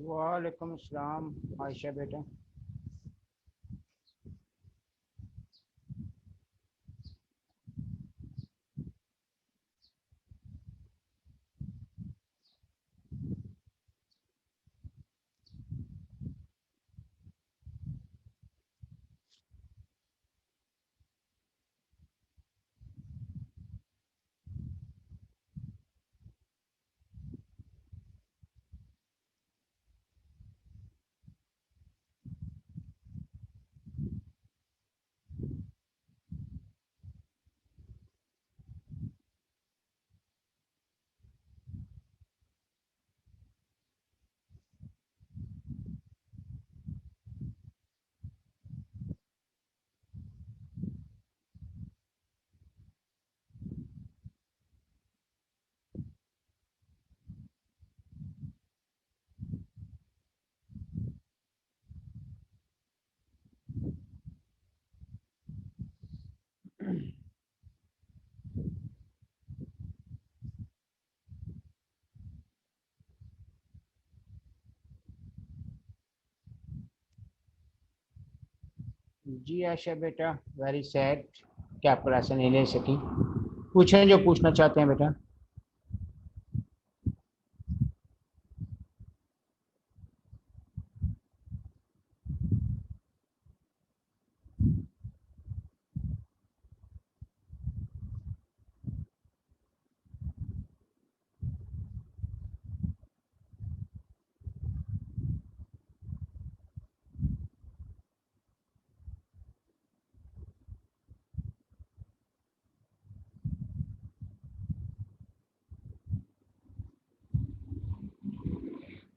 वालेकुम अस्सलाम आयशा बेटा। जी आयशा बेटा, वेरी सैड कि आप क्लास नहीं ले सकी। पूछें जो पूछना चाहते हैं बेटा।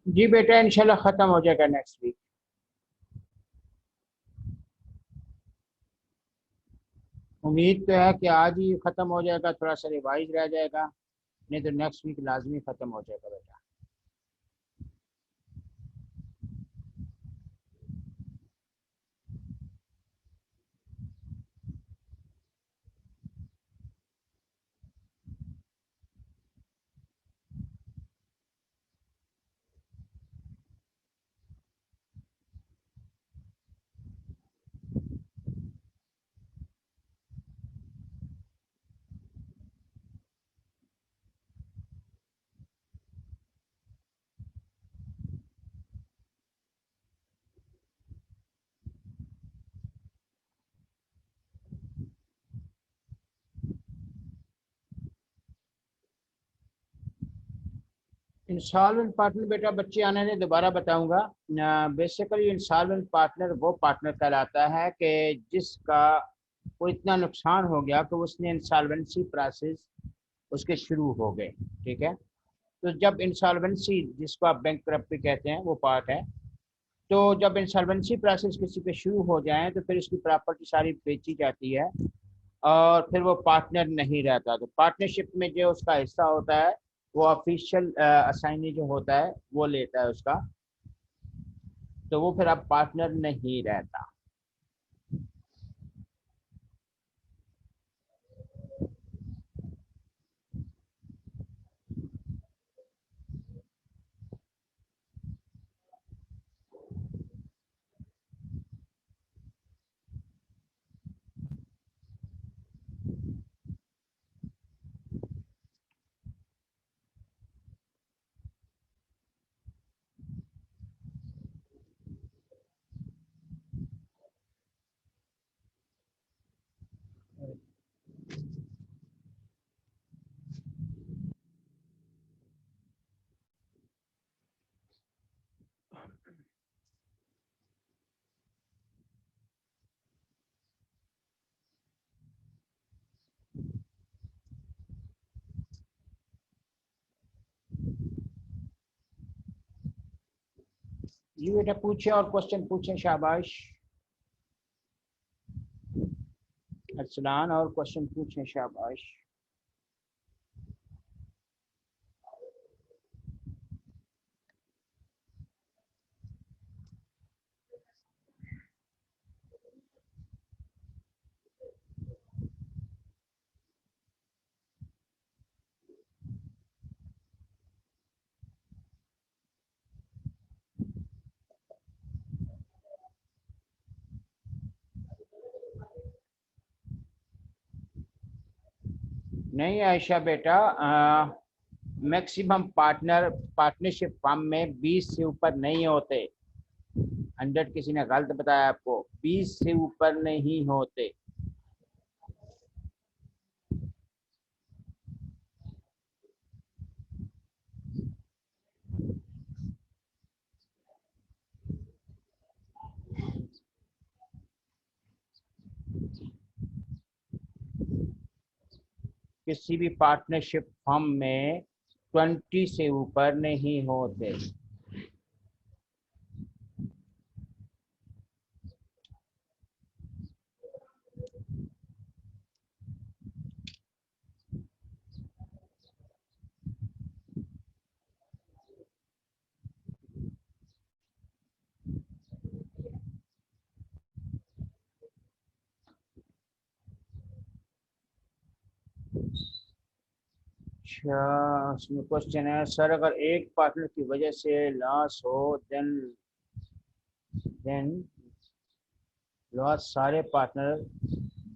जी बेटा, इंशाल्लाह ख़त्म हो जाएगा नेक्स्ट वीक। उम्मीद तो है कि आज ही ख़त्म हो जाएगा, थोड़ा सा रिवाइज रह जाएगा, नहीं तो नेक्स्ट वीक लाजमी ख़त्म हो जाएगा बेटा। इंस्टॉलमेंट पार्टनर बेटा, बच्चे आने ने दोबारा बताऊंगा। बेसिकली इंस्टॉलमेंट पार्टनर वो पार्टनर कहलाता है कि जिसका को इतना नुकसान हो गया कि उसने इंसॉल्वेंसी प्रोसेस उसके शुरू हो गए। ठीक है। तो जब इंसॉल्वेंसी, जिसको आप बैंक करप्टी कहते हैं, वो पार्ट है। तो जब इंसॉल्वेंसी प्रोसेस किसी पे शुरू हो जाए तो फिर उसकी प्रॉपर्टी सारी बेची जाती है और फिर वो पार्टनर नहीं रहता। तो पार्टनरशिप में जो उसका हिस्सा होता है वो ऑफिशियल असाइनी जो होता है वो लेता है उसका। तो वो फिर अब पार्टनर नहीं रहता। ये बेटा पूछे और क्वेश्चन पूछे, शाबाश। अरसलान, और क्वेश्चन पूछे, शाबाश। नहीं आयशा बेटा, मैक्सिमम पार्टनरशिप फर्म में 20 से ऊपर नहीं होते। 100 किसी ने गलत बताया आपको, 20 से ऊपर नहीं होते। किसी भी पार्टनरशिप फर्म में 20 से ऊपर नहीं होते। अच्छा, उसमें क्वेश्चन है सर, अगर एक पार्टनर की वजह से लॉस हो देन लॉस सारे पार्टनर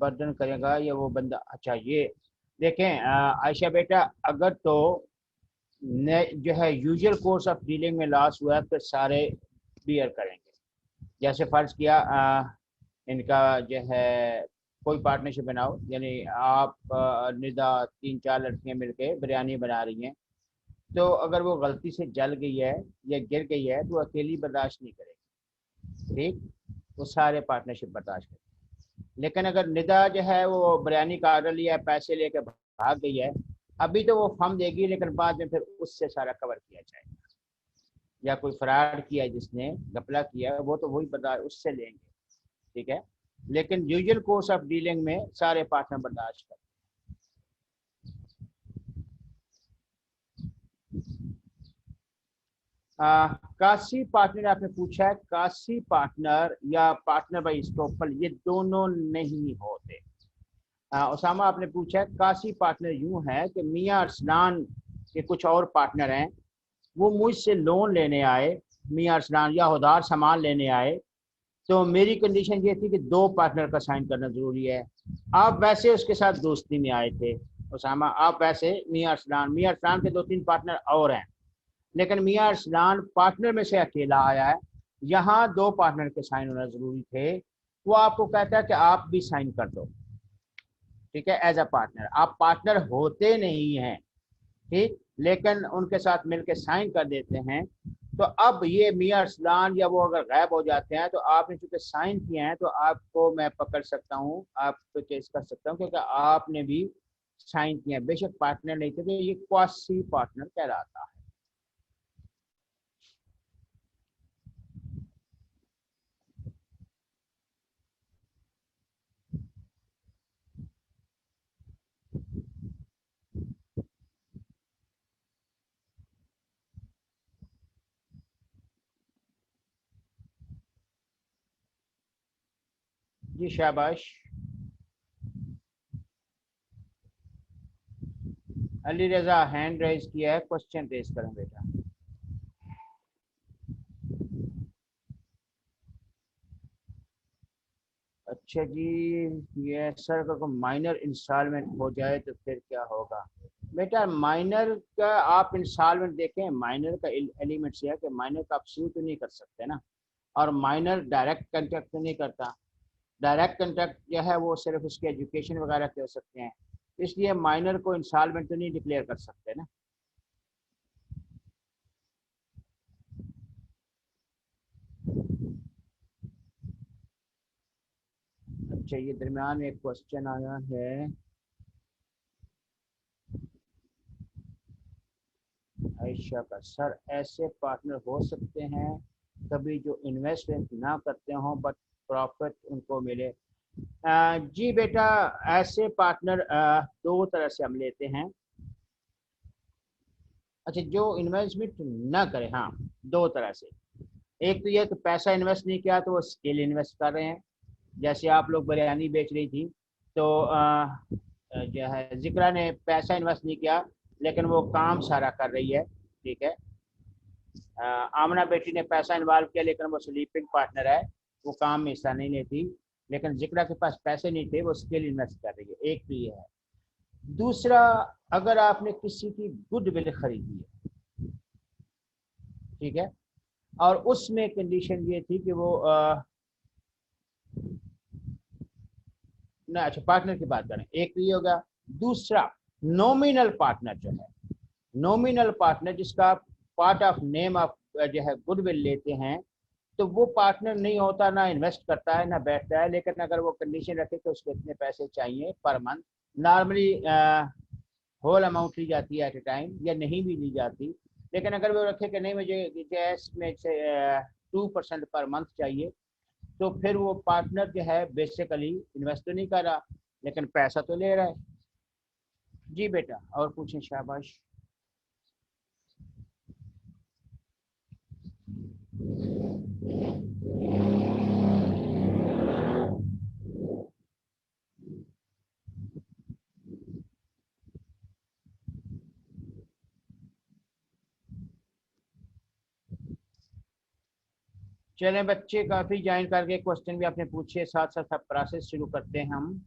बर्डन करेगा या वो बंदा। अच्छा ये देखें आयशा बेटा, अगर तो जो है यूजुअल कोर्स ऑफ डीलिंग में लॉस हुआ है तो सारे बियर करेंगे। जैसे फर्ज किया इनका जो है कोई पार्टनरशिप बनाओ, यानी आप निदा 3-4 लड़कियां मिलके बिरयानी बना रही हैं, तो अगर वो गलती से जल गई है या गिर गई है तो अकेली बर्दाश्त नहीं करेगी, ठीक, वो सारे पार्टनरशिप बर्दाश्त करें। लेकिन अगर निदा जो है वो बिरयानी का ऑर्डर लिया है, पैसे लेकर भाग गई है, अभी तो वो फम देगी लेकिन बाद में फिर उससे सारा कवर किया जाएगा। या कोई फ्रॉड किया है जिसने घपला किया है, वो तो वही बर्दाश्त उससे लेंगे, ठीक है। लेकिन यूजुअल कोर्स ऑफ डीलिंग में सारे पार्टनर बर्दाश्त करें। काशी पार्टनर आपने पूछा है, काशी पार्टनर या पार्टनर बाई स्टोपल ये दोनों नहीं होते। उसामा आपने पूछा है, काशी पार्टनर यूं है कि मियां अरसलान के कुछ और पार्टनर हैं, वो मुझसे लोन लेने आए, मियां अरसलान या उधार सामान लेने आए, तो मेरी कंडीशन ये थी कि 2 पार्टनर का साइन करना जरूरी है। आप वैसे उसके साथ दोस्ती में आए थे उसामा, आप वैसे मियां अरसलान के 2-3 पार्टनर और हैं, लेकिन मियां अरसलान पार्टनर में से अकेला आया है, यहाँ 2 पार्टनर के साइन होना जरूरी थे। वो आपको कहता है कि आप भी साइन कर दो, ठीक है, एज अ पार्टनर। आप पार्टनर होते नहीं हैं, ठीक, लेकिन उनके साथ मिलकर साइन कर देते हैं। तो अब ये मियां अरसलान या वो अगर गायब हो जाते हैं तो आपने चूंकि साइन किए हैं तो आपको मैं पकड़ सकता हूँ, आपको केस कर सकता हूँ, क्योंकि आपने भी साइन किए हैं। बेशक पार्टनर नहीं थे, तो ये क्वासी पार्टनर कहलाता है। जी शाबाश। अली रजा हैंड रेज किया है, क्वेश्चन रेज करें बेटा। अच्छा जी, ये सर अगर माइनर इंस्टॉलमेंट हो जाए तो फिर क्या होगा। बेटा माइनर का आप इंस्टॉलमेंट देखें, माइनर का एलिमेंट ये है कि माइनर का आप शुरू तो नहीं कर सकते ना, और माइनर डायरेक्ट कंट्रैक्ट तो नहीं करता। डायरेक्ट कंट्रैक्ट जो है वो सिर्फ उसके एजुकेशन वगैरह के हो सकते हैं, इसलिए माइनर को इंस्टॉलमेंट तो नहीं डिक्लेयर कर सकते ना। अच्छा ये दरमियान में एक क्वेश्चन आया है आयशा का, सर ऐसे पार्टनर हो सकते हैं कभी जो इन्वेस्टमेंट ना करते हों बट प्रॉफिट उनको मिले। जी बेटा, ऐसे पार्टनर 2 तरह से हम लेते हैं। अच्छा जो इन्वेस्टमेंट ना करे, हाँ, 2 तरह से। एक तो ये कि पैसा इन्वेस्ट नहीं किया तो वो स्किल इन्वेस्ट कर रहे हैं। जैसे आप लोग बिरयानी बेच रही थी, तो जो है जिक्रा ने पैसा इन्वेस्ट नहीं किया लेकिन वो काम सारा कर रही है, ठीक है। आमना बेटी ने पैसा इन्वॉल्व किया लेकिन वो स्लीपिंग पार्टनर है, वो काम में हिस्सा नहीं लेती। लेकिन जिक्रा के पास पैसे नहीं थे, वो स्किल इन्वेस्ट कर रही है। एक तो ये है। दूसरा, अगर आपने किसी की गुडविल खरीदी है, ठीक है, और उसमें कंडीशन ये थी कि वो ना, अच्छा पार्टनर की बात करें, एक तो ये होगा। दूसरा, नॉमिनल पार्टनर जो है, नॉमिनल पार्टनर जिसका पार्ट ऑफ नेम ऑफ जो है गुडविल लेते हैं, तो वो पार्टनर नहीं होता, ना इन्वेस्ट करता है ना बैठता है, लेकिन अगर वो कंडीशन रखे कि उसको इतने पैसे चाहिए per month, normally whole amount ली जाती है एट ए टाइम, या नहीं भी ली जाती, लेकिन अगर वो रखे कि नहीं मुझे गैस में से 2% पर मंथ चाहिए, तो फिर वो पार्टनर जो है बेसिकली इन्वेस्ट तो नहीं कर रहा, लेकिन पैसा तो ले रहा है। जी बेटा, और पूछें शाबाश। चलें बच्चे, काफ़ी ज्वाइन करके क्वेश्चन भी आपने पूछे, साथ साथ अब प्रोसेस शुरू करते हैं हम।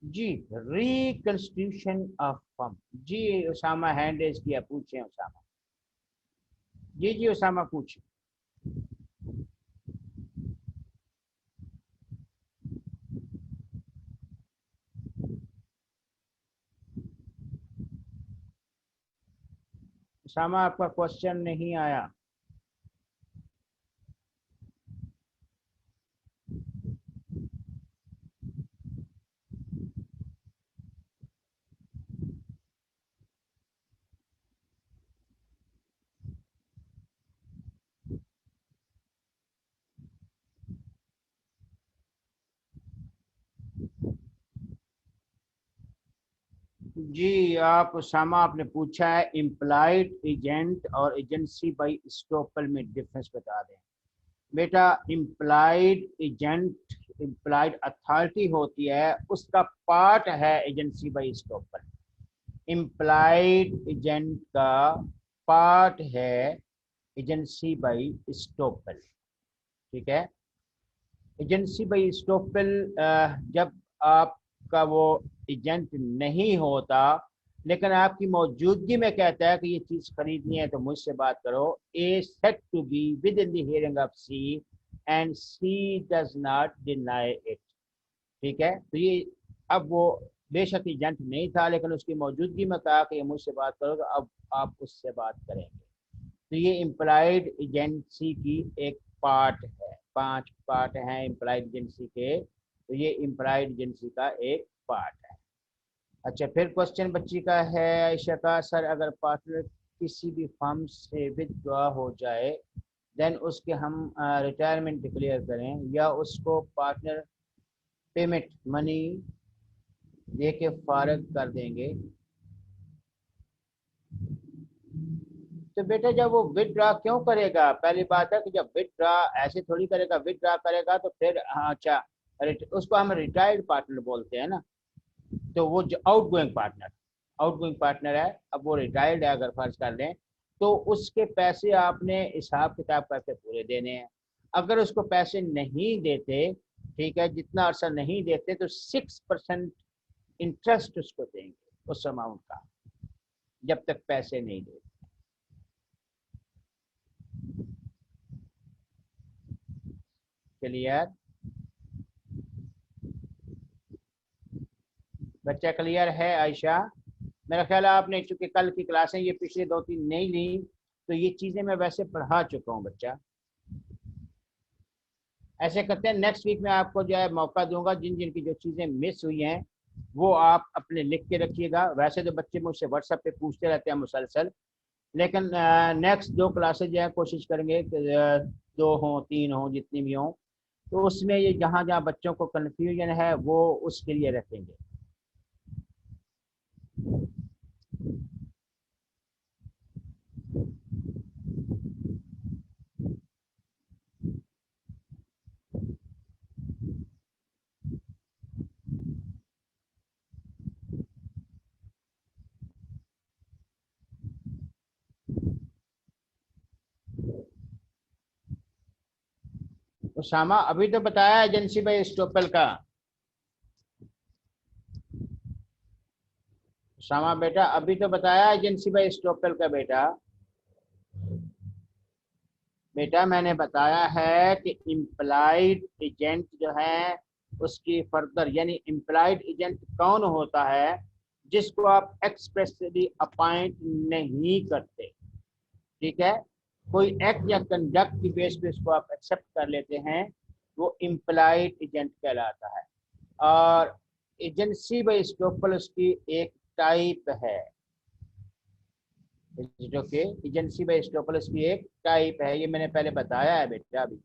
जी, रिकंस्ट्रक्शन ऑफ फर्म। जी उसामा हैंड रेज किया, पूछें उसामा। जी जी उसामा पूछें। उसामा आपका क्वेश्चन नहीं आया। जी आप उसामा, आपने पूछा है इम्प्लॉयड एजेंट और एजेंसी बाई स्टॉपल में डिफरेंस बता दें। बेटा, इम्प्लॉयड एजेंट, इम्प्लॉयड अथॉरिटी होती है, उसका पार्ट है agency by estoppel. Employed agent का पार्ट है एजेंसी बाई स्टॉपल, ठीक है। एजेंसी बाई स्टॉपल जब आपका वो एजेंट नहीं होता, लेकिन आपकी मौजूदगी में कहता है कि ये चीज़ खरीदनी है तो मुझसे बात करो, A set to B within the hearing of C and C does not deny it, ठीक है। तो ये, अब वो बेशक एजेंट नहीं था, लेकिन उसकी मौजूदगी में कहा कि ये मुझसे बात करो, तो अब आप उससे बात करेंगे। तो ये इम्प्लाइड एजेंसी की एक पार्ट है, 5 पार्ट हैं इम्प्लाइड एजेंसी के, तो ये इम्प्लाइड एजेंसी का एक पार्ट है। अच्छा, फिर क्वेश्चन बच्ची का है आयशा का, सर अगर पार्टनर किसी भी फर्म से विथड्रॉ हो जाए, देन उसके हम रिटायरमेंट डिक्लेयर करें, या उसको पार्टनर पेमेंट मनी दे के फारग कर देंगे। तो बेटा, जब वो विदड्रा क्यों करेगा, पहली बात है कि जब विदड्रा ऐसे थोड़ी करेगा, विदड्रा करेगा तो फिर हाँ, अच्छा, उसको हम रिटायर्ड पार्टनर बोलते हैं ना। तो वो जो out going partner, out going partner है, अब वो रिटायर्ड है अगर फर्ज कर लें, तो उसके पैसे आपने हिसाब किताब करके पूरे देने हैं। अगर उसको पैसे नहीं देते, ठीक है, जितना अरसा नहीं देते, तो 6% इंटरेस्ट उसको देंगे उस अमाउंट का, जब तक पैसे नहीं देते। क्लियर? बच्चा क्लियर है आयशा? मेरा ख्याल है आपने, चूंकि कल की क्लासें ये पिछले 2-3 नहीं ली, तो ये चीज़ें मैं वैसे पढ़ा चुका हूँ बच्चा। ऐसे करते हैं, नेक्स्ट वीक में आपको जो है मौका दूंगा, जिन जिन की जो चीज़ें मिस हुई हैं वो आप अपने लिख के रखिएगा। वैसे तो बच्चे मुझसे व्हाट्सएप पे पूछते रहते हैं मुसलसल, लेकिन नेक्स्ट 2 क्लासेज जो है कोशिश करेंगे कि 2 हों 3 हों जितनी भी हों, तो उसमें ये जहाँ जहाँ बच्चों को कन्फ्यूजन है वो उसके लिए रखेंगे। उसामा अभी तो बताया एजेंसी बाई स्टोपल का। उसामा बेटा अभी तो बताया एजेंसी बाई स्टोपल का बेटा। बेटा मैंने बताया है कि इम्प्लाइड एजेंट जो है उसकी फर्दर यानी इम्प्लाइड एजेंट कौन होता है जिसको आप एक्सप्रेसली अपॉइंट नहीं करते। ठीक है, कोई एक्ट या कंडक्ट की बेस पे उसको आप एक्सेप्ट कर लेते हैं, वो इम्प्लाइड एजेंट कहलाता है। और एजेंसी बाई स्टोपल उसकी एक टाइप है, जो कि एजेंसी बाई स्टोपल की एक टाइप है, ये मैंने पहले बताया है बेटा अभी।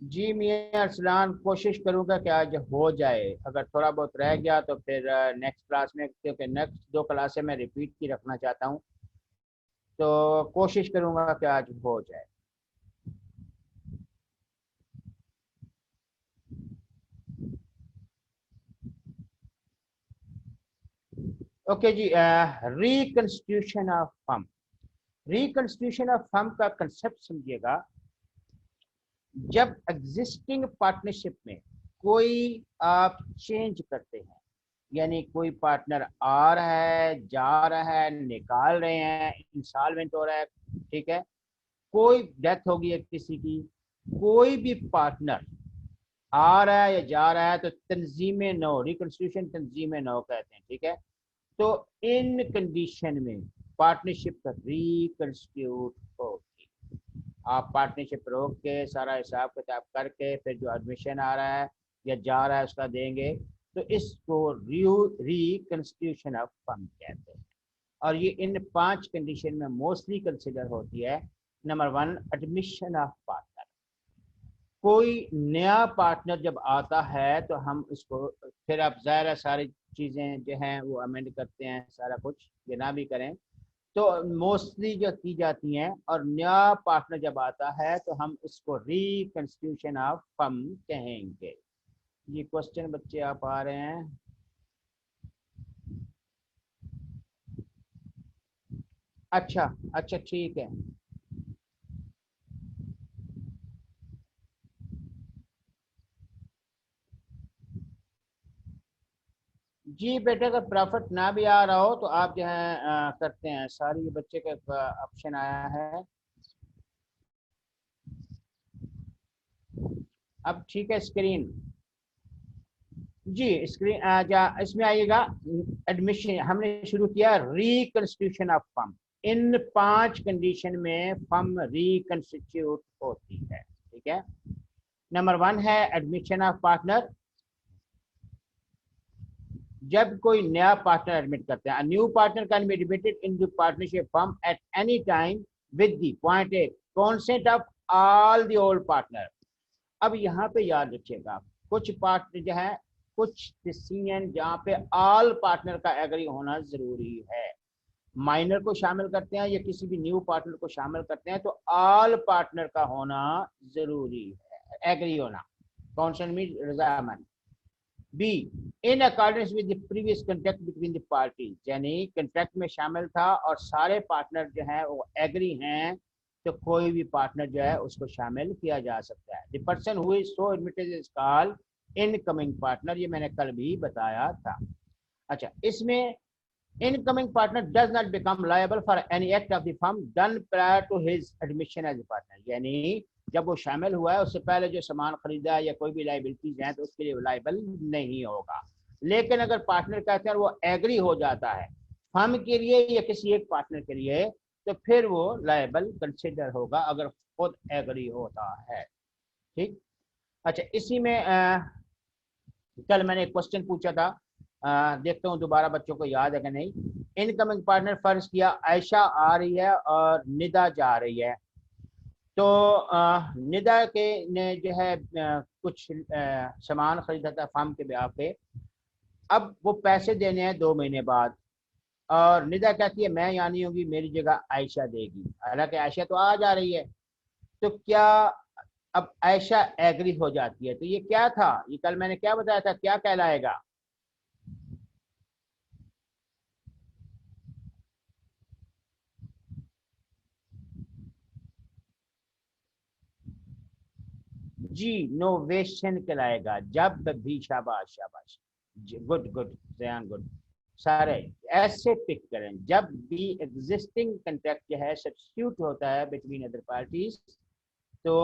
जी मियां अरसलान, कोशिश करूंगा कि आज हो जाए। अगर थोड़ा बहुत रह गया तो फिर नेक्स्ट क्लास में, क्योंकि नेक्स्ट 2 क्लासें मैं रिपीट की रखना चाहता हूँ, तो कोशिश करूंगा कि आज हो जाए। ओके जी, reconstitution of firm. Reconstitution of firm का कंसेप्ट समझिएगा। जब एग्जिस्टिंग पार्टनरशिप में कोई आप चेंज करते हैं, यानी कोई पार्टनर आ रहा है, जा रहा है, निकाल रहे हैं, इंसॉल्वेंट हो रहा है, ठीक है, कोई डेथ होगी है किसी की, कोई भी पार्टनर आ रहा है या जा रहा है, तो तंजीम नौ, रिकंस्टिट्यूशन तंजीम नौ कहते हैं। ठीक है, तो इन कंडीशन में पार्टनरशिप रिकंस्टिट्यूट होगी। आप पार्टनरशिप रोक के सारा हिसाब किताब करके फिर जो एडमिशन आ रहा है या जा रहा है उसका देंगे, तो इसको रिकंस्टिट्यूशन ऑफ फर्म कहते हैं। और ये इन 5 कंडीशन में मोस्टली कंसिडर होती है। Number 1, admission of partner. कोई नया पार्टनर जब आता है तो हम उसको फिर आप ज़ाहिर है सारी चीज़ें जो हैं वो अमेंड करते हैं, सारा कुछ ये ना भी करें तो मोस्टली जो की जाती हैं। और नया पार्टनर जब आता है तो हम उसको रिकंस्टिट्यूशन ऑफ फर्म कहेंगे। ये क्वेश्चन बच्चे आप आ रहे हैं। अच्छा अच्छा ठीक है। जी बेटे, अगर प्रॉफिट ना भी आ रहा हो तो आप जो है करते हैं सारी, बच्चे का ऑप्शन आया है। अब ठीक है, स्क्रीन जी स्क्रीन जा इसमें आइएगा। एडमिशन हमने शुरू किया reconstitution of firm. In 5 condition में फर्म रिकंस्टिट्यूट होती है। ठीक है, नंबर 1 है एडमिशन ऑफ पार्टनर। जब कोई नया पार्टनर एडमिट करते हैं, new partner can be admitted in the partnership firm at any time with the point A consent of all the old partner. अब यहाँ पे याद रखिएगा, कुछ पार्टनर जो है, कुछ डिसीजन जहाँ पे ऑल पार्टनर का एग्री होना जरूरी है। माइनर को शामिल करते हैं या किसी भी न्यू पार्टनर को शामिल करते हैं तो ऑल पार्टनर का होना जरूरी है, एग्री होना, कॉन्सेंट मीन रजामंद। B, in accordance with the previous contract between the parties, यानी कॉन्ट्रैक्ट में शामिल था और सारे पार्टनर जो है वो एग्री हैं, तो कोई भी पार्टनर जो है उसको शामिल किया जा सकता है। The person who is so admitted is called incoming partner, ये मैंने कल भी बताया था। अच्छा, इसमें incoming partner does not become liable for any act of the firm done prior to his admission as a partner, यानी जब वो शामिल हुआ है उससे पहले जो सामान खरीदा या कोई भी लाइबिलिटीज हैं तो उसके लिए लाइबल नहीं होगा। लेकिन अगर पार्टनर कहते हैं वो एग्री हो जाता है फर्म के लिए या किसी एक पार्टनर के लिए, तो फिर वो लाइबल कंसिडर होगा अगर खुद एग्री होता है। ठीक, अच्छा इसी में कल मैंने एक क्वेश्चन पूछा था, देखता हूँ दोबारा बच्चों को याद है कि नहीं। इनकमिंग पार्टनर, फर्ज किया आयशा आ रही है और निदा जा रही है, तो निदा के ने जो है कुछ सामान खरीदा था फार्म के ब्याह पे। अब वो पैसे देने हैं 2 महीने बाद, और निदा कहती है मैं यहाँ नहीं होंगी, मेरी जगह आयशा देगी, हालांकि आयशा तो आ जा रही है। तो क्या अब आयशा एग्री हो जाती है, तो ये क्या था, ये कल मैंने क्या बताया था, क्या कहलाएगा? जी, नोवेशन कहलाएगा। जब भी, शाबाश शाबाश, गुड गुड जयान, गुड। सारे ऐसे पिक करें, जब भी एग्जिस्टिंग कंट्रैक्ट जो है सब्स्टिट्यूट होता है बिटवीन अदर पार्टीज, तो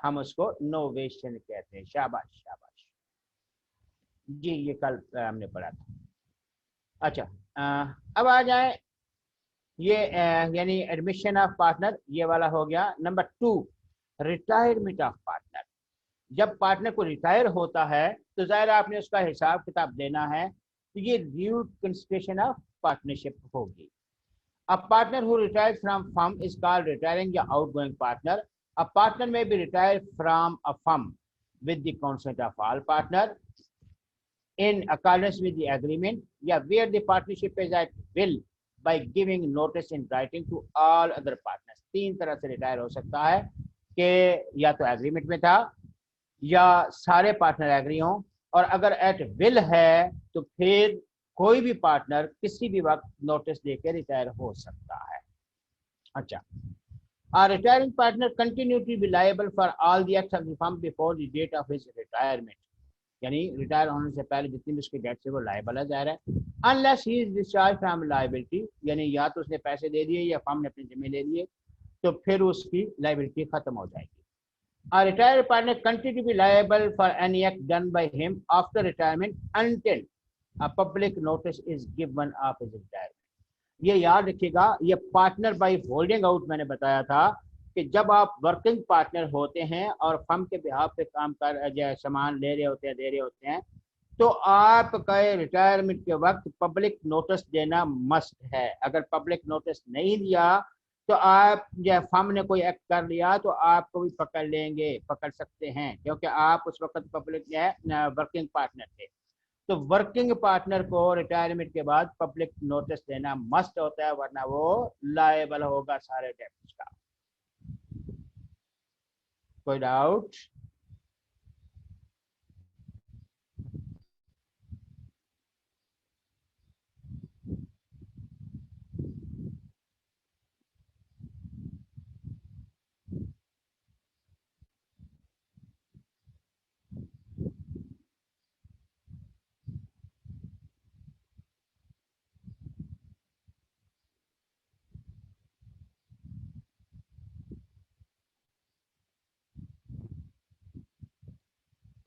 हम उसको नोवेशन कहते हैं। शाबाश शाबाश जी, ये कल हमने पढ़ा था। अच्छा, अब आ जाए ये यानी एडमिशन ऑफ पार्टनर, ये वाला हो गया। Number 2, retirement of partner. जब पार्टनर को रिटायर होता है तो जाहिर है आपने उसका हिसाब किताब देना है, तो ये ड्यू कंसिडरेशन ऑफ पार्टनरशिप होगी। A partner who retires from firm is called retiring या outgoing partner. A partner may be retired from a firm with the consent of all partner in accordance with the agreement, या where the partnership is at will by giving notice in writing to all other partners. तीन तरह से retire हो सकता है कि या तो एग्रीमेंट में था या सारे पार्टनर एग्री हों, और अगर एट विल है तो फिर कोई भी पार्टनर किसी भी वक्त नोटिस देकर रिटायर हो सकता है। अच्छा, a retiring partner continue to be liable for all the acts of the firm before the date of his retirement, यानी रिटायर होने से पहले जितनी भी उसकी डेट से वो लाइबल है, जाहिर है, unless he is discharge from liability, यानी या तो उसने पैसे दे दिए या फर्म ने अपने जिम्मे ले लिए, तो फिर उसकी लाइबिलिटी खत्म हो जाएगी। A retired partner continue to be liable for any act done by him after retirement until a public notice is given of his retirement. ये याद रखिएगा, ये पार्टनर बाय होल्डिंग आउट मैंने बताया था कि जब आप वर्किंग पार्टनर होते हैं और फर्म के बिहाफ पे काम कर सामान ले रहे होते हैं, दे रहे होते हैं, तो आपका रिटायरमेंट के वक्त पब्लिक नोटिस देना मस्ट है। अगर पब्लिक नोटिस नहीं दिया तो आप या फर्म ने कोई एक्ट कर लिया तो आपको भी पकड़ लेंगे, पकड़ सकते हैं, क्योंकि आप उस वक्त पब्लिक वर्किंग पार्टनर थे। तो वर्किंग पार्टनर को रिटायरमेंट के बाद पब्लिक नोटिस देना मस्ट होता है, वरना वो लायबल होगा सारे टैक्स का। कोई डाउट?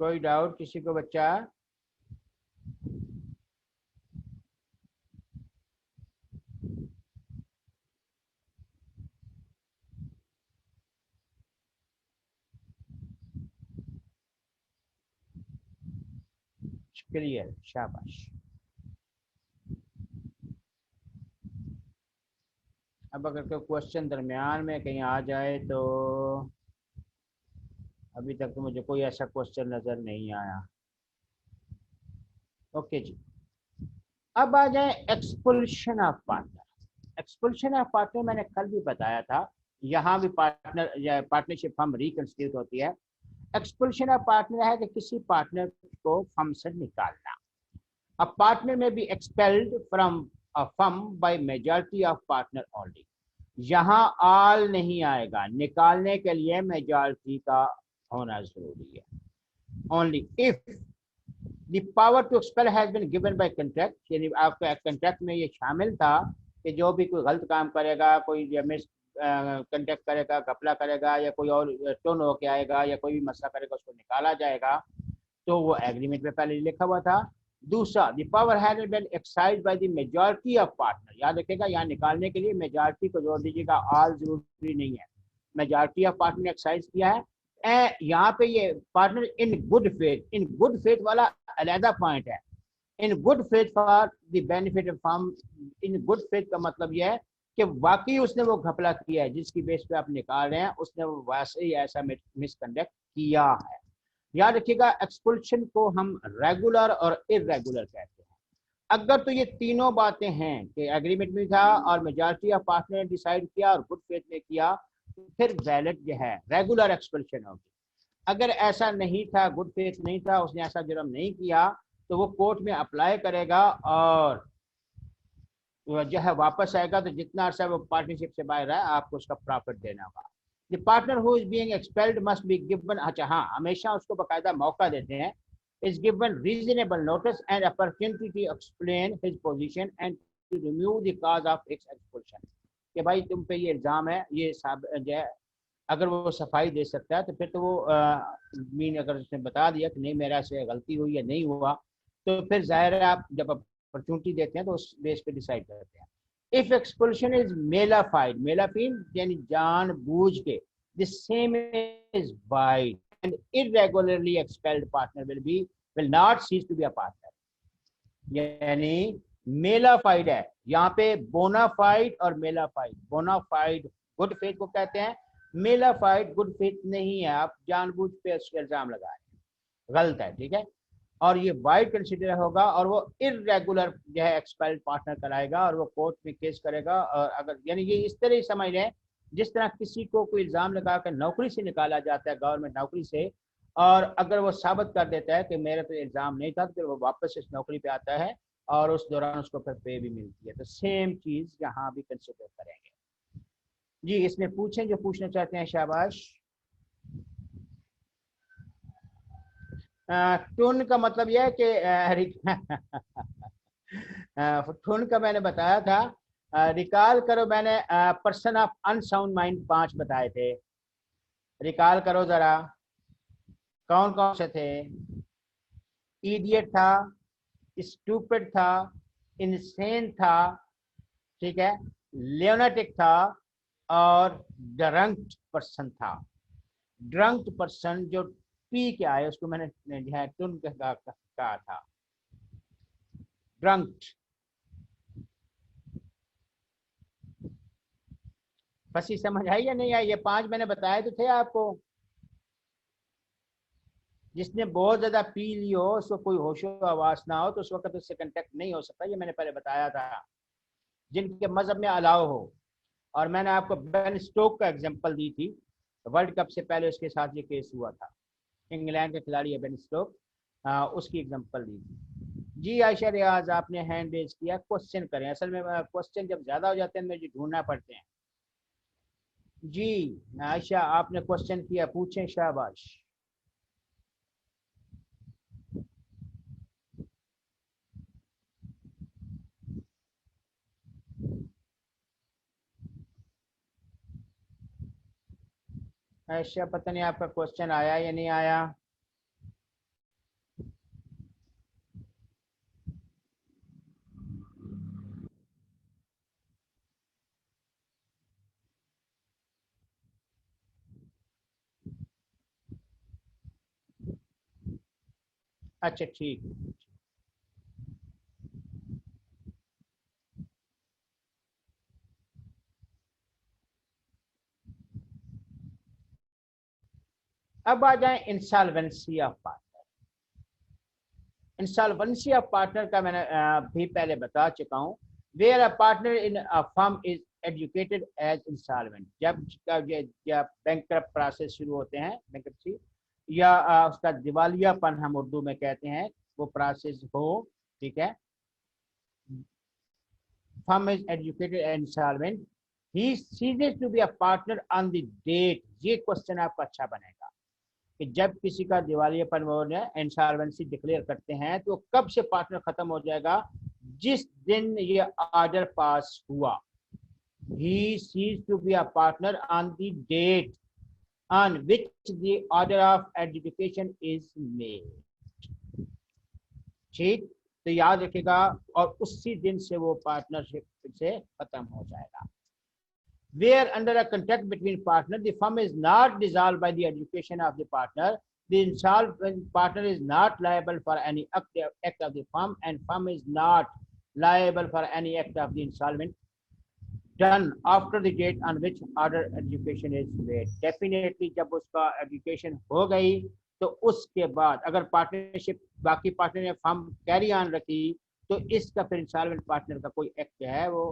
कोई डाउट किसी को बच्चा? क्लियर, शाबाश। अब अगर कोई क्वेश्चन दरमियान में कहीं आ जाए तो, अभी तक तो मुझे कोई ऐसा क्वेश्चन नजर नहीं आया। ओके जी, अब आ जाए एक्सपुल्शन ऑफ पार्टनर। एक्सपुल्शन ऑफ पार्टनर मैंने कल भी बताया था, यहाँ भी पार्टनर या पार्टनरशिप फर्म रिकंस्टिट्यूट होती है। एक्सपुल्शन ऑफ पार्टनर है कि किसी पार्टनर को फर्म से निकालना। अ पार्टनर में B expelled from a firm by majority of partner only. यहाँ ऑल नहीं आएगा, निकालने के लिए मेजॉरिटी का होना जरूरी है। Only if the power to expel has been given by contract, यानी आपका कॉन्ट्रैक्ट में ये शामिल था कि जो भी कोई गलत काम करेगा, कोई मिस कंटेक्ट करेगा, घपला करेगा, या कोई और टोन होके आएगा, या कोई भी मसला करेगा, उसको निकाला जाएगा, तो वो एग्रीमेंट में पहले लिखा हुआ था। दूसरा, the power has been exercised by the majority of partner. याद रखिएगा, यहाँ निकालने के लिए मेजॉरिटी को जोड़ दीजिएगा, ऑल जरूरी नहीं है, मेजॉरिटी ऑफ पार्टनर ने एक्सरसाइज किया है। यहाँ पे ये partner in good faith, in good faith वाला अलहदा पॉइंट है। In good faith for the benefit of firm, in good faith का मतलब यह है कि वाकई उसने वो घपला किया है जिसकी बेस पे आप निकाल रहे हैं, उसने वो वैसे ही ऐसा मिसकंडक्ट किया है। याद रखिएगा, एक्सपुल्शन को हम रेगुलर और इरेगुलर कहते हैं। अगर तो ये तीनों बातें हैं कि एग्रीमेंट में था और मेजॉरिटी ऑफ पार्टनर ने डिसाइड किया और गुड फेथ में किया, फिर वैलिड जो है रेगुलर एक्सपल्शन होगी। अगर ऐसा नहीं था, गुड फेथ नहीं था, उसने ऐसा जुर्म नहीं किया, तो वो कोर्ट में अप्लाई करेगा और जो है वापस आएगा, तो जितना अर्सा वो पार्टनरशिप से बाहर है आपको उसका प्रॉफिट देना होगा। The partner who is being expelled must be given, अच्छा हाँ, हमेशा उसको बकायदा मौका देते हैं, is given reasonable notice and opportunity to explain his position and to remove the cause of his expulsion, कि भाई तुम पे ये इल्जाम है, ये जो है अगर वो सफाई दे सकता है तो फिर तो वो मीन अगर उसने बता दिया कि नहीं मेरा से गलती हुई या नहीं हुआ, तो फिर जाहिर है आप जब अपॉर्चुनिटी देते हैं तो उस बेस पे डिसाइड करते हैं। इफ एक्सपल्शन इज मेलाफाइड, मेलाफिन यानी जानबूझ के, the same is void and irregularly expelled partner will not cease to be a partner. यानी मेलाफाइड है यहाँ पे, बोनाफाइड और मेलाफाइड। बोनाफाइड गुड फेथ को कहते हैं, मेलाफाइड गुड फेथ नहीं है, आप जानबूझ पे उसके इल्जाम लगा रहे हैं, गलत है, ठीक है। और ये वाइड कंसिडर होगा और वो इरेगुलर जो है एक्सपेल्ड पार्टनर कराएगा और वो कोर्ट में केस करेगा। और अगर यानी ये इस तरह ही समझ लें जिस तरह किसी को कोई इल्जाम लगा कर नौकरी से निकाला जाता है, गवर्नमेंट नौकरी से, और अगर वो साबित कर देता है कि मेरे पे इल्जाम नहीं था, तो फिर वो वापस इस नौकरी पे आता है और उस दौरान उसको फिर पे भी मिलती है। तो सेम चीज यहाँ भी कंसिडर करेंगे। जी इसमें पूछें जो पूछना चाहते हैं, शाबाश। टून का मतलब यह है कि टून का मैंने बताया था, रिकॉल करो, मैंने पर्सन ऑफ अनसाउंड माइंड 5 बताए थे, रिकॉल करो जरा कौन कौन से थे। इडियट था, स्टूपिड था, इनसेन था, ठीक है, लियोनेटिक था और ड्रंक पर्सन था। ड्रंक पर्सन जो पी के आए उसको मैंने जो है टुन कहा था, ड्रंक। फंसी समझ आई या नहीं आई? ये 5 मैंने बताए तो थे आपको। जिसने बहुत ज्यादा पी ली हो, उसको कोई होशो आवास ना हो, तो उस वक्त उससे कांटेक्ट नहीं हो सकता, ये मैंने पहले बताया था। जिनके मजहब में अलाउ हो, और मैंने आपको बेन स्टोक का एग्जांपल दी थी, वर्ल्ड कप से पहले उसके साथ ये केस हुआ था, इंग्लैंड के खिलाड़ी है बेन स्टोक, उसकी एग्जांपल दी थी। जी आयशा रियाज आपने हैंड रेज किया, क्वेश्चन करें। असल में क्वेश्चन जब ज्यादा हो जाते हैं मुझे ढूंढना पड़ते हैं। जी आयशा आपने क्वेश्चन किया, पूछें, शाबाश। आयशा पता नहीं आपका क्वेश्चन आया या नहीं आया। अच्छा ठीक है। अब आ जाए insolvency of partner. Insolvency of partner का मैंने भी पहले बता चुका हूँ। Where a partner in a firm is adjudicated as insolvent, जब बैंकरप्ट प्रोसेस शुरू होते हैं, बैंकरप्सी या उसका दिवालियापन हम उर्दू में कहते हैं, वो प्रोसेस हो, ठीक है, firm is educated and insolvent, he ceases to be a partner on the date। ये क्वेश्चन आपका अच्छा बनेगा कि जब किसी का दिवालियापन वो इंसॉल्वेंसी डिक्लेयर करते हैं तो कब से पार्टनर खत्म हो जाएगा? जिस दिन ये ऑर्डर पास हुआ। he ceases to be a partner on the date on which the order of adjudication is made। ठीक, तो याद रखिएगा, और उसी दिन से वो पार्टनरशिप से खत्म हो जाएगा। Where under a contract between partner, the firm is not dissolved by the education of the partner, the insolvent partner is not liable for any act of the firm, and firm is not liable for any act of the insolvent done after the date on which order education is made। Definitely जब उसका education हो गई तो उसके बाद अगर partnership बाकी partner ने फर्म कैरी ऑन रखी तो इसका फिर इंसॉल्वेंट पार्टनर का कोई एक्ट है वो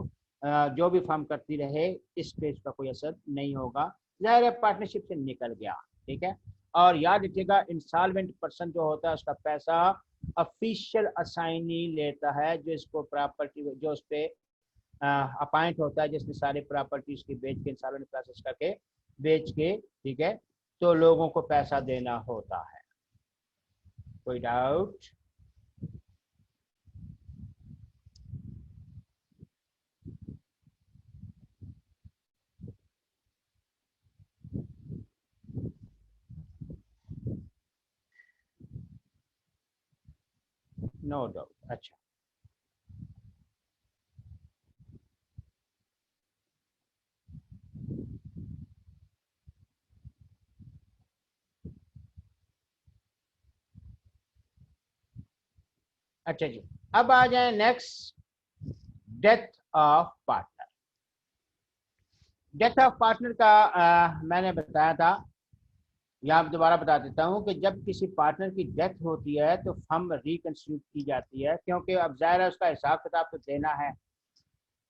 जो भी फर्म करती रहे इस पे इसका कोई असर नहीं होगा। ज़ाहिर है पार्टनरशिप से निकल गया, ठीक है। और याद रखिएगा इंस्टॉलमेंट पर्सन जो होता है उसका पैसा ऑफिशियल असाइनी लेता है, जो इसको प्रॉपर्टी जो उस पर अपॉइंट होता है, जिसने सारी प्रॉपर्टीज की बेच के इंस्टॉलमेंट प्रोसेस करके बेच के, ठीक है, तो लोगों को पैसा देना होता है। कोई डाउट? No doubt. अच्छा अच्छा जी, अब आ जाए next, death of partner. Death of partner का मैंने बताया था, यहाँ दोबारा बता देता हूँ कि जब किसी पार्टनर की डेथ होती है तो फर्म रिकंस्टिट्यूट की जाती है, क्योंकि अब ज़ाहिर है उसका हिसाब किताब तो देना है।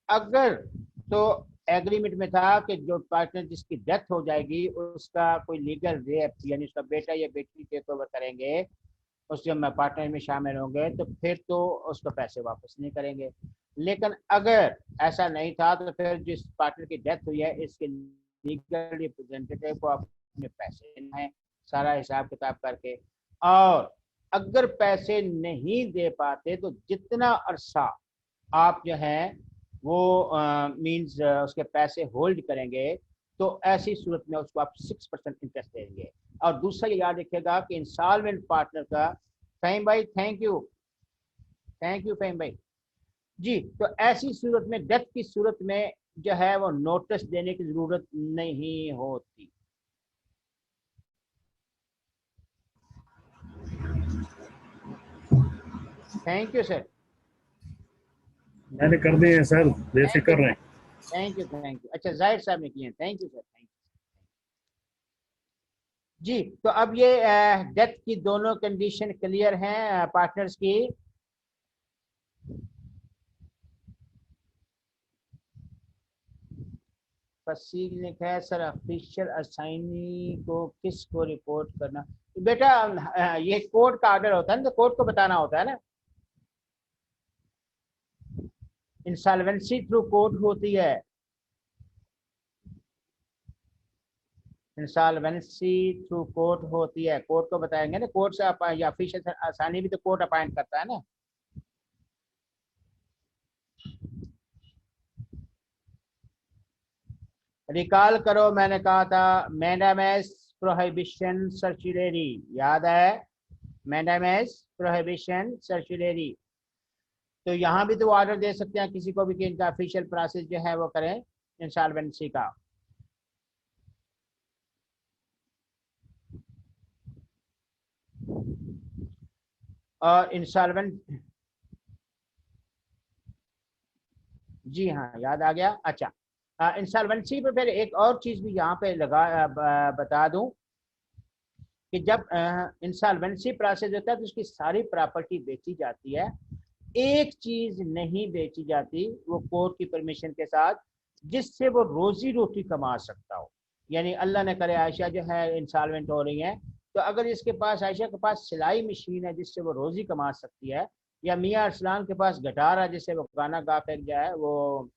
अगर तो एग्रीमेंट में था कि जो पार्टनर जिसकी डेथ हो जाएगी उसका कोई लीगल रेप, यानी उसका बेटा या बेटी टेक ओवर करेंगे, उसके पार्टनर में शामिल होंगे, तो फिर तो उसको पैसे वापस नहीं करेंगे। लेकिन अगर ऐसा नहीं था तो फिर जिस पार्टनर की डेथ हुई है इसके लीगल रिप्रेजेंटेटिव को अपने पैसे देना है, सारा हिसाब किताब करके। और अगर पैसे नहीं दे पाते तो जितना अरसा आप जो है वो मींस उसके पैसे होल्ड करेंगे, तो ऐसी सूरत में उसको आप 6% इंटरेस्ट देंगे। और दूसरा ये याद रखिएगा कि इंस्टॉलमेंट पार्टनर का, फहीम भाई थैंक यू फहीम भाई जी, तो ऐसी सूरत में डेथ की सूरत में जो है वो नोटिस देने की जरूरत नहीं होती। Thank you sir. मैंने कर दिए हैं सर, जैसे थैंक यू कर रहे हैं। Thank you. अच्छा जाहिर साहब ने किए हैं, thank you sir, thank you जी। तो अब ये डेथ की दोनों कंडीशन क्लियर हैं पार्टनर्स की। फसील लिखा है सर ऑफिशियल असाइनी को किसको रिपोर्ट करना। बेटा ये कोर्ट का ऑर्डर होता है ना, तो कोर्ट को बताना होता है ना। इंसॉल्वेंसी थ्रू कोर्ट होती है, इंसॉल्वेंसी थ्रू कोर्ट होती है, कोर्ट को बताएंगे ना, कोर्ट से या ऑफिशियल असाइनी भी तो कोर्ट अपॉइंट करता है ना। रिकॉल करो, मैंने कहा था मैंडामेस प्रोहिबिशन सर्कुलरी, याद है मैंडामेस प्रोहिबिशन सर्कुलरी। तो यहाँ भी तो ऑर्डर दे सकते हैं किसी को भी कि इनका ऑफिशियल प्रोसेस जो है वो करें इंसॉल्वेंसी का। और इंसॉल्वेंट, जी हाँ याद आ गया। अच्छा इंसॉल्वेंसी पे फिर एक और चीज भी यहाँ पे बता दूं कि जब इंसॉल्वेंसी प्रोसेस होता है तो उसकी सारी प्रॉपर्टी बेची जाती है, एक चीज नहीं बेची जाती, वो कोर्ट की परमिशन के साथ, जिससे वो रोजी रोटी कमा सकता हो। यानी अल्लाह ने करे आयशा जो है इंसॉल्वेंट हो रही है, तो अगर इसके पास, आयशा के पास सिलाई मशीन है जिससे वो रोजी कमा सकती है, या मियाँ अरसलान के पास गिटार है जिससे वो गाना गा कर जो है वो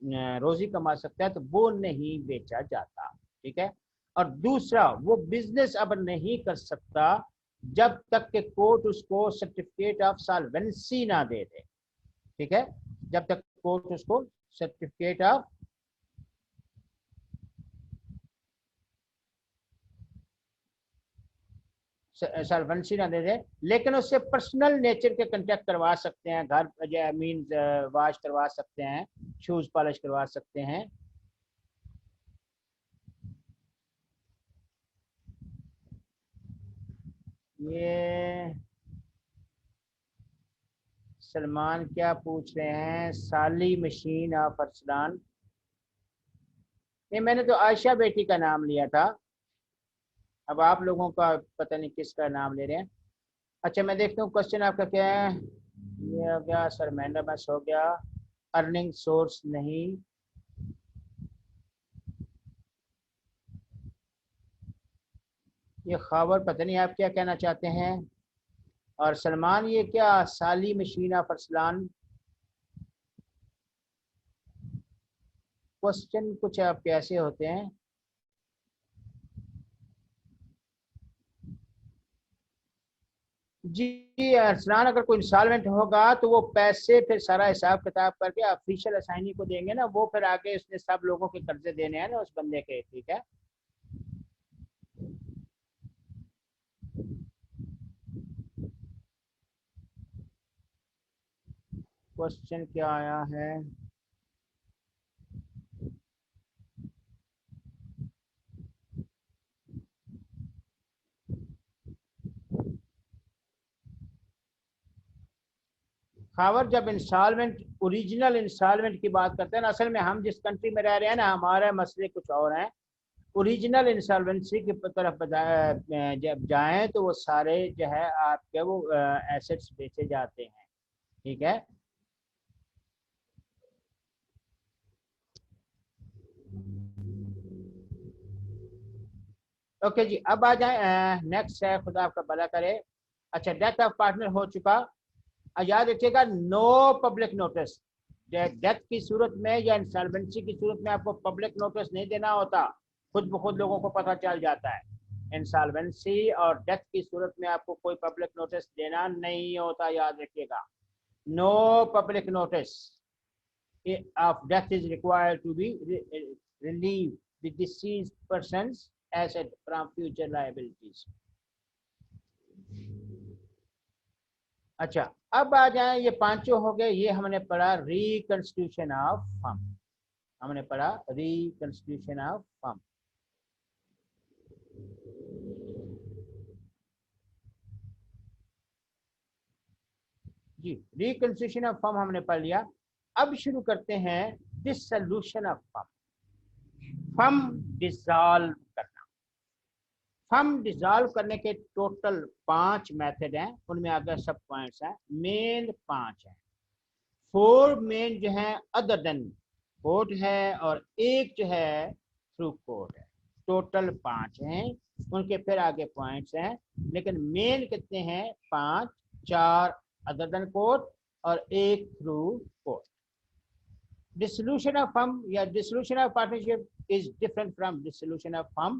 रोजी कमा सकता है, तो वो नहीं बेचा जाता, ठीक है। और दूसरा, वो बिजनेस अब नहीं कर सकता जब तक कि कोर्ट उसको सर्टिफिकेट ऑफ सॉल्वेंसी ना दे दे, ठीक है। जब तक कोर्ट उसको सर्टिफिकेट ऑफ सॉल्वेंसी ना दे दे, लेकिन उससे पर्सनल नेचर के कंटेक्ट करवा सकते हैं, घर मीन वॉश करवा सकते हैं, शूज पॉलिश करवा सकते हैं। ये सलमान क्या पूछ रहे हैं, साली मशीन ऑफ अरसलान। ये मैंने तो आयशा बेटी का नाम लिया था, अब आप लोगों का पता नहीं किसका नाम ले रहे हैं। अच्छा मैं देखता हूँ क्वेश्चन आपका क्या है। ये हो गया सर, मैंडामस हो गया, अर्निंग सोर्स नहीं, ये खबर पता नहीं आप क्या कहना चाहते हैं। और सलमान ये क्या साली मशीन ऑफ अरसलान, क्वेश्चन कुछ आप कैसे होते हैं। जी अरसलान, अगर कोई इंस्टॉलमेंट होगा तो वो पैसे फिर सारा हिसाब किताब करके ऑफिशियल असाइनी को देंगे ना, वो फिर आगे उसने सब लोगों के कर्जे देने हैं ना उस बंदे के, ठीक है। क्वेश्चन क्या आया है। खावर, जब इंस्टॉलमेंट, ओरिजिनल इंस्टॉलमेंट की बात करते हैं ना, असल में हम जिस कंट्री में रह रहे हैं ना, हमारे मसले कुछ और हैं। ओरिजिनल इंसॉल्वेंसी की तरफ जब जाएं तो वो सारे जो है आपके वो एसेट्स बेचे जाते हैं, ठीक है। ओके जी, अब आ जाए नेक्स्ट है, खुदा आपका भला करे। अच्छा, डेथ ऑफ पार्टनर हो चुका। याद रखिएगा, नो पब्लिक नोटिस। डेथ की सूरत में या इंसॉल्वेंसी की सूरत में आपको पब्लिक नोटिस नहीं देना होता, खुद ब खुद लोगों को पता चल जाता है। इंसॉल्वेंसी और डेथ की सूरत में आपको कोई पब्लिक नोटिस देना नहीं होता, याद रखिएगा। No public notice of death is required to be relieve the deceased person's asset from future liabilities। अच्छा, अब आ जाए, ये पांचों हो गए। ये हमने पढ़ा रिकंस्टिट्यूशन ऑफ फर्म, हमने पढ़ा रिकंस्टिट्यूशन ऑफ फर्म। जी, रिकंस्टिट्यूशन ऑफ फर्म हमने पढ़ लिया। अब शुरू करते हैं dissolution of firm. Firm dissolve करना। फर्म डिसॉल्व करने के टोटल 5 मेथड हैं, उनमें आगे सब पॉइंट्स हैं, मेन 5 हैं। 4 मेन जो हैं अदर देन कोर्ट है, और एक जो है थ्रू कोर्ट है। टोटल 5 हैं, उनके फिर आगे पॉइंट्स हैं, लेकिन मेन कितने हैं? 5। 4 अदर देन कोर्ट और एक through court. Dissolution of firm या dissolution of partnership is different from dissolution of firm।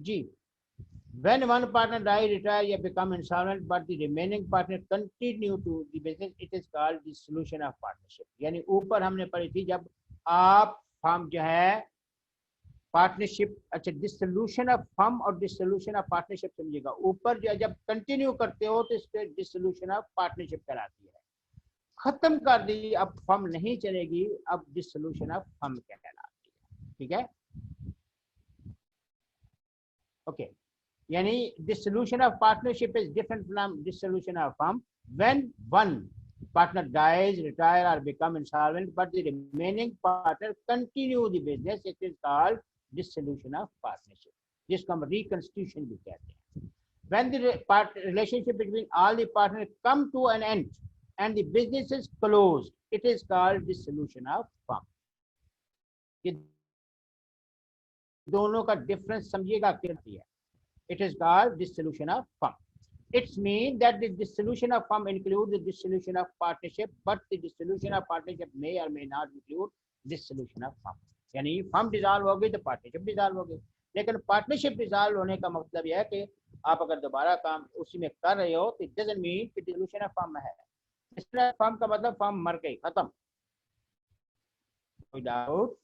जी, when one partner die, retire या become insolvent but the remaining partner continue to the business, it is called dissolution of partnership। यानी ऊपर हमने पढ़ी थी, जब आप फर्म जो है पार्टनरशिप, अच्छा डिसोल्यूशन ऑफ फर्म और डिसोल्यूशन ऑफ पार्टनरशिप समझिएगा, ऊपर जो है जब कंटिन्यू करते हो तो इसके डिसोल्यूशन ऑफ पार्टनरशिप कराती है। खत्म कर दी, अब फर्म नहीं चलेगी, अब डिसोल्यूशन ऑफ फर्म कहलाती है, ठीक है। ओके, यानी dissolution of partnership is different from dissolution of firm. When one partner dies, retire or become insolvent but the remaining partner continue the business, it is called dissolution of partnership, जिसको हम reconstitution भी कहते हैं। When the relationship between all the partners come to an end and the business is closed, it is called dissolution of firm। ये दोनों का difference समझिएगा क्या है। It is called dissolution of firm। It means that the dissolution of firm includes the dissolution of partnership, but the dissolution of partnership may or may not include dissolution of firm। यानी firm dissolve होगी तो partnership dissolve होगी, लेकिन partnership dissolve होने का मतलब यह है कि आप अगर दोबारा काम उसी में कर रहे हो तो इट डजंट मीन कि डिसोल्यूशन ऑफ फर्म है। फर्म का मतलब फर्म मर गई, खत्म। कोई डाउट?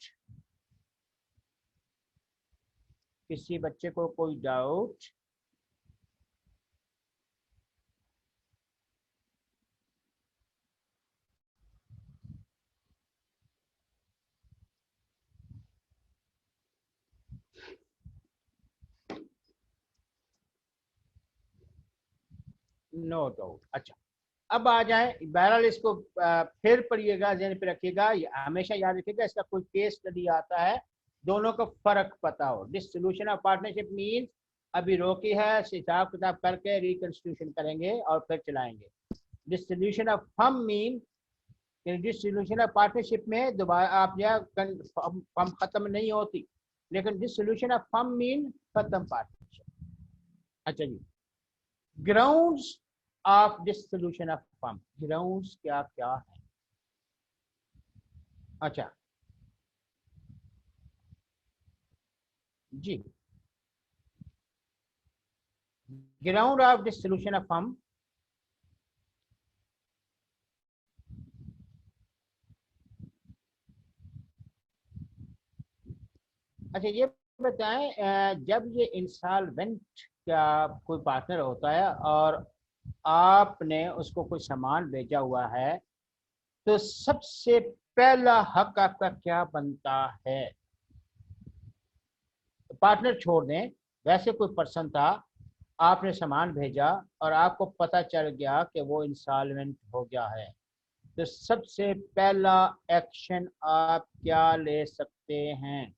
किसी बच्चे को कोई डाउट? No doubt. अच्छा, अब आ जाए, बहरहाल इसको फिर पढ़िएगा, ज़हन पे रखिएगा, हमेशा याद रखिएगा, इसका कोई केस स्टडी आता है, दोनों का फर्क पता हो। डिसोल्यूशन ऑफ पार्टनरशिप मीन्स अभी रोकी है, हिसाब किताब करके रिकंस्टिट्यूशन करेंगे और फिर चलाएंगे। Dissolution of firm mean, dissolution of partnership में दोबारा आप फर्म खत्म नहीं होती, लेकिन डिसोल्यूशन ऑफ फर्म मीन खत्म पार्टनरशिप। अच्छा जी, grounds of dissolution of firm, grounds क्या क्या है? अच्छा जी, ground of dissolution of firm, अच्छा ये बताएं, जब ये इंसॉल्वेंट का कोई पार्टनर होता है और आपने उसको कोई सामान भेजा हुआ है, तो सबसे पहला हक आपका क्या बनता है? पार्टनर छोड़ दें, वैसे कोई पर्सन था, आपने सामान भेजा और आपको पता चल गया कि वो इंसॉल्वेंट हो गया है, तो सबसे पहला एक्शन आप क्या ले सकते हैं?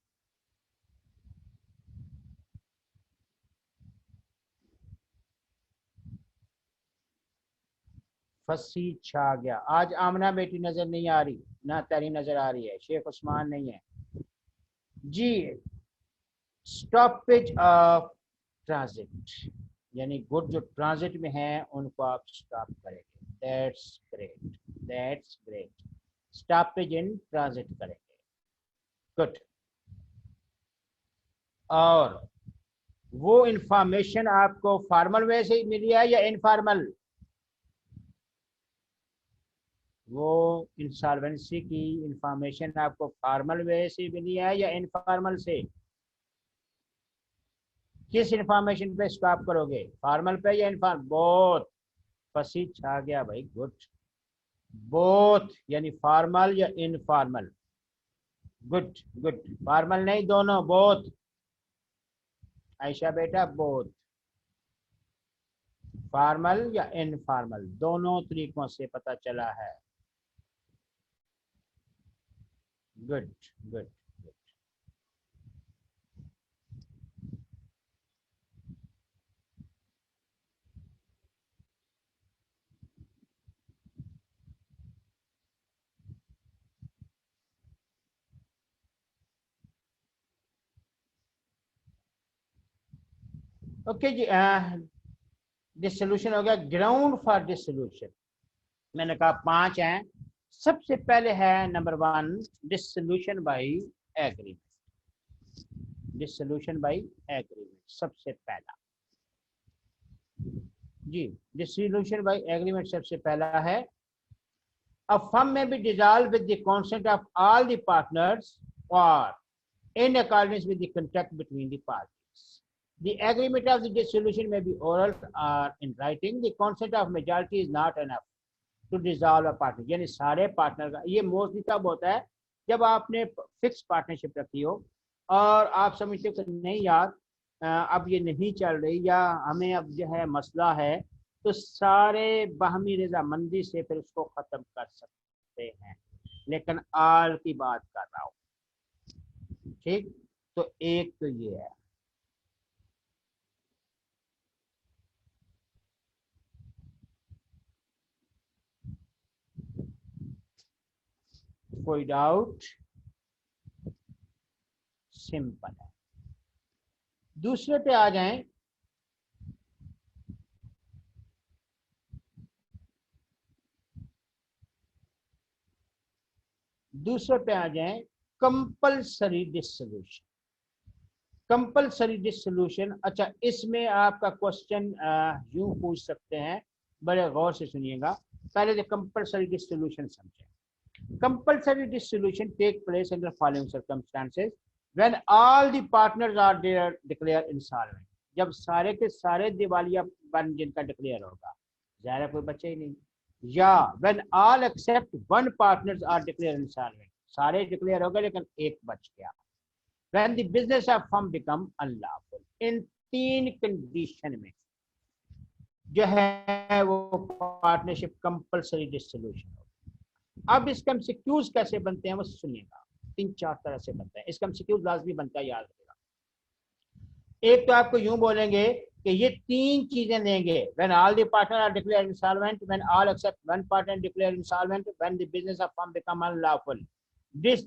फंसी छा गया। आज आमना बेटी नजर नहीं आ रही, ना तेरी नजर आ रही है, शेख उस्मान नहीं है जी। स्टॉपेज ऑफ ट्रांजिट, यानी गुड जो ट्रांजिट में है उनको आप स्टॉप करेंगे। That's great, that's great. Stoppage in transit करेंगे, गुड। और वो इंफॉर्मेशन आपको फॉर्मल वे से मिली है या इनफॉर्मल? वो इंसॉल्वेंसी की इंफॉर्मेशन आपको फॉर्मल वे से मिली है या इनफॉर्मल से? किस इंफॉर्मेशन पे स्टॉप करोगे, फॉर्मल पे या इनफॉर्मल? बोथ। फंसी छा गया भाई, गुड। बोथ यानी फॉर्मल या इनफॉर्मल, गुड गुड। फॉर्मल नहीं, दोनों, बोथ। आयशा बेटा, बोथ, फॉर्मल या इनफॉर्मल, दोनों तरीकों से पता चला है, गुड गुड। ओके जी, डिसोल्यूशन हो गया। ग्राउंड फॉर डिसोल्यूशन मैंने कहा 5 हैं। सबसे पहले है number 1, dissolution by agreement. Dissolution by agreement सबसे पहला जी। डिसोल्यूशन बाय एग्रीमेंट सबसे पहला है। A firm may be dissolved with the consent of all the partners or in accordance with the contract between the parties. The agreement of the dissolution may be oral or in writing. The consent of majority is not enough to dissolve a partner. यानी सारे partner का, ये mostly तब होता है जब आपने fix partnership रखी हो और आप समझते हो कि नहीं यार, अब ये नहीं चल रही या हमें अब जो है मसला है, तो सारे बाहमी रजामंदी से फिर उसको खत्म कर सकते हैं। लेकिन आल की बात कर रहा हूँ, ठीक। तो एक तो ये है। कोई डाउट? सिंपल है। दूसरे पे आ जाएं। दूसरे पे आ जाएं, कंपलसरी डिसोल्यूशन। कंपलसरी डिसोल्यूशन, अच्छा इसमें आपका क्वेश्चन यूं पूछ सकते हैं, बड़े गौर से सुनिएगा। पहले तो कंपलसरी डिसोल्यूशन समझें। Compulsory dissolution take place under following circumstances: when all the partners are declared insolvent, जब सारे के सारे दिवालिया बन जिनका डिक्लेयर होगा, ज़ाहिर कोई बचे ही नहीं। या when all except one partners are declared insolvent, सारे डिक्लेयर हो गए लेकिन एक बच गया। when the business of firm become unlawful, in 3 condition में जो है वो पार्टनरशिप कंपलसरी डिसोल्यूशन होगा। अब इसके एमसीक्यूज कैसे बनते हैं वो सुनिएगा। 3-4 तरह से बनते हैं। इसका एमसीक्यूज लाजमी बनता है, याद रखिएगा। एक तो आपको यूं बोलेंगे कि ये 3 चीजें देंगे: when all the partners are declared insolvent, when all except one partner declared insolvent, when the business of firm become unlawful. This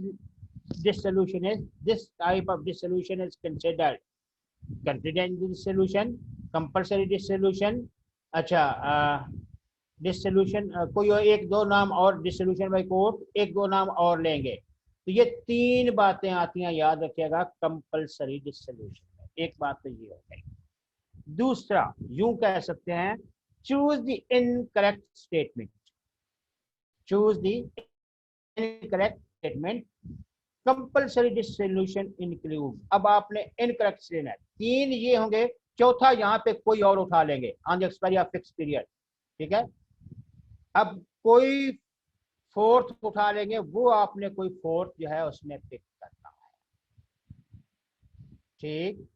this type of dissolution is considered contingent dissolution, compulsory dissolution. अच्छा, dissolution कोई एक दो नाम और, dissolution by court एक दो नाम और लेंगे, तो ये तीन बातें आती हैं, याद रखिएगा कंपल्सरी डिसोल्यूशन में। एक बात तो ये हो गई। दूसरा यूं कह सकते हैं, choose the incorrect statement, choose the incorrect statement, compulsory dissolution include. अब आपने इनकरेक्ट लेना है, तीन ये होंगे, चौथा यहाँ पे कोई और उठा लेंगे, on the expiry of fix period, ठीक है। अब कोई फोर्थ उठा लेंगे, वो आपने कोई फोर्थ जो है उसमें पिक करना है, ठीक।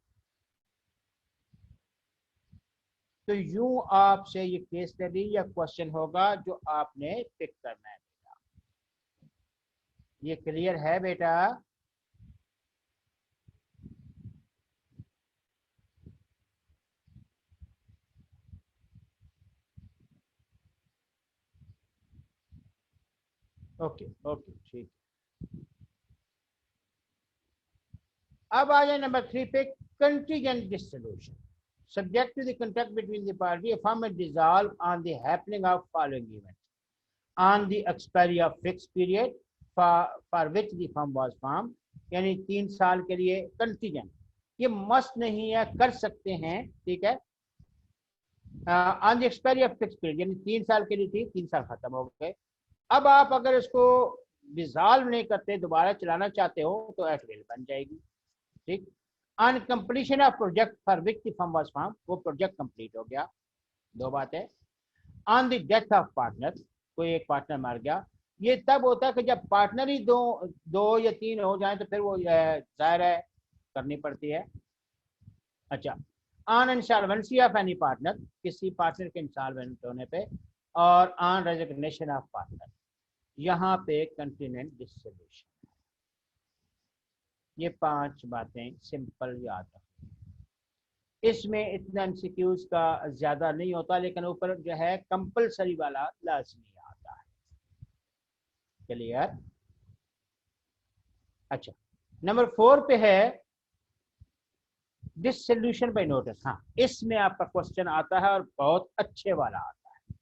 तो यूं आपसे ये केस स्टडी या क्वेश्चन होगा जो आपने पिक करना है बेटा। ये क्लियर है बेटा? ओके ओके ठीक। अब आ जाए नंबर 3 पे, contingent dissolution. Subject to the contract between the party, a firm may dissolve on the happening of following events: on the expiry of fixed period for which the firm was formed, यानी 3 साल के लिए contingent, ये must नहीं है, कर सकते हैं, ठीक है। On the expiry of fix period, यानी 3 साल के लिए थी, 3 साल खत्म हो गए। अब आप अगर इसको डिसॉल्व नहीं करते, दोबारा चलाना चाहते हो, तो एट विल बन जाएगी, ठीक। On completion of project for which the firm was form, वो प्रोजेक्ट कंप्लीट हो गया, दो बातें। On the death of partner, कोई एक पार्टनर मर गया, ये तब होता है कि जब पार्टनर ही दो या तीन हो जाए, तो फिर वो जाहिर है करनी पड़ती है। अच्छा, on insolvency of any partner, किसी पार्टनर के इंसॉल्वेंट होने पे, और ऑन रेजिग्नेशन ऑफ पार्टनर, यहाँ पे कंटीजेंट डिसोल्यूशन। ये 5 बातें सिंपल याद रखें। इसमें इतना एमसीक्यूज का ज्यादा नहीं होता, लेकिन ऊपर जो है कंपलसरी वाला लाजमी आता है। क्लियर? अच्छा, नंबर 4 पे है डिसोल्यूशन बाय नोटिस। हाँ, इसमें आपका क्वेश्चन आता है और बहुत अच्छे वाला आता है।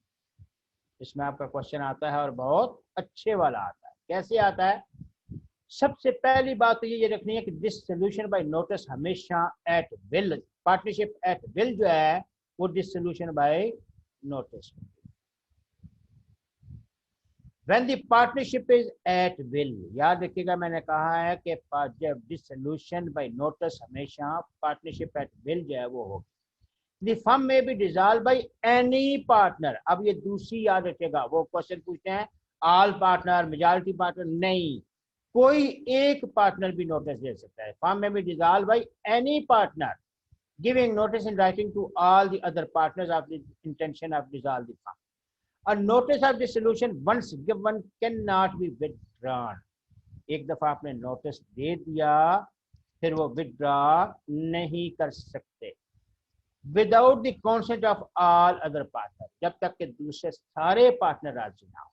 इसमें आपका क्वेश्चन आता है और बहुत अच्छे वाला आता है। कैसे आता है? सबसे पहली बात तो ये रखनी है कि डिसोल्यूशन बाय नोटिस हमेशा at will, partnership at will जो है वो dissolution by notice. When the partnership is at will, याद रखिएगा मैंने कहा है कि जब डिसोल्यूशन बाय नोटिस हमेशा पार्टनरशिप एट विल जो है वो होगी। The firm may be dissolve by any partner. अब ये दूसरी याद रखिएगा, वो क्वेश्चन पूछते हैं ऑल पार्टनर, मेजॉरिटी पार्टनर, नहीं, कोई एक पार्टनर भी नोटिस दे सकता है। Firm may be dissolve by any partner giving notice in writing to all the other partners of the intention of dissolve the firm. A notice of dissolution once given cannot be withdrawn। एक दफा आपने notice दे दिया, फिर वो withdraw नहीं कर सकते without the consent of all other partner, जब तक कि दूसरे सारे पार्टनर राजी ना हो,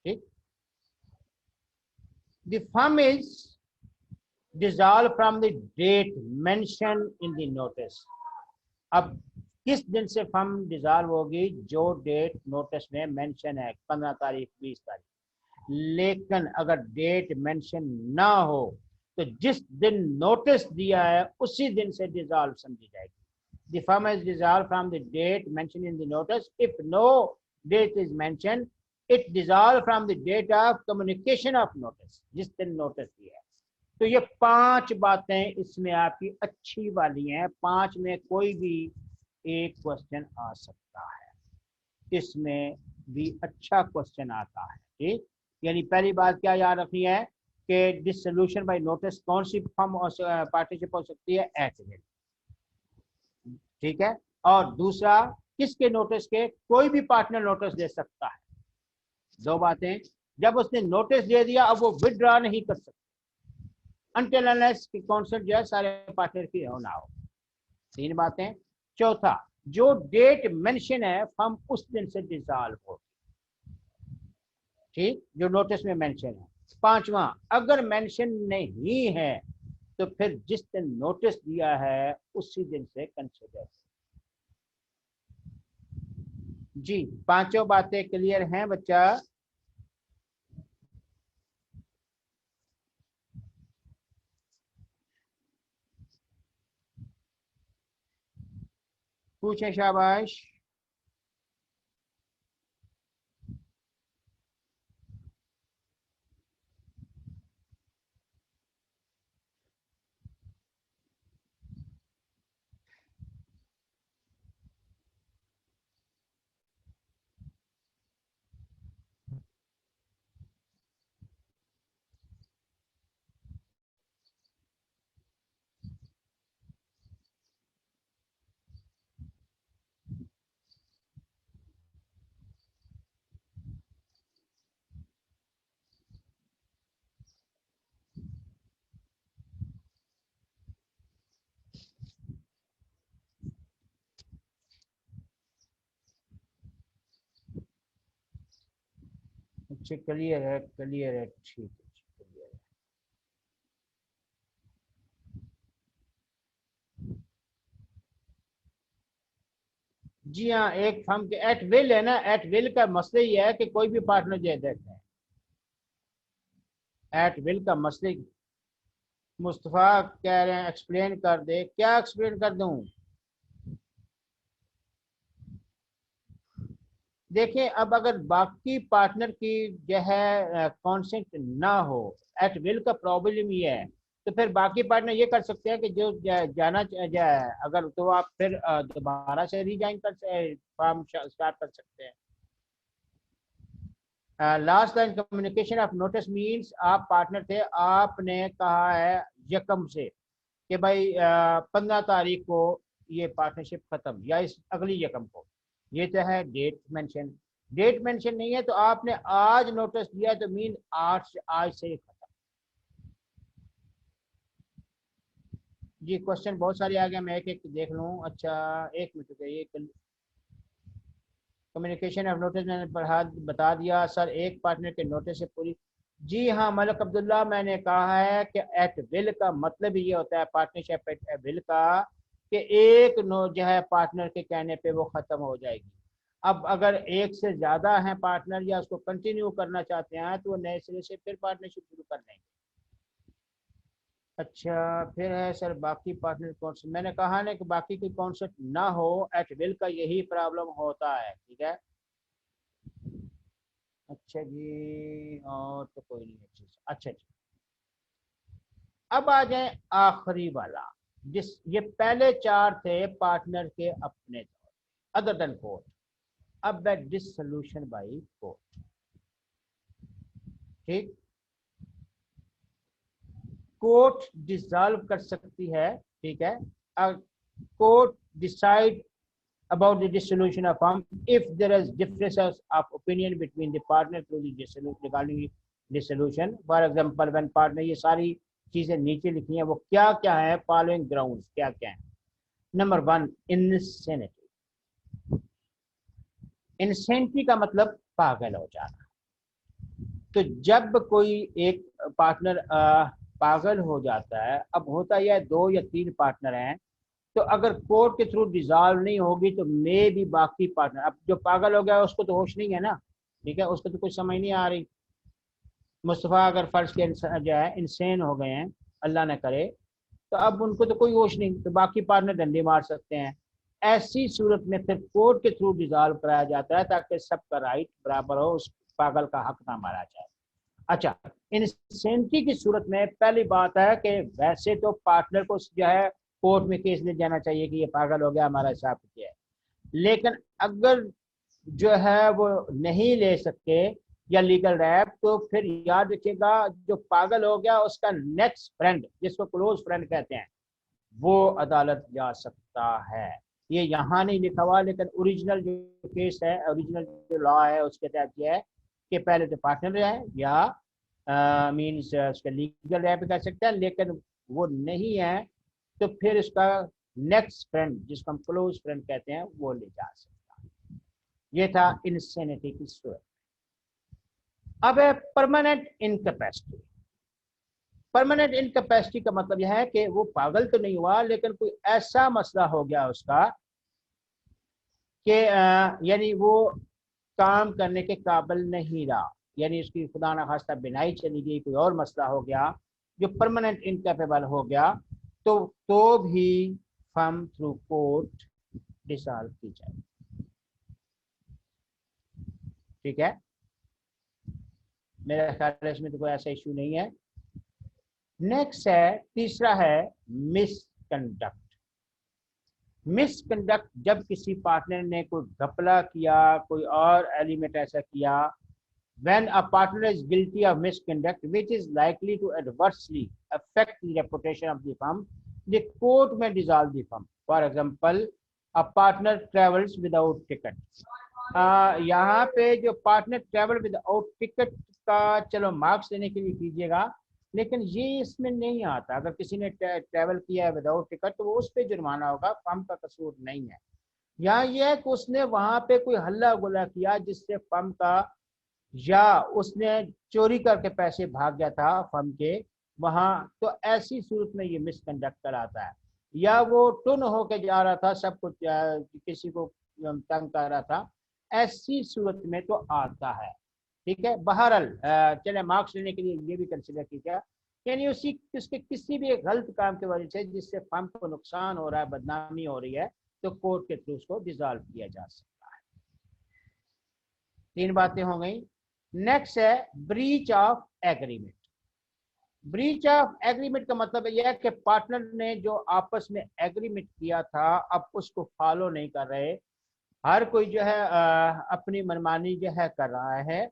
ठीक। The firm is dissolved from the date mentioned in the notice। अब किस दिन से फर्म डिसॉल्व होगी? जो डेट नोटिस में मेंशन है, 15 तारीख, 20 तारीख। लेकिन अगर डेट मेंशन ना हो तो जिस दिन नोटिस दिया है उसी दिन से डिसॉल्व समझी जाएगी। The firm is dissolve from the date mention in the notice. If no date is mention, it dissolve from the date of communication of notice, जिस दिन नोटिस दिया है। तो ये 5 बातें इसमें आपकी अच्छी वाली हैं। 5 में कोई भी एक क्वेश्चन आ सकता है, इसमें भी अच्छा क्वेश्चन आता है, ठीक। यानी पहली बात क्या याद रखनी है कि डिसोल्यूशन बाय नोटिस कौन सी फर्म पार्टनरशिप हो सकती है? एट विल, ठीक है। और दूसरा, किसके नोटिस के? कोई भी पार्टनर नोटिस दे सकता है। 2 बातें, जब उसने नोटिस दे दिया अब वो विथड्रॉ नहीं कर सकते अनटिल अनलेस की कंसेंट जो है सारे पार्टनर की हो ना हो। 3 बातें। चौथा, जो डेट मेंशन है फर्म उस दिन से डिसॉल्व होगी, ठीक, जो नोटिस में मेंशन है। पांचवा, अगर मेंशन नहीं है तो फिर जिस दिन नोटिस दिया है उसी दिन से कंसिडर। जी, पांचों बातें क्लियर हैं बच्चा? पूछे, शाबाश। अच्छा, क्लियर है, क्लियर है, ठीक है, क्लियर है। जी हाँ, एक फर्म के एट विल है ना, एट विल का मसला ये है कि कोई भी पार्टनर दे देते हैं। एट विल का मसले, मुस्तफा कह रहे हैं एक्सप्लेन कर दे। क्या एक्सप्लेन कर दूं? देखिए, अब अगर बाकी पार्टनर की जो है कॉन्सेंट ना हो, एट विल का प्रॉब्लम ये है, तो फिर बाकी पार्टनर ये कर सकते हैं कि जो जाना जाए, अगर तो आप फिर दोबारा से रिजाइन कर फॉर्म स्टार्ट कर सकते हैं। Last line communication of notice means आप पार्टनर थे, आपने कहा है यकम से कि भाई 15 तारीख को ये पार्टनरशिप खत्म, या इस अगली यकम को, ये तो है डेट मेंशन। डेट मेंशन नहीं है तो आपने आज नोटिस दिया तो मीन आज से खत्म। जी, क्वेश्चन बहुत सारे आ गए, मैं एक एक देख लूँ। अच्छा, एक मिनट रुकिए। कम्युनिकेशन ऑफ नोटिस मैंने बता दिया सर, एक पार्टनर के नोटिस से पूरी। जी हाँ मलक अब्दुल्ला, मैंने कहा है कि एट विल का मतलब ये होता है, पार्टनरशिप एट विल का, कि एक नो जो है पार्टनर के कहने पे वो खत्म हो जाएगी। अब अगर एक से ज्यादा है पार्टनर या उसको कंटिन्यू करना चाहते हैं तो वो नए सिरे से फिर पार्टनरशिप शुरू कर लेंगे। अच्छा, फिर है सर बाकी पार्टनर कॉन्सेप्ट, मैंने कहा ना कि बाकी कोई कॉन्सेप्ट ना हो, एट विल का यही प्रॉब्लम होता है, ठीक है। अच्छा जी, और तो कोई नहीं है चीज। अच्छा जी, अब आ जाए आखिरी वाला, जिस ये पहले चार थे पार्टनर के अपने अदर देन कोर्ट। अब है डिसोल्यूशन बाई कोर्ट, ठीक। कोर्ट डिसॉल्व कर सकती है, ठीक है। Court decide about the dissolution of firm if there is differences of opinion between the partner to the dissolution regarding dissolution. For example, when partner, ये सारी चीजें नीचे लिखी हैं, वो क्या क्या है, फॉलोइंग ग्राउंड्स क्या क्या है। Number one, insanity. इंसेनिटी का मतलब पागल हो जाना। तो जब कोई एक पार्टनर पागल हो जाता है, अब होता यह है दो या तीन पार्टनर हैं, तो अगर कोर्ट के थ्रू डिजॉल्व नहीं होगी तो मे भी बाकी पार्टनर, अब जो पागल हो गया उसको तो होश नहीं है ना, ठीक है, उसको तो कुछ समझ नहीं आ रही। मुस्तफ़ा अगर फर्ज के जो है इंसेन हो गए हैं, अल्लाह न करे, तो अब उनको तो कोई होश नहीं, तो बाकी पार्टनर डंडे मार सकते हैं। ऐसी सूरत में फिर कोर्ट के थ्रू डिजॉल्व कराया जाता है ताकि सबका राइट बराबर हो, उस पागल का हक ना मारा जाए। अच्छा, इंसेंटी की सूरत में पहली बात है कि वैसे तो पार्टनर को जो है कोर्ट में केस ले जाना चाहिए कि ये पागल हो गया, हमारा हिसाब किया है। लेकिन अगर जो है वो नहीं ले सकते या लीगल रैप, तो फिर याद रखिएगा जो पागल हो गया उसका नेक्स्ट फ्रेंड, जिसको क्लोज फ्रेंड कहते हैं, वो अदालत जा सकता है। ये यहाँ नहीं लिखा हुआ, लेकिन ओरिजिनल जो केस है, ओरिजिनल जो लॉ है उसके तहत यह है कि पहले तो पार्टनर है या मीन्स उसका लीगल रैप कर सकते हैं, लेकिन वो नहीं है तो फिर इसका नेक्स्ट फ्रेंड, जिसको हम क्लोज फ्रेंड कहते हैं, वो ले जा सकता है। ये था इंसेनिटी की सूरत। अब है परमानेंट इनकैपेसिटी। परमानेंट इनकैपेसिटी का मतलब यह है कि वो पागल तो नहीं हुआ, लेकिन कोई ऐसा मसला हो गया उसका कि यानी वो काम करने के काबिल नहीं रहा, यानी उसकी खुदा न खास्ता बिनाई चली गई, कोई और मसला हो गया जो परमानेंट इनकैपेबल हो गया, तो भी फर्म थ्रू कोर्ट डिसॉल्व की जाए। ठीक है, मेरा ख्याल है इसमें तो कोई ऐसा इशू नहीं है। नेक्स्ट है, तीसरा है मिसकंडक्ट। मिसकंडक्ट जब किसी पार्टनर ने कोई घपला किया, कोई और एलिमेंट ऐसा किया, when a partner is guilty of misconduct which is likely to adversely affect the reputation of the firm, the court may dissolve the firm. For example, a partner travels without ticket. यहाँ पे जो partner travel without ticket का चलो marks देने के लिए कीजिएगा, लेकिन ये इसमें नहीं आता। अगर किसी ने ट्रेवल किया है विदाउट टिकट तो वो उस पर जुर्माना होगा, फर्म का कसूर नहीं है। यहाँ ये है कि उसने वहां पे कोई हल्ला गुल्ला किया जिससे फर्म का, या उसने चोरी करके पैसे भाग गया था फर्म के वहां, तो ऐसी सूरत में ये मिसकंडक्ट कराता है। या वो टुन होके जा रहा था, सब कुछ किसी को तंग कर रहा था, ऐसी सूरत में तो आता है। ठीक है, बहरहाल चले मार्क्स लेने के लिए ये भी कंसिडर किया, यानी उसके किसी भी एक गलत काम की वजह से जिससे फर्म को नुकसान हो रहा है, बदनामी हो रही है, तो कोर्ट के थ्रू उसको डिसॉल्व किया जा सकता है। 3 बातें हो गई। नेक्स्ट है breach of agreement. Breach of agreement का मतलब यह है कि पार्टनर ने जो आपस में एग्रीमेंट किया था अब उसको फॉलो नहीं कर रहे, हर कोई जो है अपनी मनमानी जो है कर रहा है।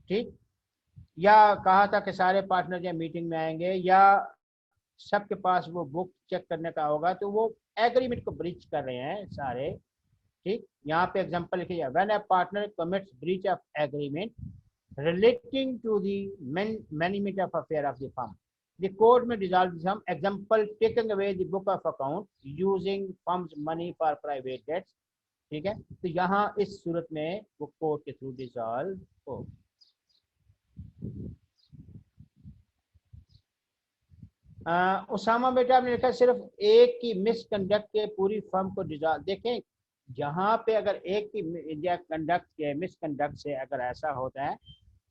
ठीक, या कहा था कि सारे पार्टनर जो मीटिंग में आएंगे या सबके पास वो बुक चेक करने का होगा, तो वो एग्रीमेंट को ब्रीच कर रहे हैं सारे। ठीक, यहाँ पे एग्जांपल लिखिए, when a partner commits breach of agreement relating to the management of affair of the firm, the court may dissolve the sum. Example, taking away the book of account, using firm's money for private debts. ठीक है, तो यहाँ इस सूरत में वो court के through dissolve हो। उसामा बेटा आपने लिखा सिर्फ एक की मिसकंडक्ट के पूरी फर्म को डिसॉल्व। देखें, यहाँ पे अगर एक की कंडक्ट के मिसकंडक्ट से अगर ऐसा होता है,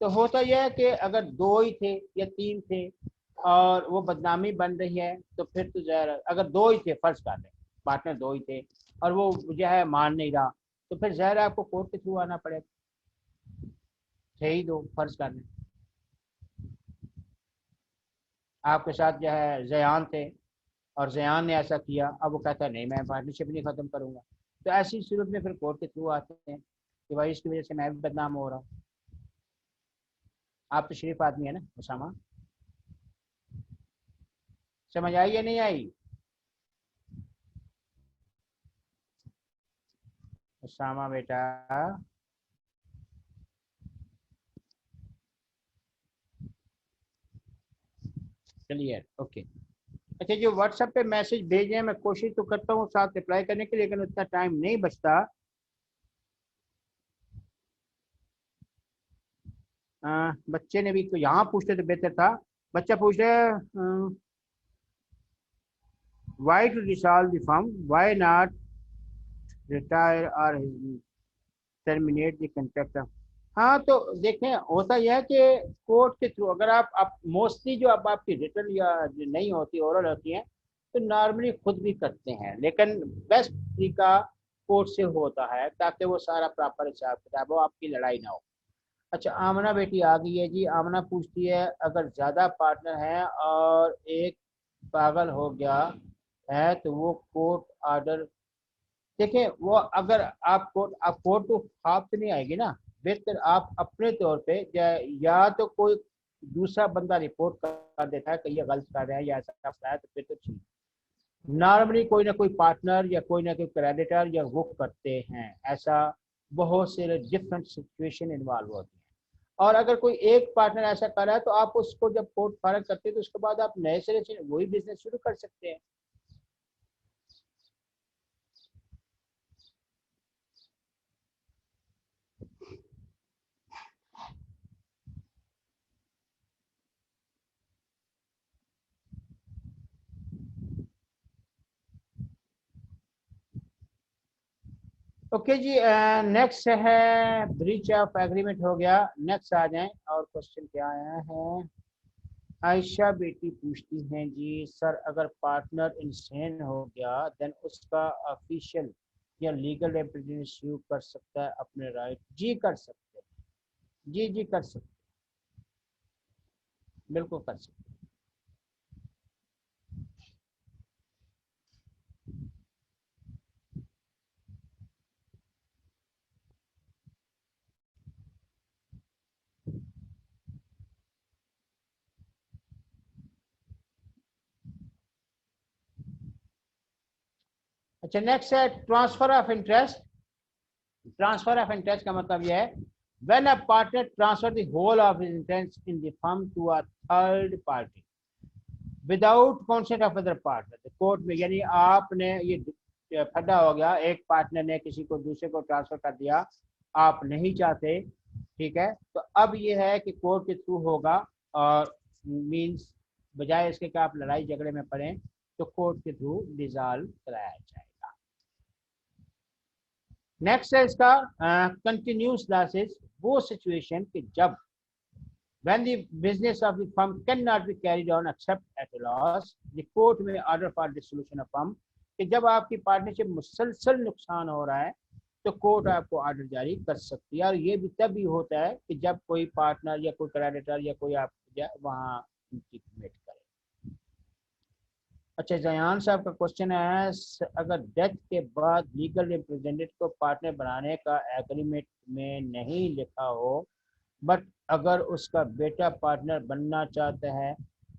तो होता यह है कि अगर 2 ही थे या 3 थे और वो बदनामी बन रही है, तो फिर तो ज़ाहिर, अगर 2 ही थे, फर्ज कर लें पार्टनर 2 ही थे और वो जो है मान नहीं रहा, तो फिर ज़ाहिर आपको कोर्ट के थ्रू आना पड़ेगा। थे ही 2, फर्ज कर लें आपके साथ जो है जयान थे और जयान ने ऐसा किया, अब वो कहता है नहीं मैं पार्टनरशिप नहीं ख़त्म करूँगा, तो ऐसी सूरत में फिर कोर्ट के थ्रू आते हैं कि भाई इसकी वजह से मैं भी बदनाम हो रहा हूँ। आप तो शरीफ आदमी है ना उसामा, समझ आई या नहीं आई? उसामा बेटा, क्लियर? ओके। अच्छा, जो व्हाट्सएप पे मैसेज भेजे हैं मैं कोशिश तो करता हूँ साथ रिप्लाई करने की, लेकिन उतना टाइम नहीं बचता। बच्चे ने भी तो यहाँ पूछते तो बेहतर था। बच्चा पूछ रहे हैं why to dissolve the firm, why not retire और टर्मिनेट द कॉन्ट्रैक्ट। हाँ, तो देखें, होता यह है कि कोर्ट के थ्रू अगर आप मोस्टली जो अब आपकी रिटर्न या जो नहीं होती ओरल होती हैं, तो नॉर्मली खुद भी करते हैं, लेकिन बेस्ट तरीका कोर्ट से होता है ताकि वो सारा प्रॉपर हिसाब किताब हो, आपकी लड़ाई ना हो। अच्छा, आमना बेटी आ गई है जी। आमना पूछती है अगर ज़्यादा पार्टनर हैं और एक पागल हो गया है तो वो कोर्ट ऑर्डर, देखिए वो अगर आप कोर्ट को ख्वाब तो नहीं आएगी ना, बेहतर आप अपने तौर पे या तो कोई दूसरा बंदा रिपोर्ट कर देता है कि ये गलत कर रहे हैं या ऐसा कर है, तो फिर तो ठीक। नॉर्मली कोई ना कोई पार्टनर या कोई ना कोई क्रेडिटर या वो करते हैं ऐसा, बहुत से डिफरेंट सिचुएशन इन्वॉल्व होती हैं। और अगर कोई एक पार्टनर ऐसा कर रहा है तो आप उसको जब कोर्ट फारग करते हैं तो उसके बाद आप नए सिरे से वही बिजनेस शुरू कर सकते हैं। ओके जी, नेक्स्ट है ब्रीच ऑफ एग्रीमेंट हो गया। नेक्स्ट आ जाएं और क्वेश्चन क्या आया है। आयशा बेटी पूछती हैं जी, सर अगर पार्टनर इंसेन हो गया देन उसका ऑफिशियल या लीगल रिप्रेजेंटेटिव कर सकता है अपने राइट? जी कर सकते हैं, जी जी कर सकते हैं, बिल्कुल कर सकते हैं। अच्छा, नेक्स्ट है transfer of interest. Transfer of interest का मतलब यह है when a partner transfer the whole of his interest in the firm to a third party without consent of other partner court में, यानी आपने ये फटा हो गया, एक पार्टनर ने किसी को दूसरे को ट्रांसफर कर दिया, आप नहीं चाहते, ठीक है, तो अब ये है कि कोर्ट के थ्रू होगा। और मींस बजाय इसके कि आप लड़ाई झगड़े में पड़े, तो कोर्ट के थ्रू डिसॉल्व कराया जाएगा। नेक्स्ट है इसका कंटिन्यूस लॉसेस, वो सिचुएशन कि जब when the business of the firm cannot be carried on except at a loss, the court may order for dissolution of firm। कि जब आपकी पार्टनरशिप मुसलसल नुकसान हो रहा है तो कोर्ट आपको ऑर्डर जारी कर सकती है। और ये भी तब भी होता है कि जब कोई पार्टनर या कोई क्रेडिटर या कोई आप वहाँ उनकी कमिट करे। अच्छा, जयान साहब का क्वेश्चन है, अगर डेथ के बाद लीगल रिप्रेजेंटेटिव को पार्टनर बनाने का एग्रीमेंट में नहीं लिखा हो बट अगर उसका बेटा पार्टनर बनना चाहता है।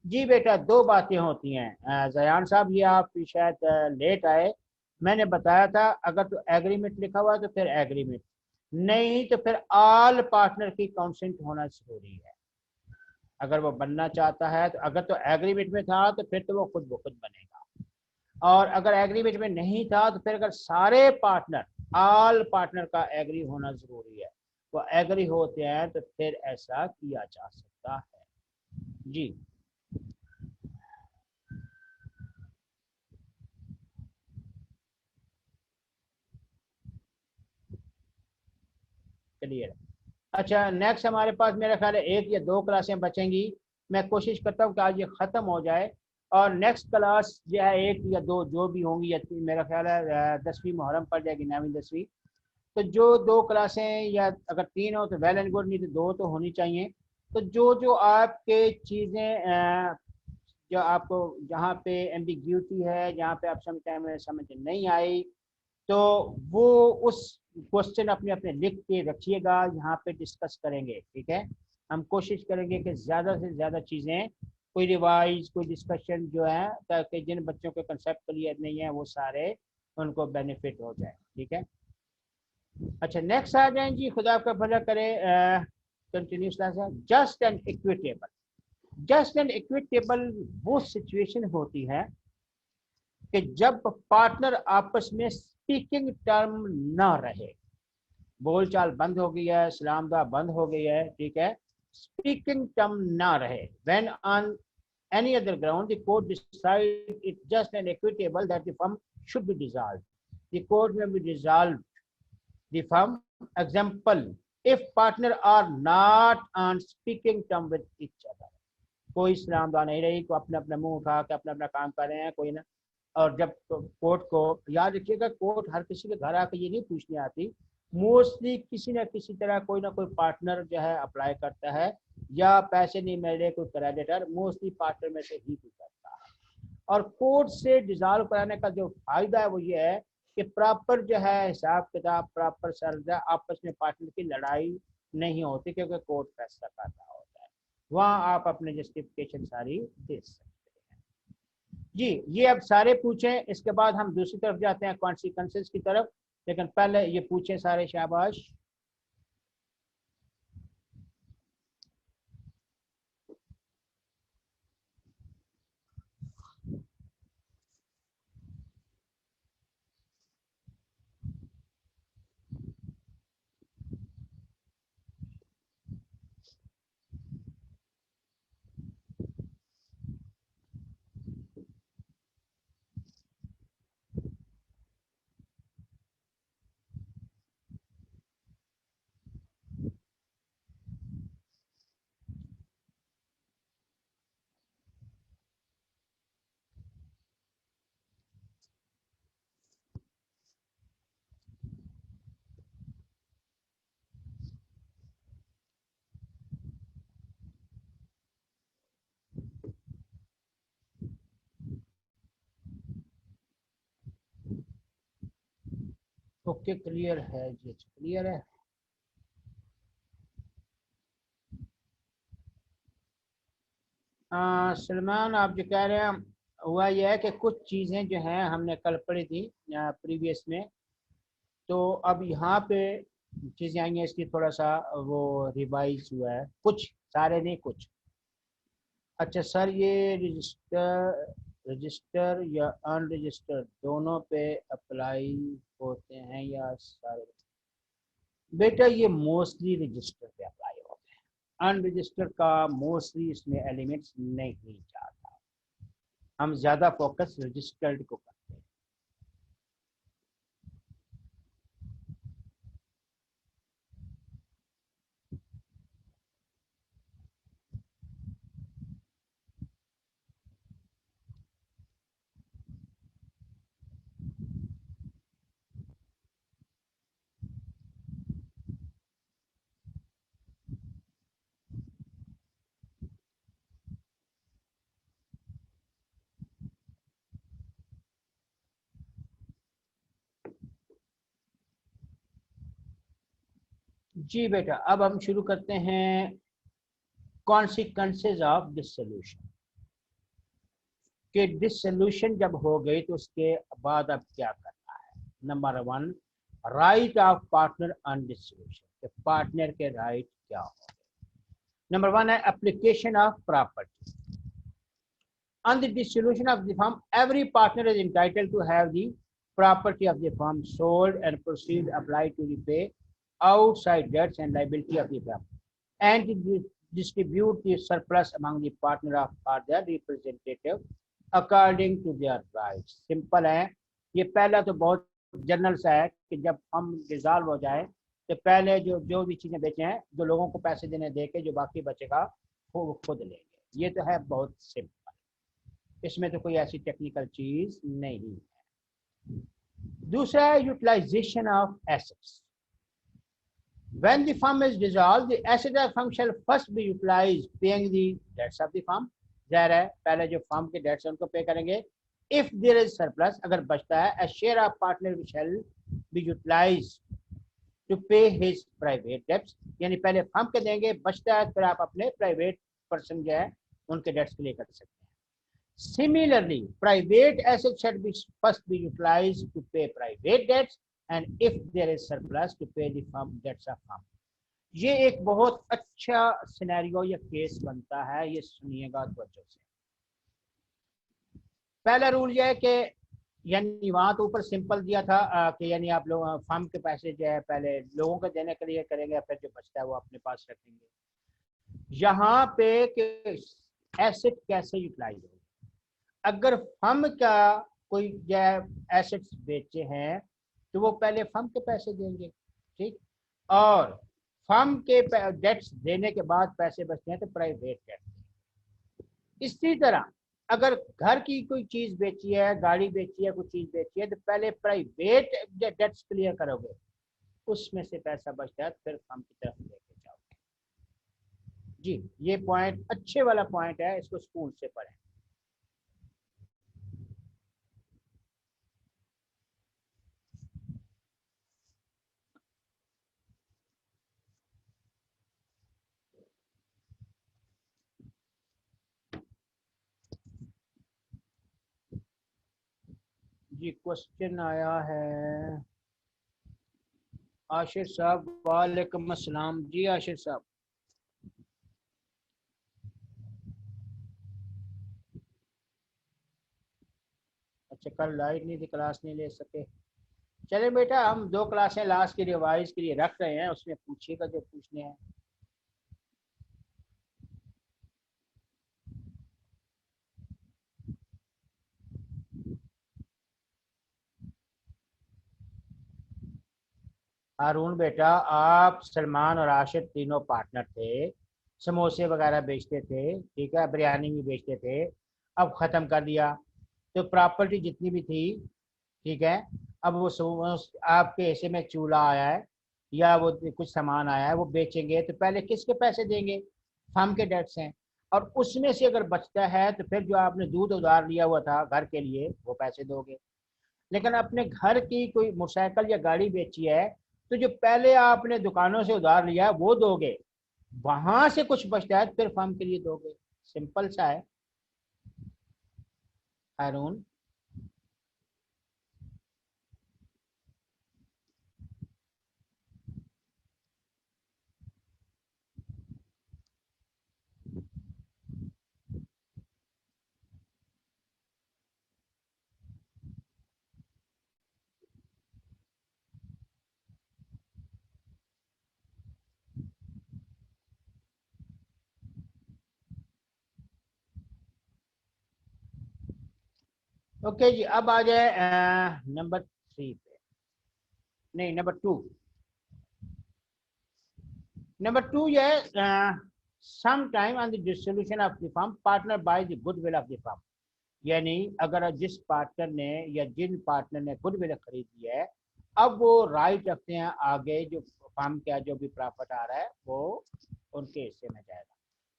जी बेटा, दो बातें होती हैं जयान साहब, ये आप शायद लेट आए। मैंने बताया था अगर तो एग्रीमेंट लिखा हुआ तो फिर एग्रीमेंट, नहीं तो फिर ऑल पार्टनर की काउंसेंट होना जरूरी है। अगर वो बनना चाहता है तो, अगर तो एग्रीमेंट में था तो फिर तो वो खुद ब खुद बनेगा, और अगर एग्रीमेंट में नहीं था तो फिर अगर सारे पार्टनर, ऑल पार्टनर का एग्री होना जरूरी है, वो एग्री होते हैं तो फिर ऐसा किया जा सकता है। जी क्लियर। अच्छा, नेक्स्ट हमारे पास मेरा ख्याल है एक या दो क्लासें बचेंगी। मैं कोशिश करता हूँ कि आज ये ख़त्म हो जाए, और नेक्स्ट क्लास जो है एक या दो जो भी होंगी, या मेरा ख्याल है 10वीं मुहर्रम पड़ जाएगी, 9वीं 10वीं। तो जो दो क्लासें या अगर तीन हो तो वेल एंड गुड, नहीं तो दो तो होनी चाहिए। तो जो जो आपके चीज़ें जो आपको जहाँ पे एम्बिग्यूटी है, जहाँ पे आप समझ नहीं आई, तो वो उस क्वेश्चन अपने अपने लिख के रखिएगा, यहाँ पे डिस्कस करेंगे, ठीक है। हम कोशिश करेंगे कि ज़्यादा से ज़्यादा चीज़ें, कोई रिवाइज कोई डिस्कशन जो है, ताकि जिन बच्चों के कंसेप्ट क्लियर नहीं है वो सारे उनको बेनिफिट हो जाए, ठीक है। अच्छा, नेक्स्ट आ जाए जी, खुदा आपका भला करे। Continuous just and equitable. Just and equitable वो सिचुएशन होती है कि जब पार्टनर आपस में स्पीकिंग टर्म ना रहे, बोलचाल बंद हो गई है, सलामदा बंद हो गई है, ठीक है, स्पीकिंग टर्म ना रहे, when on any other ground the court decide it just and equitable that the firm should be dissolved, the court may be dissolved the firm। example, if partner are not on speaking term with each other, कोई सलामदा नहीं रही, को अपने अपने मुंह उठा के अपना अपना काम कर रहे हैं, कोई ना। और जब कोर्ट को याद रखिएगा, कोर्ट हर किसी के घर आके ये नहीं पूछने आती, मोस्टली किसी ना किसी तरह कोई ना कोई पार्टनर जो है अप्लाई करता है, या पैसे नहीं मिल रहे कोई क्रेडिटर, मोस्टली पार्टनर में से ही कोई करता है। और कोर्ट से डिजॉल्व कराने का जो फायदा है वो ये है कि प्रॉपर जो है हिसाब किताब, प्रॉपर सर्जा, आपस में पार्टनर की लड़ाई नहीं होती, क्योंकि कोर्ट फैसला करता होता है, वहाँ आप अपने जस्टिफिकेशन सारी दे सकते हैं। जी, ये अब सारे पूछें, इसके बाद हम दूसरी तरफ जाते हैं कॉन्सिक्वेंसेस की तरफ, लेकिन पहले ये पूछें सारे, शाबाश। ओके क्लियर है जी, क्लियर है। सलमान, आप जो कह रहे हैं हुआ यह है कि कुछ चीज़ें जो हैं हमने कल पढ़ी थी प्रीवियस में, तो अब यहाँ पे चीज़ें आई हैं, इसकी थोड़ा सा वो रिवाइज हुआ है, कुछ, सारे नहीं कुछ। अच्छा सर, ये रजिस्टर रजिस्टर या अनरजिस्टर दोनों पे अप्लाई होते हैं या सारे? बेटा ये मोस्टली रजिस्टर पे अप्लाई होते हैं, अनरजिस्टर का मोस्टली इसमें एलिमेंट्स नहीं जाता। हम ज़्यादा फोकस रजिस्टर्ड को करते हैं। जी बेटा, अब हम शुरू करते हैं कॉन्सिक्वेंसेज ऑफ डिसोल्यूशन, कि डिसोल्यूशन जब हो गई तो उसके बाद अब क्या करना है। Number one, right of partner on dissolution, partner के राइट क्या हो। नंबर वन है application of property. On the dissolution of the firm, every partner is entitled to have the property of the firm sold and proceeds applied to repay outside debts and liability of the firm, and to distribute the surplus among the partner of or their representative according to their rights. Simple है ये। पहला तो बहुत general सा है कि जब हम डिजॉल्व हो जाए तो पहले जो जो भी चीजें बेचे हैं, जो लोगों को पैसे देने दे के जो बाकी बचेगा वो खुद लेंगे। ये तो है बहुत सिंपल, इसमें तो कोई ऐसी टेक्निकल चीज नहीं है। दूसरा है utilisation of assets. When the firm is dissolved, the asset of firm shall first be utilized paying the debts of the firm. जाहिर है पहले जो फर्म के डेट्स हैं उनको पे करेंगे। इफ देयर इज सरप्लस, अगर बचता है, a share of partner shall be utilized to pay his private debts, यानी पहले फर्म के देंगे, बचता है फिर आप अपने प्राइवेट पर्सन जो है उनके डेट्स के लिए कर सकते हैं। Similarly, private assets should be first be utilized to pay private debts, and if there is surplus to pay the firm debts of firm. ये एक बहुत अच्छा सिनेरियो या केस बनता है, ये सुनिएगा तवज्जो से। पहला रूल ये है कि यानी वहां तो ऊपर सिंपल दिया था कि यानी आप लोग फर्म के पैसे जो है पहले लोगों को देने के लिए करेंगे, फिर जो बचता है वो अपने पास रखेंगे। यहाँ पे एसेट कैसे यूटिलाइज होगी, अगर फर्म का कोई जो एसेट्स बेचे हैं तो वो पहले फर्म के पैसे देंगे, ठीक, और फर्म के डेट्स देने के बाद पैसे बचते हैं तो प्राइवेट डेट। इसी तरह अगर घर की कोई चीज बेची है, गाड़ी बेची है, कोई चीज बेची है, तो पहले प्राइवेट डेट्स क्लियर करोगे, उसमें से पैसा बचता है फिर फर्म की तरफ लेके जाओगे। जी ये पॉइंट अच्छे वाला पॉइंट है, इसको स्कूल से पढ़ें। जी क्वेश्चन आया है आशिर साहब, वालेकुम अस्सलाम। जी आशिर साहब, अच्छा कल लाइट नहीं थी, क्लास नहीं ले सके। चले बेटा, हम 2 क्लासें लास्ट की रिवाइज के लिए रख रहे हैं, उसमें पूछिएगा जो पूछने हैं। हारून बेटा, आप सलमान और आशिर तीनों पार्टनर थे, समोसे वगैरह बेचते थे, ठीक है, बिरयानी भी बेचते थे, अब ख़त्म कर दिया तो प्रॉपर्टी जितनी भी थी, ठीक है, अब वो आपके हिस्से में चूल्हा आया है या वो कुछ सामान आया है, वो बेचेंगे तो पहले किसके पैसे देंगे, फर्म के डेट्स हैं, और उसमें से अगर बचता है तो फिर जो आपने दूध उधार लिया हुआ था घर के लिए वो पैसे दोगे। लेकिन अपने घर की कोई मोटरसाइकिल या गाड़ी बेची है, तो जो पहले आपने दुकानों से उधार लिया है वो दोगे, वहां से कुछ बचता है फिर फर्म के लिए दोगे। सिंपल सा है हारून। ओके जी, अब आ जाए नंबर 3 पे, नहीं नंबर 2। नंबर 2 ये some time on the dissolution of the firm partner buy the goodwill of the firm. यानी अगर जिस पार्टनर ने या जिन पार्टनर ने गुडविल खरीदी है, अब वो राइट रखते हैं आगे जो फर्म का जो भी प्रॉफिट आ रहा है वो उनके हिस्से में जाएगा।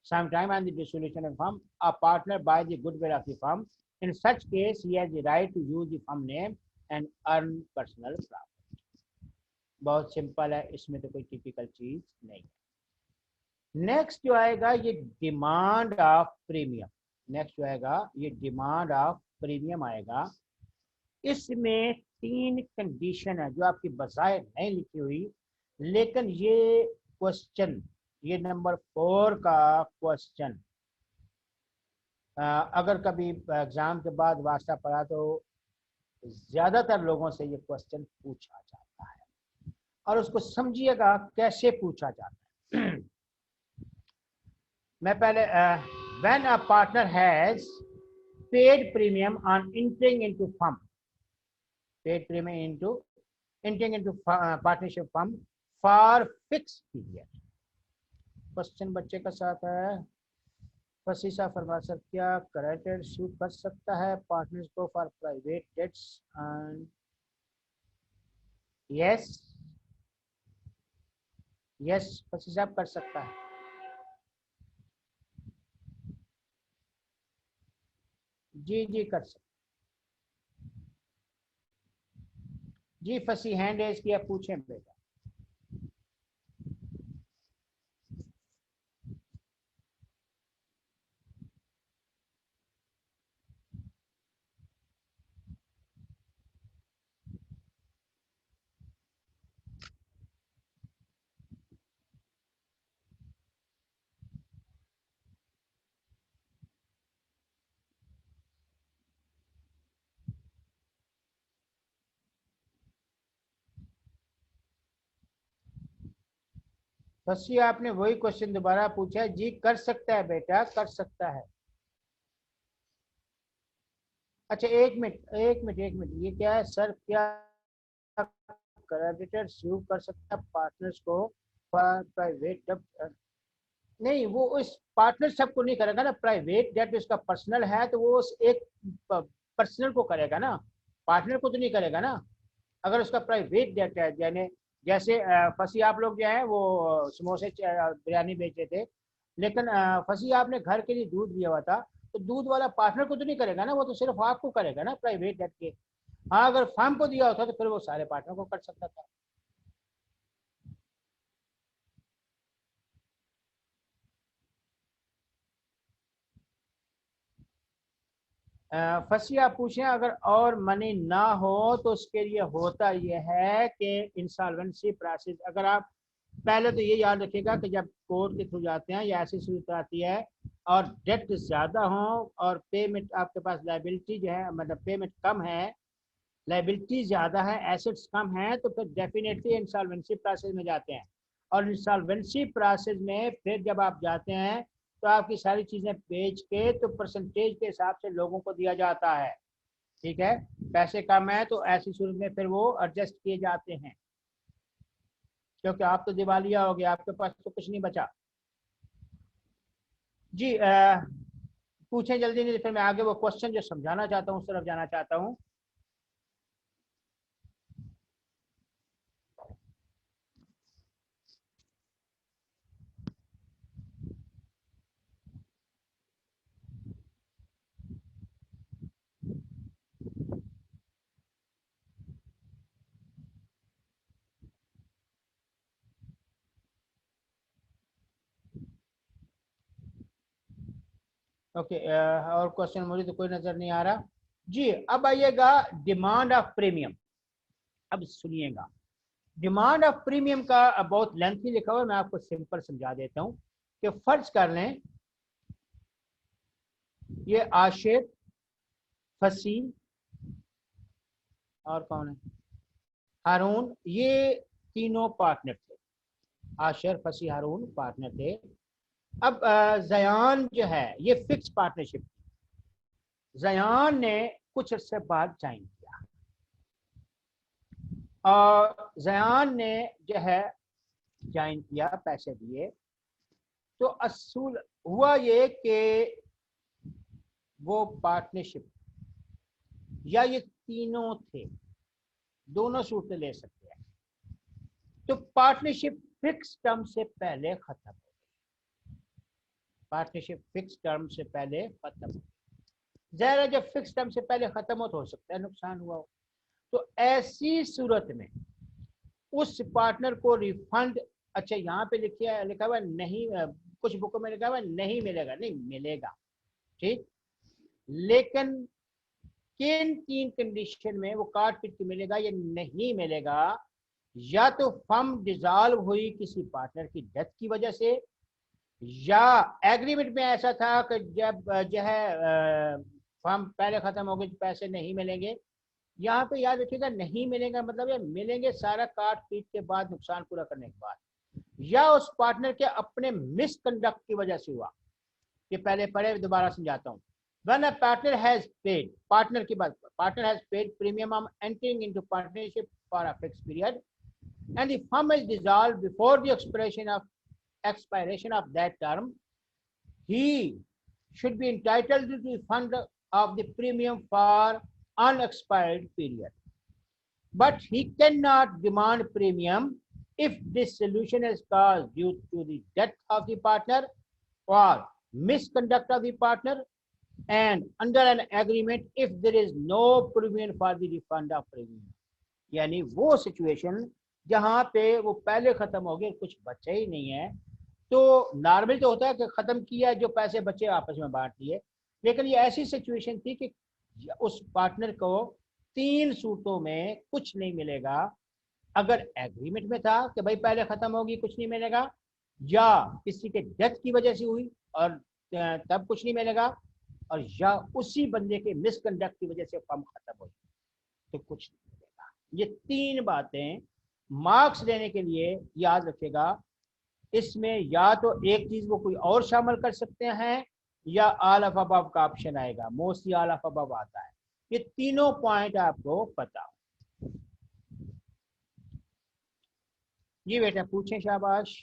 Sometime on the dissolution of firm, a partner buys the goodwill of the firm. In such case, he has the right to use the firm name and earn personal profit. बहुत simple है, इसमें तो कोई typical चीज नहीं है। Next जो आएगा ये डिमांड ऑफ प्रीमियम। नेक्स्ट जो आएगा ये डिमांड ऑफ प्रीमियम आएगा। इसमें 3 कंडीशन है जो आपकी बजाय नहीं लिखी हुई, लेकिन ये क्वेश्चन, ये नंबर 4 का क्वेश्चन अगर कभी एग्जाम के बाद वास्ता पड़ा तो ज्यादातर लोगों से ये क्वेश्चन पूछा जाता है, और उसको समझिएगा कैसे पूछा जाता है। मैं पहले when a partner has paid premium on entering into firm, paid premium into entering into partnership firm for fix period. Question बच्चे का साथ है, फसीसा फरमा सर क्या क्रेडिटर शू कर सकता है पार्टनर्स को for private debts and yes, yes फसीसा कर सकता है। जी जी कर सकते जी। फसी हैंड रेज किया, पूछें बेटा। फसी आपने वही क्वेश्चन दोबारा पूछा। जी कर सकता है बेटा, कर सकता है। अच्छा एक मिनट एक मिनट एक मिनट, ये क्या है सर, क्या क्रेडिटर सू कर सकता है पार्टनर्स को फॉर प्राइवेट डेट? नहीं, वो उस पार्टनरशिप को नहीं करेगा ना, प्राइवेट डेट उसका पर्सनल है तो वो उस एक पर्सनल को करेगा ना, पार्टनर को तो नहीं करेगा ना। अगर उसका प्राइवेट डेट है, यानी जैसे फसी आप लोग जो है वो समोसे बिरयानी बेचते थे, लेकिन फसी आपने घर के लिए दूध लिया हुआ था, तो दूध वाला पार्टनर को तो नहीं करेगा ना, वो तो सिर्फ आपको करेगा ना प्राइवेट डेट के। हाँ अगर फार्म को दिया होता तो फिर वो सारे पार्टनर को कर सकता था। फर्स्ट आप पूछें अगर और मनी ना हो तो उसके लिए होता यह है कि इंसॉल्वेंसी प्रोसेस, अगर आप पहले तो ये याद रखिएगा कि जब कोर्ट के थ्रू जाते हैं या ऐसी सूरत आती है और डेट ज़्यादा हो और पेमेंट आपके पास लाइबिलिटी जो है, मतलब पेमेंट कम है, लाइबिलिटी ज़्यादा है, एसेट्स कम है, तो फिर डेफिनेटली इंसॉल्वेंसी प्रोसेस में जाते हैं। और इंसॉल्वेंसी प्रोसेस में फिर जब आप जाते हैं तो आपकी सारी चीज़ें बेच के तो परसेंटेज के हिसाब से लोगों को दिया जाता है। ठीक है, पैसे कम है तो ऐसी सूरत में फिर वो एडजस्ट किए जाते हैं, क्योंकि आप तो दिवालिया हो गया, आपके पास तो कुछ नहीं बचा। जी पूछें जल्दी, नहीं तो फिर मैं आगे वो क्वेश्चन जो समझाना चाहता हूँ उस तरफ जाना चाहता हूँ। ओके, और क्वेश्चन मुझे तो कोई नजर नहीं आ रहा जी। अब आइएगा डिमांड ऑफ प्रीमियम। अब सुनिएगा, डिमांड ऑफ प्रीमियम का बहुत लेंथी लिखा हुआ है, मैं आपको सिंपल समझा देता हूं कि फर्ज कर लें ये आशिर, फसील और कौन है, हारून, ये तीनों पार्टनर थे। आशिर, फसी, हारून पार्टनर थे। अब जयान जो है ये फिक्स पार्टनरशिप, जयान ने कुछ अर्से बाद ज्वाइन किया और जयान ने जो है ज्वाइन किया, पैसे दिए, तो असूल हुआ ये कि वो पार्टनरशिप या ये तीनों थे, दोनों सूरतें ले सकते हैं। तो पार्टनरशिप फिक्स टर्म से पहले खत्म हो गई, पार्टनरशिप फिक्स टर्म से पहले खत्म हो गई। ज़ाहिर है जब फिक्स टर्म से पहले खत्म हो तो सकता है नुकसान हुआ हो। तो ऐसी सूरत में उस पार्टनर को रिफंड, अच्छा यहाँ पे लिखा हुआ नहीं, कुछ बुकों में लिखा हुआ नहीं मिलेगा, नहीं मिलेगा, ठीक, लेकिन किन तीन कंडीशन में वो काट पीट के मिलेगा या नहीं मिलेगा। या तो फर्म डिसॉल्व हुई किसी पार्टनर की डेथ की वजह से, या एग्रीमेंट में ऐसा था कि जब जो है फर्म पहले खत्म हो गई पैसे नहीं मिलेंगे। यहाँ पे याद रखिएगा नहीं मिलेगा मतलब ये मिलेंगे सारा काट पीट के बाद, नुकसान पूरा करने के बाद, या उस पार्टनर के अपने मिसकंडक्ट की वजह से हुआ। ये पहले पढ़े, दोबारा समझाता हूँ। When a partner has paid, partner की बात, partner has paid premium on entering into partnership for a fixed period, and the firm is dissolved before the expiration of that term, he should be entitled to the fund of the premium for unexpired period. But he cannot demand premium if this solution is caused due to the death of the partner or misconduct of the partner, and under an agreement if there is no provision for the refund of premium. यानी वो situation जहां पे वो पहले खत्म हो गए, कुछ बचा ही नहीं है, तो नॉर्मल तो होता है कि खत्म किया, जो पैसे बचे आपस में बांट लिए, लेकिन ये ऐसी सिचुएशन थी कि उस पार्टनर को तीन सूरतों में कुछ नहीं मिलेगा। अगर एग्रीमेंट में था कि भाई पहले खत्म होगी कुछ नहीं मिलेगा, या किसी के डेथ की वजह से हुई और तब कुछ नहीं मिलेगा, और या उसी बंदे के मिसकंडक्ट की वजह से फर्म खत्म हो तो कुछ नहीं मिलेगा। ये तीन बातें मार्क्स देने के लिए याद रखेगा। इसमें या तो एक चीज वो कोई और शामिल कर सकते हैं, या ऑल ऑफ अबव का ऑप्शन आएगा, मोस्टली ऑल ऑफ अबव आता है। ये तीनों पॉइंट आपको पता हो। जी बेटा पूछें, शाबाश।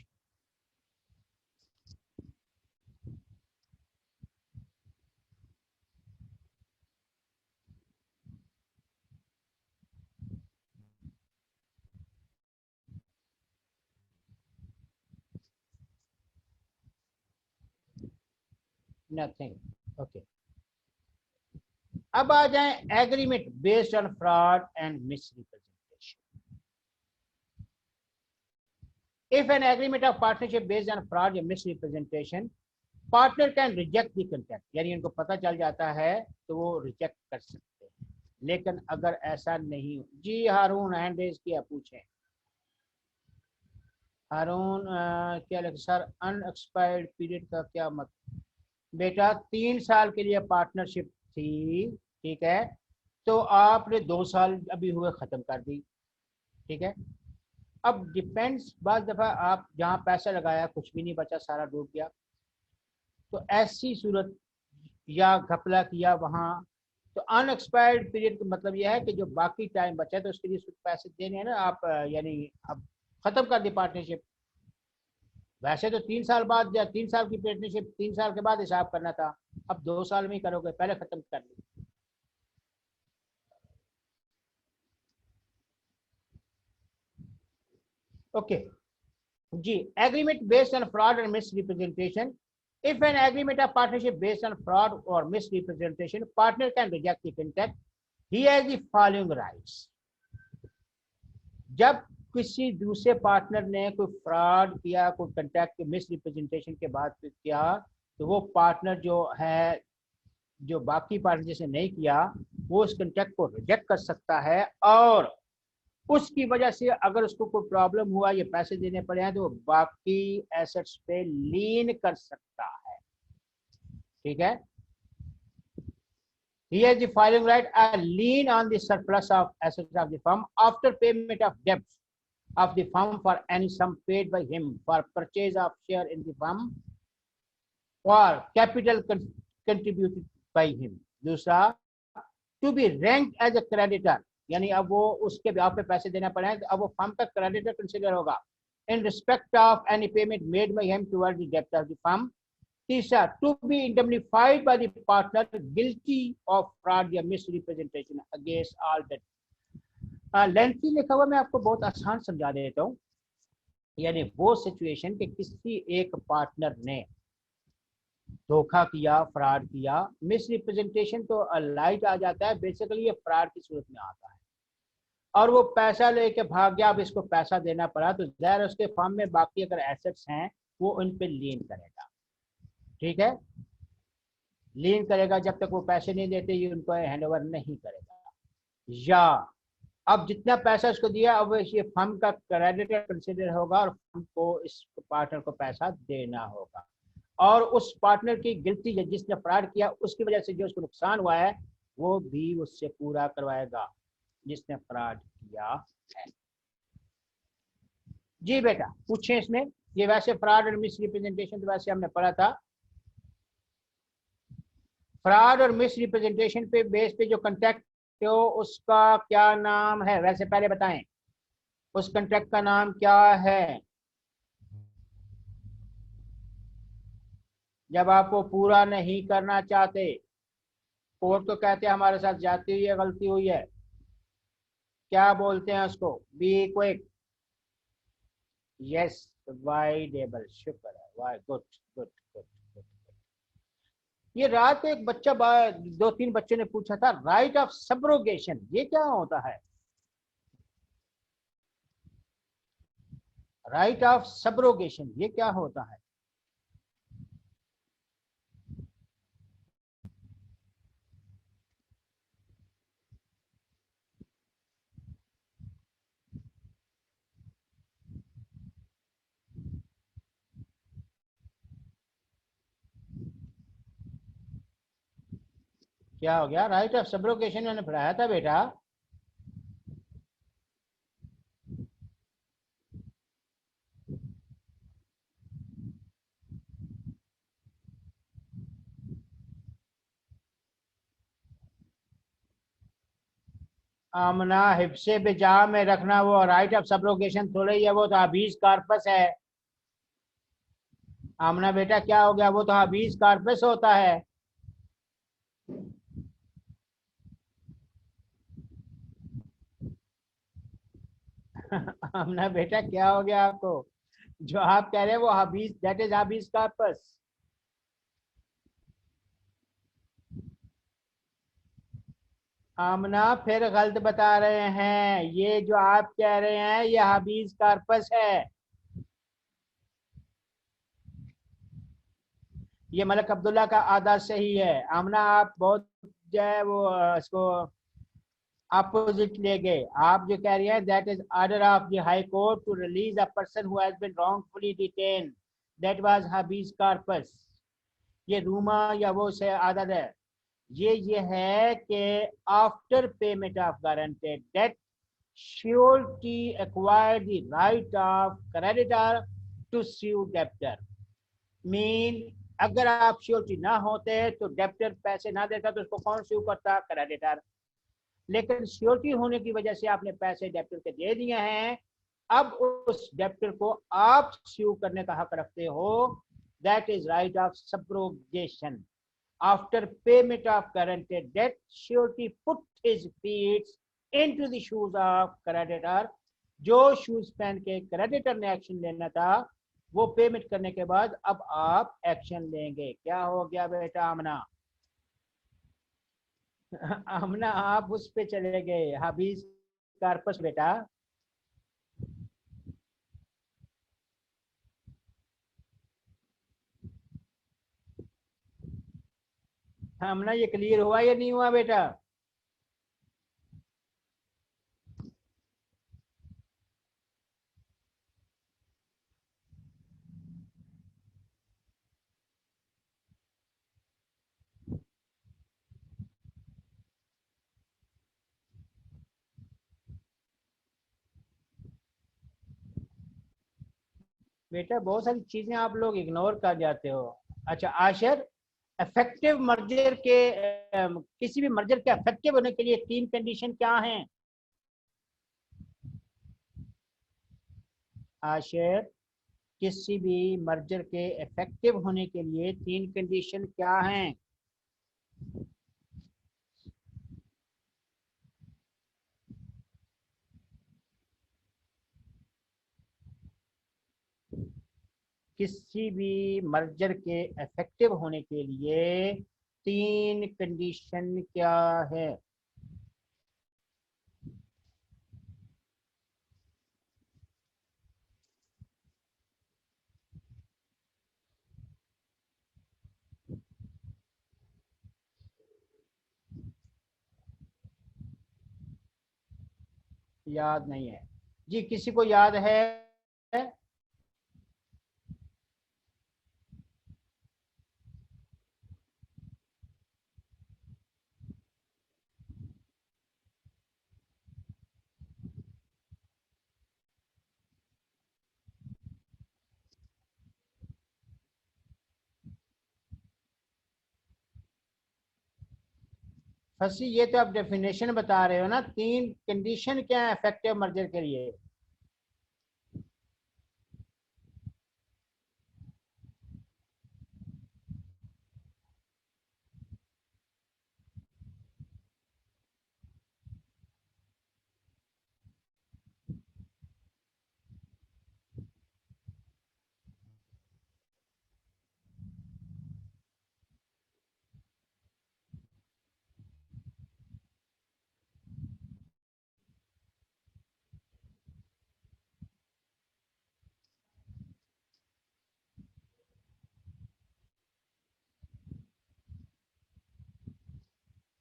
Nothing, okay. अब आ जाए agreement based on fraud and misrepresentation. If an agreement of partnership based on fraud या misrepresentation, partner can reject the contract, यानी उनको पता चल जाता है तो वो रिजेक्ट कर सकते हैं। लेकिन अगर ऐसा नहीं, जी हारून हैंड रेज किया, पूछें हारून। क्या लगे सर, अनएक्सपायर्ड पीरियड का क्या मतलब? बेटा 3 साल के लिए पार्टनरशिप थी, ठीक है, तो आपने 2 साल अभी हुए ख़त्म कर दी, ठीक है। अब डिपेंड्स, बाज़ दफ़ा आप जहाँ पैसा लगाया कुछ भी नहीं बचा, सारा डूब गया, तो ऐसी सूरत, या घपला किया वहाँ, तो अनएक्सपायर्ड पीरियड का मतलब यह है कि जो बाकी टाइम बचा है तो उसके लिए पैसे देने हैं ना आप, यानी अब ख़त्म कर दी पार्टनरशिप। वैसे तो 3 साल बाद या 3 साल की पार्टनरशिप 3 साल के बाद हिसाब करना था, अब 2 साल में ही करोगे, पहले खत्म कर ली। ओके जी, agreement based on fraud and misrepresentation. If an agreement of partnership based on fraud or misrepresentation, partner can reject the contract. He has the following rights. जब किसी दूसरे पार्टनर ने कोई फ्रॉड किया, कोई कंट्रैक्ट के मिसरिप्रेजेंटेशन के बाद किया, तो वो पार्टनर जो है, जो बाकी पार्टनर जिसने नहीं किया, वो उस कॉन्ट्रैक्ट को रिजेक्ट कर सकता है, और उसकी वजह से अगर उसको कोई प्रॉब्लम हुआ, ये पैसे देने पड़े हैं, तो बाकी एसेट्स पे लीन कर सकता है। ठीक है, he has the filing right a lien on the surplus of assets of the firm after payment of debts of the firm for any sum paid by him for purchase of share in the firm or capital contributed by him. दूसरा, to be ranked as a creditor, यानी अब वो उसके ब्याह पे पैसे देना पड़े हैं, तो अब वो फर्म का क्रेडिटर कंसिडर होगा in respect of any payment made by him towards the debt of the firm. तीसरा, to be indemnified by the partner guilty of fraud या misrepresentation against all that. Lengthy लिखा हुआ मैं आपको बहुत आसान समझा देता हूँ। यानी वो सिचुएशन कि किसी एक पार्टनर ने धोखा किया, फ्रॉड किया, मिसरिप्रेजेंटेशन तो लाइट आ जाता है, बेसिकली ये फ्रॉड की सूरत में आता है, और वो पैसा लेके भाग गया, अब इसको पैसा देना पड़ा, तो ज़ाहिर उसके फर्म में बाकी अगर एसेट्स हैं वो उन पे लीन करेगा। ठीक है, लीन करेगा जब तक वो पैसे नहीं देते, ये उनको हैंड ओवर नहीं करेगा। या अब जितना पैसा उसको दिया, अब ये फर्म का क्रेडिटर कंसिडर होगा और फर्म को इस पार्टनर को पैसा देना होगा, और उस पार्टनर की गिल्टी जिसने फ्रॉड किया उसकी वजह से जो उसको नुकसान हुआ है वो भी उससे पूरा करवाएगा जिसने फ्रॉड किया है। जी बेटा पूछें इसमें, ये वैसे फ्रॉड और मिसरिप्रेजेंटेशन तो वैसे हमने पढ़ा था। फ्रॉड और मिसरिप्रेजेंटेशन पे बेस पे जो कॉन्ट्रैक्ट हो उसका क्या नाम है, वैसे पहले बताएं उस कॉन्ट्रैक्ट का नाम क्या है। जब आप वो पूरा नहीं करना चाहते, कोर्ट तो कहते हैं हमारे साथ जाती हुई है, गलती हुई है, क्या बोलते हैं उसको, बी क्विक। यस, वाइडेबल, शुक्र है, why, good good good good. ये रात को एक बच्चा, 2-3 बच्चों ने पूछा था राइट ऑफ सब्रोगेशन ये क्या होता है। राइट ऑफ सब्रोगेशन ये क्या होता है। क्या हो गया, राइट ऑफ सब्रोगेशन मैंने पढ़ाया था बेटा। आमना हिफ्से बेजा में रखना वो राइट ऑफ सब्रोगेशन थोड़ा ही है, वो तो हबीज कार्पस है। आमना बेटा क्या हो गया, वो तो हबीज कार्पस होता है। आमना बेटा क्या हो गया आपको, जो आप कह रहे हैं वो हबीज, दैट इज हबीज कार्पस। आमना फिर गलत बता रहे हैं, ये जो आप कह रहे हैं ये हबीज कार्पस है। ये मलक अब्दुल्ला का आदर्श सही है। आमना आप बहुत जो है वो इसको अपोजिट ले गए। आप जो कह रही हैं that is order of the high court to release a person who has been wrongfully detain, that was habeas corpus. ये रूमा या वो से आदर है। ये है कि after payment of guaranteed debt surety acquire the right of creditor to sue debtor. Mean अगर आप श्योरिटी ना होते तो डेप्टर पैसे ना देता तो उसको कौन स्यू करता, क्रेडिटर। लेकिन श्योरिटी होने की वजह से आपने पैसे डेप्टर के दे दिए हैं, अब उस डेप्टर को आप स्यू करने का हक रखते हो, that is right of subrogation. After payment of guaranteed debt surety put his feet into the shoes of creditor. जो शूज पहन के क्रेडिटर ने एक्शन लेना था वो पेमेंट करने के बाद अब आप एक्शन लेंगे। क्या हो गया बेटा आमना। आमना आप उस पे चले गए, हबीज कार्पस बेटा। हमने ये क्लियर हुआ या नहीं हुआ बेटा? बेटा बहुत सारी चीजें आप लोग इग्नोर कर जाते हो। अच्छा आशर, इफेक्टिव मर्जर के किसी भी मर्जर के इफेक्टिव होने के लिए तीन कंडीशन क्या हैं? आशर, किसी भी मर्जर के इफेक्टिव होने के लिए तीन कंडीशन क्या हैं? किसी भी मर्जर के इफेक्टिव होने के लिए तीन कंडीशन क्या है? याद नहीं है जी, किसी को याद है? फंसी, ये तो आप डेफिनेशन बता रहे हो ना, तीन कंडीशन क्या है इफेक्टिव मर्जर के लिए?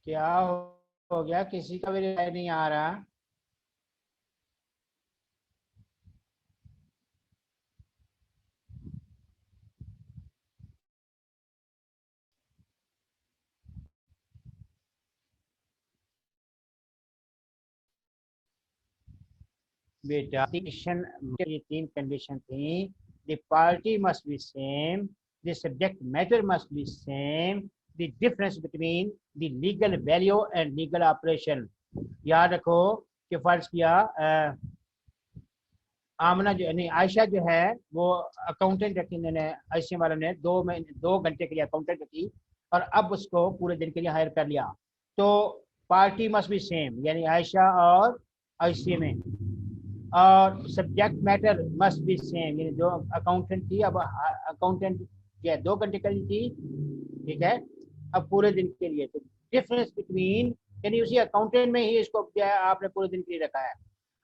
क्या हो गया, किसी का भी रिप्लाई नहीं आ रहा? बेटा कंडीशन, ये तीन कंडीशन थी। The party must be same, the subject matter must be same, the difference between the legal value and legal operation. याद रखो कि फर्ज किया आमना जो नहीं, आयशा जो है वो अकाउंटेंट रखी, इन्होंने आयशा वालों ने 2 घंटे के लिए अकाउंटेंट रखी और अब उसको पूरे दिन के लिए हायर कर लिया। तो पार्टी मस्ट बी सेम, यानी आयशा और आयशा में, और subject matter must be same, यानी जो अकाउंटेंट थी अब अकाउंटेंट जो है 2 घंटे के लिए थी, ठीक है, अब पूरे दिन के लिए। तो डिफरेंस बिटवीन, यानी उसी अकाउंटेंट में ही इसको क्या है आपने पूरे दिन के लिए रखा है।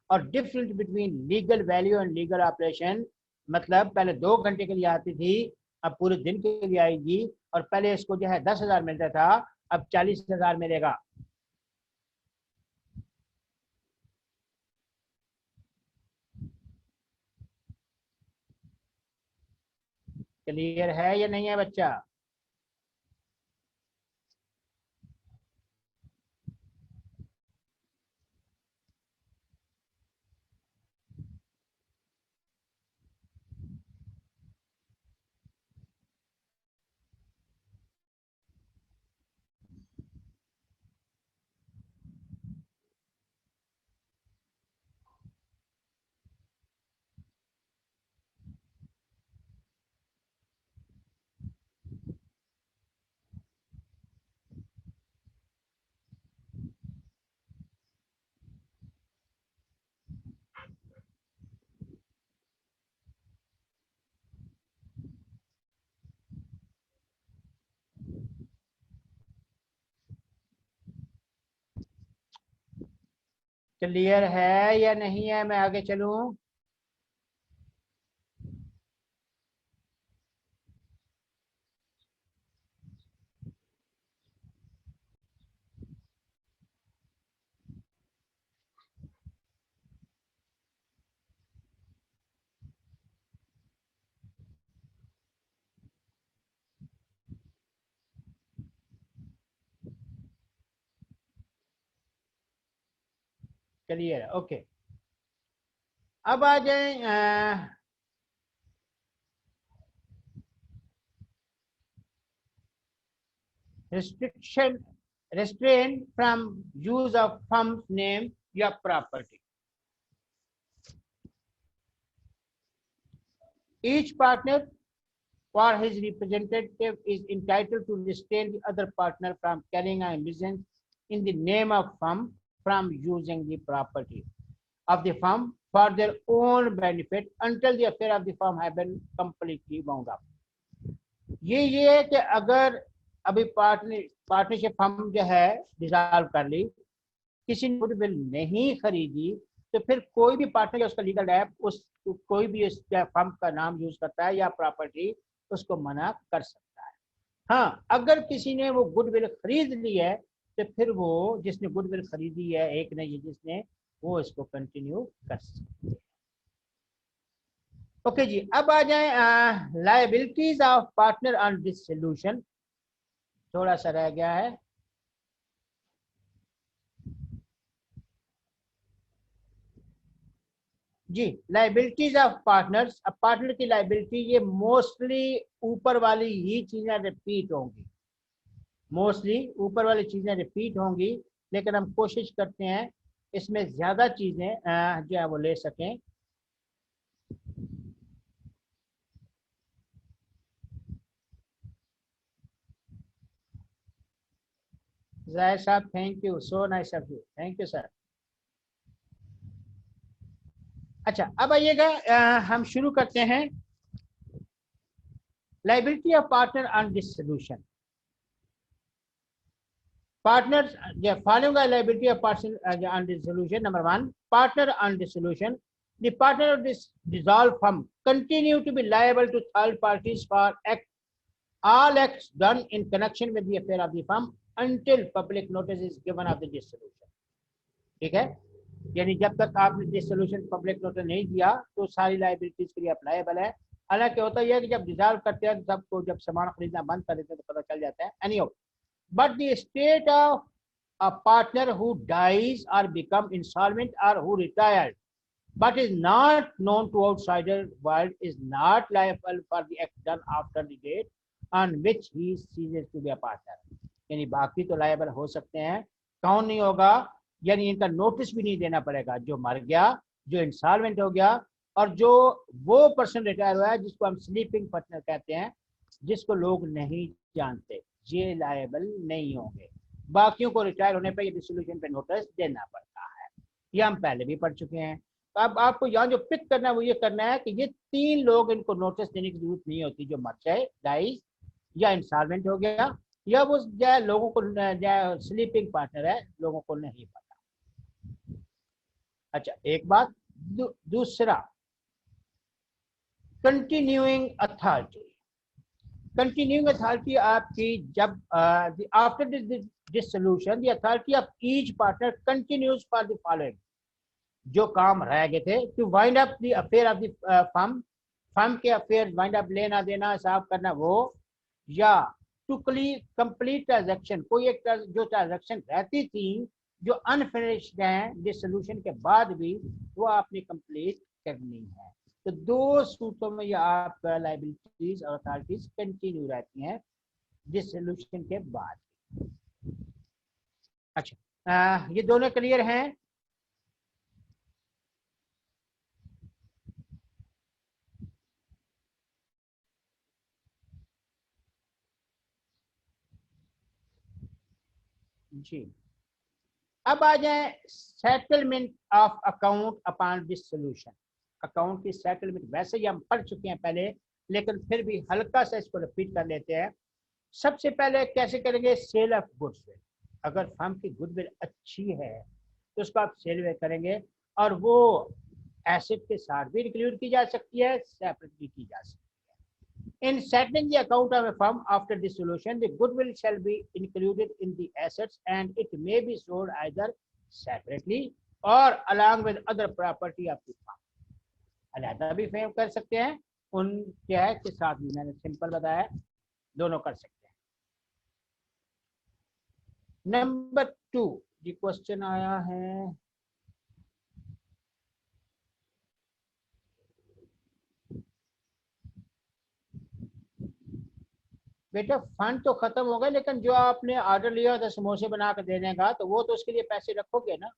और difference between legal value and legal operation, मतलब पहले 2 घंटे के लिए आती थी, अब पूरे दिन के लिए आएगी। और पहले इसको जो है 10,000 मिलता था, अब 40,000 मिलेगा। क्लियर है या नहीं है बच्चा? क्लियर है या नहीं है, मैं आगे चलूं? क्लियर है, ओके। अब आ जाए restriction, restrain from use of firm's name या property. Each partner or his representative is entitled to restrain the other partner from carrying on business in the name of firm from using the property of the firm for their own benefit until the affair of the firm have been completely wound up. ये है कि अगर अभी partnership firm जो है dissolve कर ली, किसी ने गुडविल नहीं खरीदी, तो फिर कोई भी पार्टनर उसका लीगल ऐप उस कोई भी उस फर्म का नाम यूज करता है या प्रॉपर्टी, उसको मना कर सकता है। हाँ, अगर किसी ने वो गुडविल खरीद ली है तो फिर वो जिसने गुडविल खरीदी है, एक नहीं जिसने, वो इसको कंटिन्यू कर सकते हैं। ओके जी, अब आ जाए liabilities of partner on dissolution. थोड़ा सा रह गया है। जी, लाइबिलिटीज ऑफ पार्टनर्स। अब पार्टनर की लाइबिलिटी ये मोस्टली ऊपर वाली ही चीजें रिपीट होंगी, मोस्टली ऊपर वाली चीजें रिपीट होंगी, लेकिन हम कोशिश करते हैं इसमें ज्यादा चीजें जो है वो ले सकें। जाहिर साहब, thank you, so nice of you, thank you sir. अच्छा, अब आइएगा, हम शुरू करते हैं liability of partner on dissolution. Partners, following a liability of partner on dissolution. Number one, partner on dissolution. The partner of this dissolved firm continue to be liable to third parties for all acts done in connection with the affair of the firm until public notice is given of the dissolution. ठीक है, यानी जब तक आपने dissolution public notice नहीं दिया तो सारी लाइबिलिटीज के लिए अप्लाइबल है। हालांकि होता यह है कि जब डिसॉल्व करते हैं सबको, जब सामान खरीदना बंद कर देते हैं तो पता चल जाता है। एनीहो, but the state of a partner who dies or become insolvent or who retired but is not known to outsider world is not liable for the act done after the date on which he ceases to be a partner. यानी बाकी तो liable हो सकते हैं, कौन नहीं होगा? यानी इनका नोटिस भी नहीं देना पड़ेगा, जो मर गया, जो इंसॉल्वेंट हो गया, और जो वो पर्सन रिटायर हुआ है जिसको हम स्लीपिंग पार्टनर कहते हैं, जिसको लोग नहीं जानते, ये लायबल नहीं होंगे। बाकियों को रिटायर होने पर डिसोल्यूशन पे नोटिस देना पड़ता है, ये हम पहले भी पढ़ चुके हैं। तो अब आपको यहाँ जो पिक करना है वो ये करना है कि ये तीन लोग, इनको नोटिस देने की जरूरत नहीं होती, जो मर जाए, डाइज, या इंसॉल्वेंट हो गया, या वो जो लोगों को जो स्लीपिंग पार्टनर है, लोगों को नहीं पता। अच्छा, एक बात। दूसरा, कंटिन्यूइंग अथॉरिटी। कंटिन्यूइंग अथॉरिटी आपकी जब after dissolution the authority of each partner continues for the following. जो काम रह गए थे, to wind up the affair of the firm, firm के अफेयर वाइंड अप, लेना देना हिसाब करना वो, या टू कंप्लीट ट्रांजैक्शन, कोई एक जो ट्रांजैक्शन रहती थी जो अनफिनिश्ड है डिसोल्यूशन के बाद भी, वो आपने कंप्लीट करनी है। तो दो सूत्रों में ये आपका लाइबिलिटीज और अथॉरिटीज कंटिन्यू रहती हैं डिसोल्यूशन के बाद। अच्छा, ये दोनों क्लियर हैं? जी, अब आ जाए settlement of account upon dissolution. Account की सेटलमेंट वैसे ही हम पढ़ चुके हैं पहले, लेकिन फिर भी हल्का सा इसको रिपीट कर लेते हैं। सबसे पहले कैसे करेंगे? Sale of goodwill. अगर फर्म की गुडविल अच्छी है तो उसको आप सेल करेंगे, और वो एसेट के साथ भी इंक्लूड की जा सकती है, सेपरेट भी की जा सकती है। In settling the account of a firm after dissolution, the goodwill shall be included in the assets and it may be sold either separately or along with other property of the firm. अलहदा भी fame कर सकते हैं, उनके है के साथ भी, मैंने सिंपल बताया, दोनों कर सकते हैं। नंबर 2, ये क्वेश्चन आया है, बेटा फंड तो खत्म हो गए, लेकिन जो आपने ऑर्डर लिया था समोसे बना कर देने का, तो वो तो उसके लिए पैसे रखोगे ना।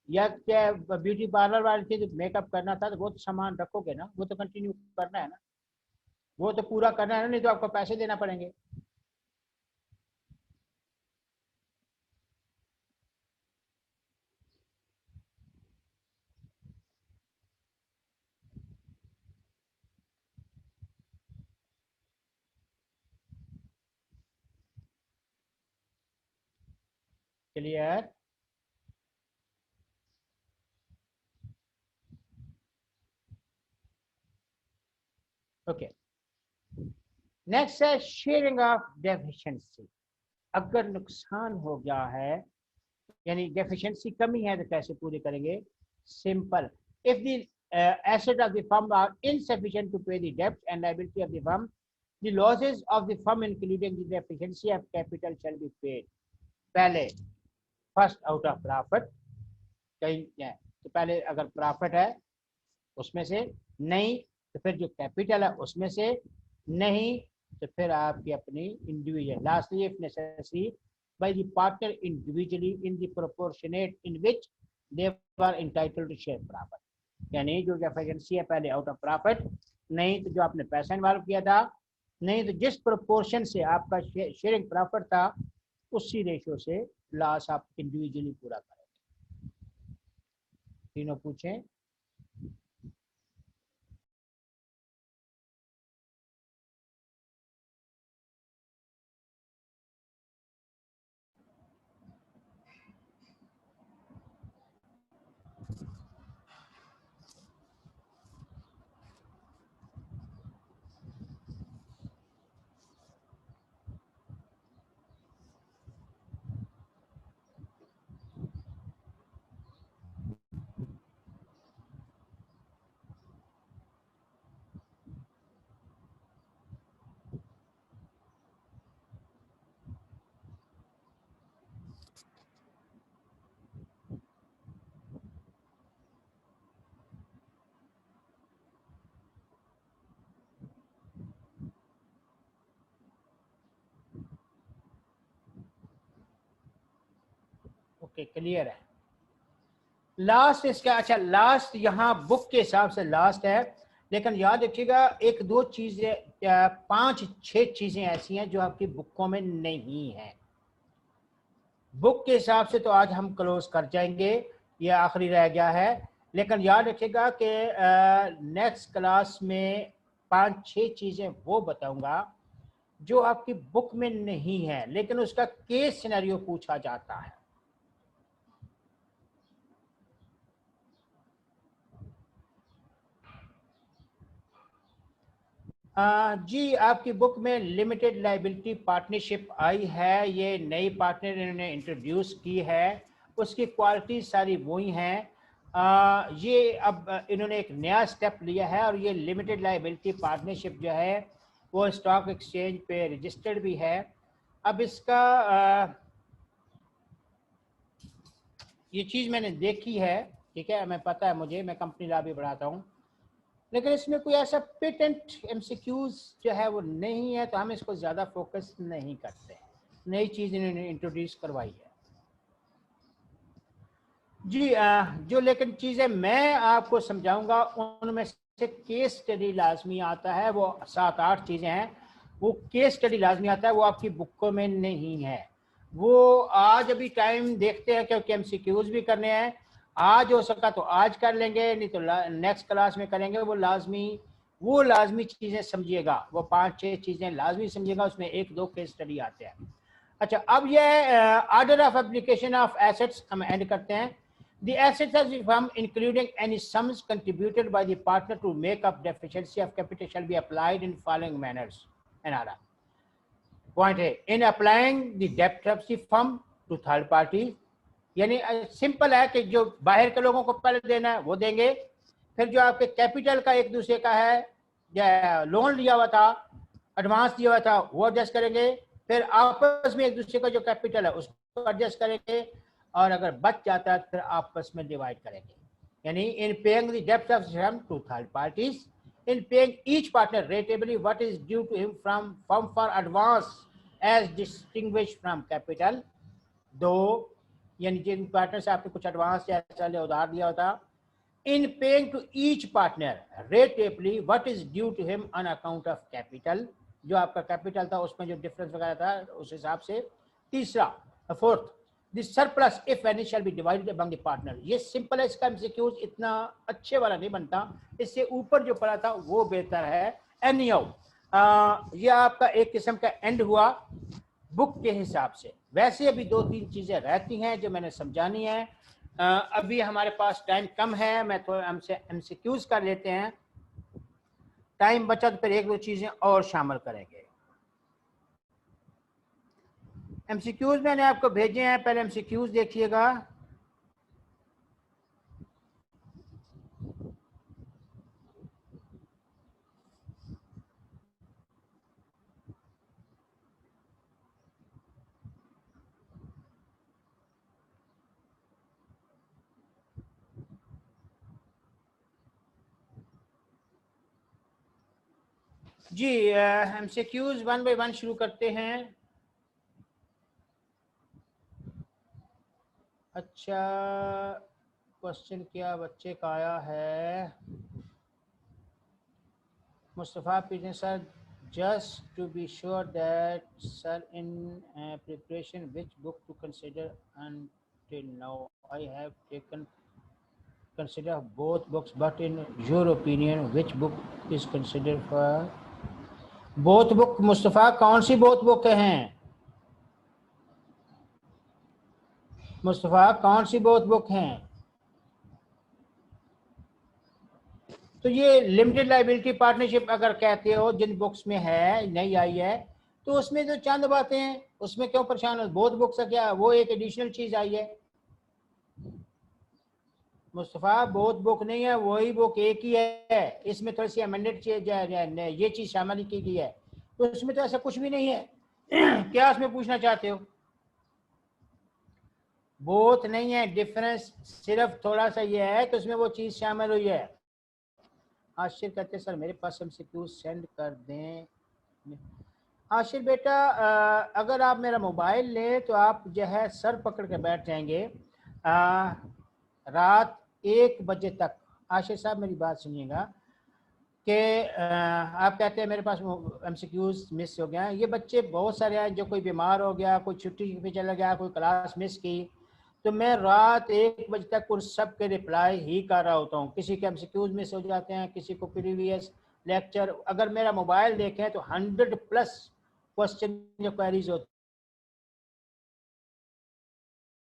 या क्या ब्यूटी पार्लर वाले थे तो मेकअप करना था, तो वो तो सामान रखोगे ना, वो तो कंटिन्यू करना है ना, वो तो पूरा करना है ना, नहीं तो आपको पैसे देना पड़ेंगे। क्लियर? ओके, नेक्स्ट है शेयरिंग ऑफ डेफिशिएंसी। अगर नुकसान हो गया है, यानी डेफिशिएंसी कमी है, तो कैसे पूरी करेंगे? Simple, if the asset of the firm are insufficient to pay the debt and liability of the firm, the losses of the firm including the deficiency of capital shall be paid। पहले first out of profit, कहीं तो पहले अगर profit है उसमें से, नहीं तो फिर जो कैपिटल है उसमें से, नहीं तो फिर आपकी अपनी individual. Lastly if necessary by the partner individually in the proportionate in which they were entitled to share profit। यानी जो डेफिशिएंसी है पहले आउट ऑफ प्रॉफिट, नहीं तो जो आपने पैसा इन्वॉल्व किया था, नहीं तो जिस प्रोपोर्शन से आपका शेयरिंग प्रॉफिट था, उसी रेशियो से लॉस आप इंडिविजुअली पूरा करेंगे। तीनों पूछें। ओके, क्लियर है। लास्ट इसका, अच्छा लास्ट यहाँ बुक के हिसाब से लास्ट है, लेकिन याद रखिएगा एक दो चीजें, पांच छह चीजें ऐसी हैं जो आपकी बुकों में नहीं है। बुक के हिसाब से तो आज हम क्लोज कर जाएंगे, ये आखिरी रह गया है, लेकिन याद रखिएगा कि नेक्स्ट क्लास में पांच छह चीजें वो बताऊंगा जो आपकी बुक में नहीं है, लेकिन उसका केस सिनेरियो पूछा जाता है। जी, आपकी बुक में लिमिटेड लाइबिलिटी पार्टनरशिप आई है, ये नई पार्टनर इन्होंने इंट्रोड्यूस की है, उसकी क्वालिटी सारी वही हैं। ये अब इन्होंने एक नया स्टेप लिया है, और ये लिमिटेड लाइबिलिटी पार्टनरशिप जो है वो स्टॉक एक्सचेंज पे रजिस्टर्ड भी है। अब इसका ये चीज़ मैंने देखी है, ठीक है, मैं पता है मुझे, मैं कंपनी लॉ भी पढ़ाता हूँ, लेकिन इसमें कोई ऐसा पेटेंट एमसीक्यूज जो है वो नहीं है, तो हम इसको ज़्यादा फोकस नहीं करते हैं। नई चीज़ इन्होंने इंट्रोड्यूस करवाई है जी। जो लेकिन चीज़ें मैं आपको समझाऊंगा उनमें से केस स्टडी लाजमी आता है, वो 7-8 चीज़ें हैं, वो केस स्टडी लाजमी आता है, वो आपकी बुकों में नहीं है। वो आज अभी टाइम देखते हैं क्योंकि एमसीक्यूज भी करने हैं, आज हो सका तो आज कर लेंगे, नहीं तो नेक्स्ट क्लास में करेंगे। वो लाजमी चीज़ें समझिएगा, वो 5-6 चीज़ें लाजमी समझिएगा, उसमें 1-2 केस स्टडी आते हैं। अच्छा, अब ये order of application of assets हम एंड करते हैं। The assets of the firm, including any sums contributed by the partner to make up deficiency of capital, shall be applied in following manners. NRA. Point A, in applying the debt of the firm to third party, यानी simple है कि जो बाहर के लोगों को पहले देना है वो देंगे, फिर जो आपके कैपिटल का एक दूसरे का है, या लोन लिया हुआ था, एडवांस दिया हुआ था, वो एडजस्ट करेंगे, फिर आपस में एक दूसरे का जो कैपिटल है उसको एडजस्ट करेंगे, और अगर बच जाता है फिर आपस में डिवाइड करेंगे। यानी इन पेइंग द डेब्ट of firm to third parties in paying each partner ratably what is due to him from firm for advance as distinguished from capital. दो यानी जिन पार्टनर से आपने कुछ एडवांस या चले उधार दिया होता, in paying to each partner ratably what is due to him on account of capital, जो आपका कैपिटल था उसमें जो डिफरेंस वगैरह था उस हिसाब से. तीसरा, fourth, the surplus if any shall be divided among the partner. ये सिंपल है, इसका एमसीक्यूज इतना अच्छे वाला नहीं बनता, इससे ऊपर जो पड़ा था वो बेहतर है. एनीहाउ ये आपका एक किस्म का एंड हुआ बुक के हिसाब से. वैसे अभी दो तीन चीजें रहती हैं जो मैंने समझानी है. अभी हमारे पास टाइम कम है, मैं थोड़ा हमसे एमसीक्यूज कर लेते हैं. टाइम बचा तो फिर एक दो चीजें और शामिल करेंगे. एमसीक्यूज मैंने आपको भेजे हैं, पहले एमसीक्यूज देखिएगा. जी एमसीक्यूज वन बाय वन शुरू करते हैं. अच्छा, क्वेश्चन क्या बच्चे का आया है? मुस्तफ़ा पीजन sir, just to be sure that sir in preparation which book to consider until now I have taken consider both books, but in your opinion which book is considered for both book? Mustafa कौन सी both book हैं? मुस्तफ़ा कौन सी both book हैं? तो ये limited liability partnership अगर कहते हो जिन books में है, नहीं आई है, तो उसमें जो चंद बातें हैं उसमें क्यों परेशान हो? बोथ बुक्स का क्या, वो एक एडिशनल चीज आई है. मुस्तफ़ा बोथ बुक नहीं है, वही बुक एक ही है. इसमें थोड़ी सी अमेंडेड चीज ये चीज शामिल की गई है, तो उसमें तो ऐसा कुछ भी नहीं है. क्या उसमें पूछना चाहते हो? बोथ नहीं है, डिफरेंस सिर्फ थोड़ा सा ये है कि उसमें वो चीज शामिल हुई है. आशिर कहते सर मेरे पास एमसीक्यू सेंड कर दें. आशिर बेटा अगर आप मेरा मोबाइल ले तो आप जो है सर पकड़ के बैठ जाएंगे रात 1 बजे तक. आशिर साहब मेरी बात सुनिएगा कि आप कहते हैं मेरे पास एमसीक्यूज मिस हो गया. ये बच्चे बहुत सारे हैं, जो कोई बीमार हो गया, कोई छुट्टी पे चला गया, कोई क्लास मिस की, तो मैं रात 1 बजे तक उन सब के रिप्लाई ही कर रहा होता हूँ. किसी के एमसीक्यूज मिस हो जाते हैं, किसी को प्रीवियस लेक्चर. अगर मेरा मोबाइल देखें तो 100+ क्वेश्चन जो क्वेरीज होती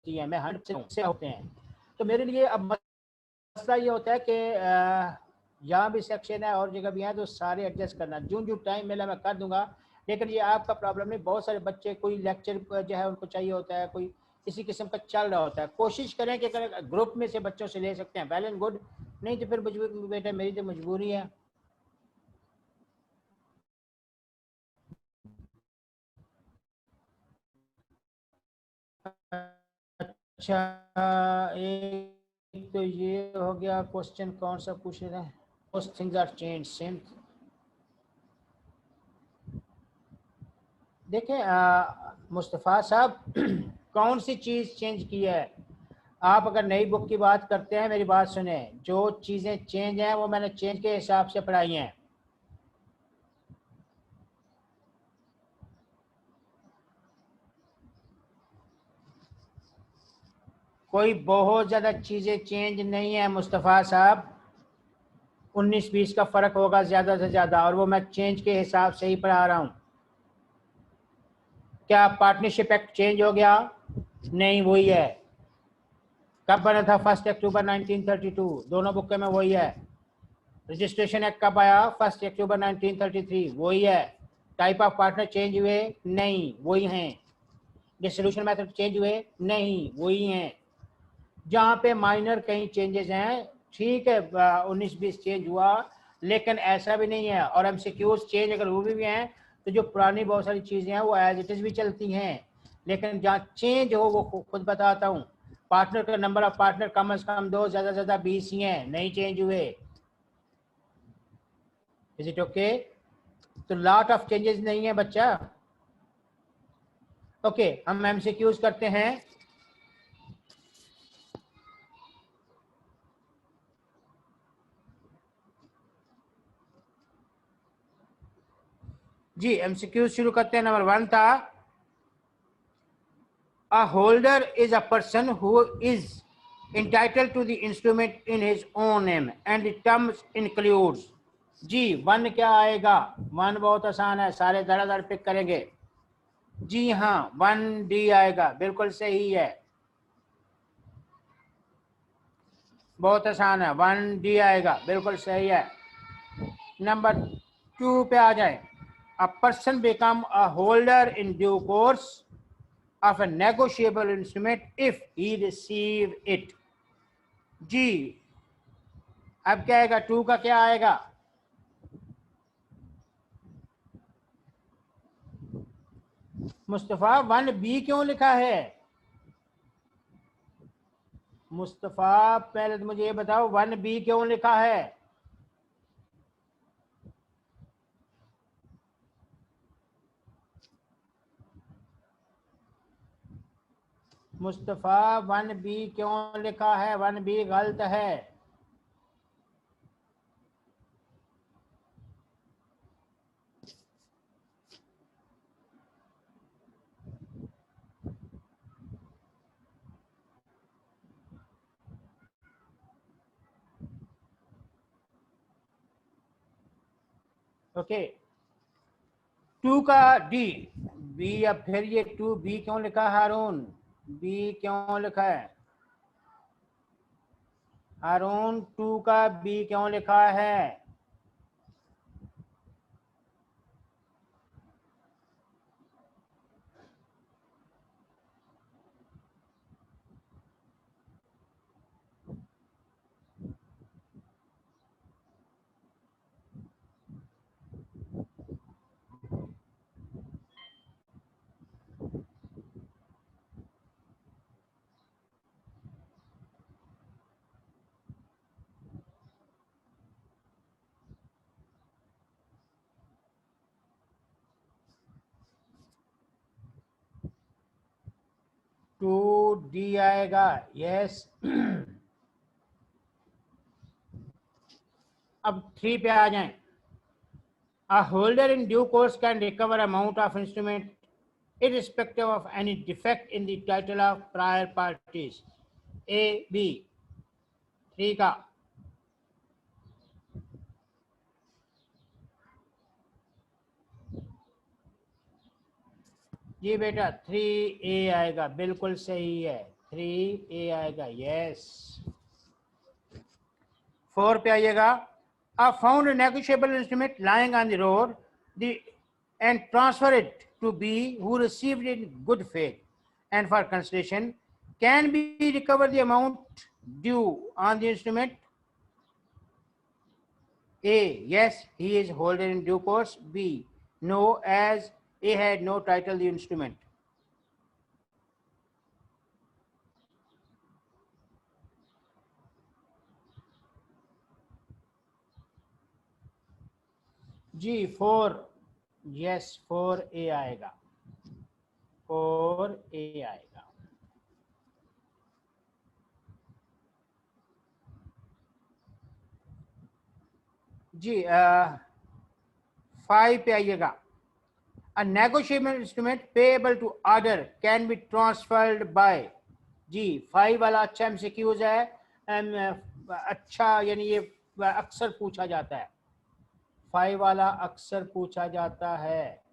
है, मैं 100 से होते हैं. तो मेरे लिए अब मसला ये होता है कि यहाँ भी सेक्शन है और जगह भी है, तो सारे एडजस्ट करना. जो टाइम मिला मैं कर दूंगा, लेकिन ये आपका प्रॉब्लम नहीं. बहुत सारे बच्चे कोई लेक्चर जो है उनको चाहिए होता है, कोई इसी किस्म का चल रहा होता है. कोशिश करें कि अगर ग्रुप में से बच्चों से ले सकते हैं वेल एंड गुड, नहीं तो फिर बेटा मेरी तो मजबूरी है. अच्छा, एक तो ये हो गया. क्वेश्चन कौन सा पूछ रहे हैं? Most things are change same. देखें मुस्तफ़ा साहब, कौन सी चीज़ चेंज की है? आप अगर नई बुक की बात करते हैं, मेरी बात सुने, जो चीज़ें चेंज हैं वो मैंने चेंज के हिसाब से पढ़ाई हैं. कोई बहुत ज़्यादा चीज़ें चेंज नहीं है मुस्तफ़ा साहब. 19-20 का फ़र्क होगा ज़्यादा से ज़्यादा, और वो मैं चेंज के हिसाब से ही पढ़ा रहा हूँ. क्या पार्टनरशिप एक्ट चेंज हो गया? नहीं, वही है. कब बना था? 1 अक्टूबर 1932. दोनों बुक में वही है. रजिस्ट्रेशन एक्ट कब आया? 1 अक्टूबर 1933. वही है. टाइप ऑफ पार्टनर चेंज हुए? नहीं, वही हैं. डिस्ट्रीब्यूशन मेथड चेंज हुए? नहीं, वही हैं. जहाँ पे माइनर कहीं चेंजेस हैं, ठीक है, 19-20 चेंज हुआ, लेकिन ऐसा भी नहीं है. और एमसीक्यूज चेंज अगर हुए भी हैं तो जो पुरानी बहुत सारी चीज़ें हैं वो एज इट इज़ भी चलती हैं. लेकिन जहाँ चेंज हो वो खुद बताता हूँ. पार्टनर का नंबर ऑफ पार्टनर कम से कम 2, ज़्यादा से ज़्यादा 20 ही हैं, नहीं चेंज हुए. Is it okay? तो लॉट ऑफ चेंजेस नहीं है बच्चा। ओके, हम एमसीक्यूज करते हैं। जी एमसीक्यूज शुरू करते हैं। नंबर 1 था, a holder is a person who is entitled to the instrument in his own name and the terms includes। जी 1 क्या आएगा? 1 बहुत आसान है, सारे धड़ाधड़ पिक करेंगे। जी हाँ 1D आएगा, बिल्कुल सही है, बहुत आसान है, 1D आएगा, बिल्कुल सही है। नंबर 2 पे आ जाए, a person become a holder in due course of a negotiable instrument if he receive it। जी अब क्या आएगा? 2 का क्या आएगा? मुस्तफ़ा 1B क्यों लिखा है? मुस्तफ़ा पहले तो मुझे ये बताओ 1B क्यों लिखा है? मुस्तफ़ा 1B क्यों लिखा है? 1B गलत है। ओके 2 का डी बी, अब फिर ये 2B क्यों लिखा है हारून? बी क्यों लिखा है हारून? 2 का बी क्यों लिखा है? टू डी आएगा, यस। अब 3 पे आ जाएं। A holder in due course can recover amount of instrument irrespective of any defect in the title of prior parties। A, B 3 का। जी बेटा 3A आएगा, बिल्कुल सही है, 3A आएगा, यस। 4 पे आइएगा, a found a negotiable instrument lying on the road and transfer it to B who received it in good faith and for consideration, can B recover the amount due on the instrument? A, yes, he is holder in due course. B, no, as A had no title the instrument। जी 4, yes 4A आएगा, 4A आएगा। जी 5 पे आइएगा, a negotiable instrument payable to order can be transferred by। जी 5 वाला अच्छा MCQs है, अच्छा यानी ये अक्सर पूछा जाता है, 5 वाला अक्सर पूछा जाता है।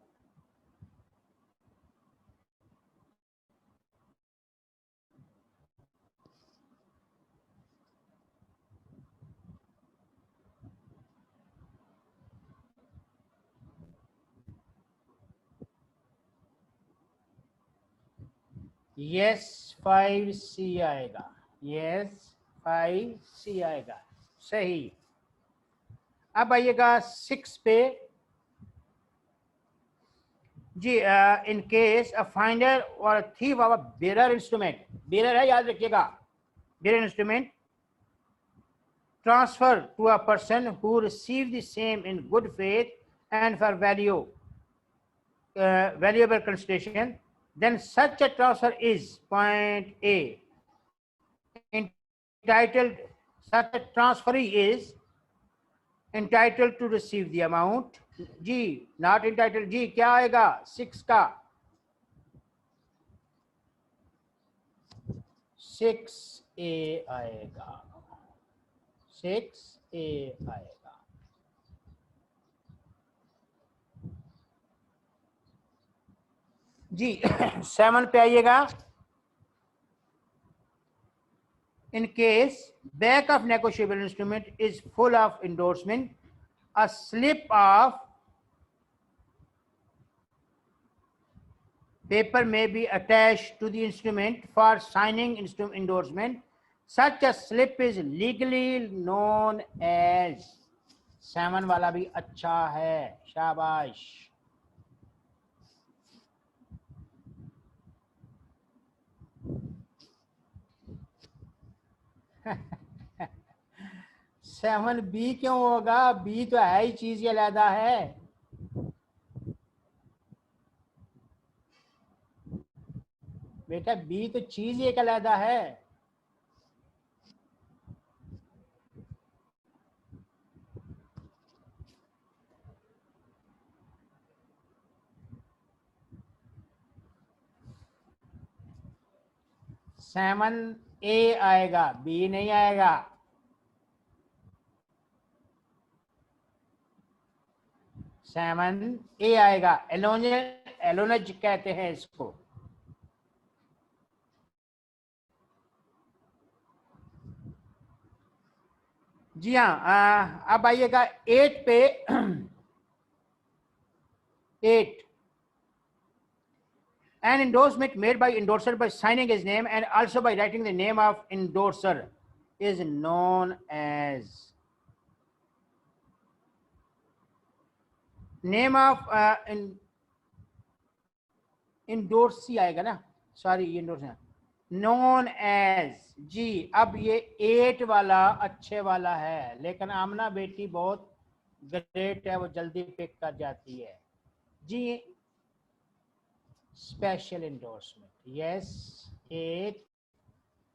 यस 5C आएगा, यस 5C आएगा, सही। अब आइएगा 6 पे। जी इन केस अ फाइंडर और thief of a bearer instrument, bearer है याद रखिएगा, bearer instrument transfer to a person who received the same in good faith and for valuable consideration, then such a transfer is point A entitled, such a transferee is entitled to receive the amount. G not entitled. G क्या आएगा 6 का 6A आएगा 6A आएगा। जी 7 पे आइएगा। In case back of negotiable instrument is full of endorsement, a slip of paper may be attached to the instrument for signing endorsement. Such a slip is legally known as 7 वाला भी अच्छा है, शाबाश। Seven B क्यों होगा? B तो है ही चीज, ये अलहदा है। बेटा बी तो चीज एक अलहदा है। सेवन ए आएगा, बी नहीं आएगा। सेवन ए आएगा। एलोनज कहते हैं इसको। जी हाँ, अब आइएगा 8 पे। 8 an endorsement made by endorser by signing his name and also by writing the name of endorser is known as name of endorsee आएगा ना, सॉरी endorser known as। जी अब ये 8 वाला अच्छे वाला है, लेकिन आमना बेटी बहुत ग्रेट है, वो जल्दी पिक कर जाती है। जी स्पेशल एंडोर्समेंट, यस 8।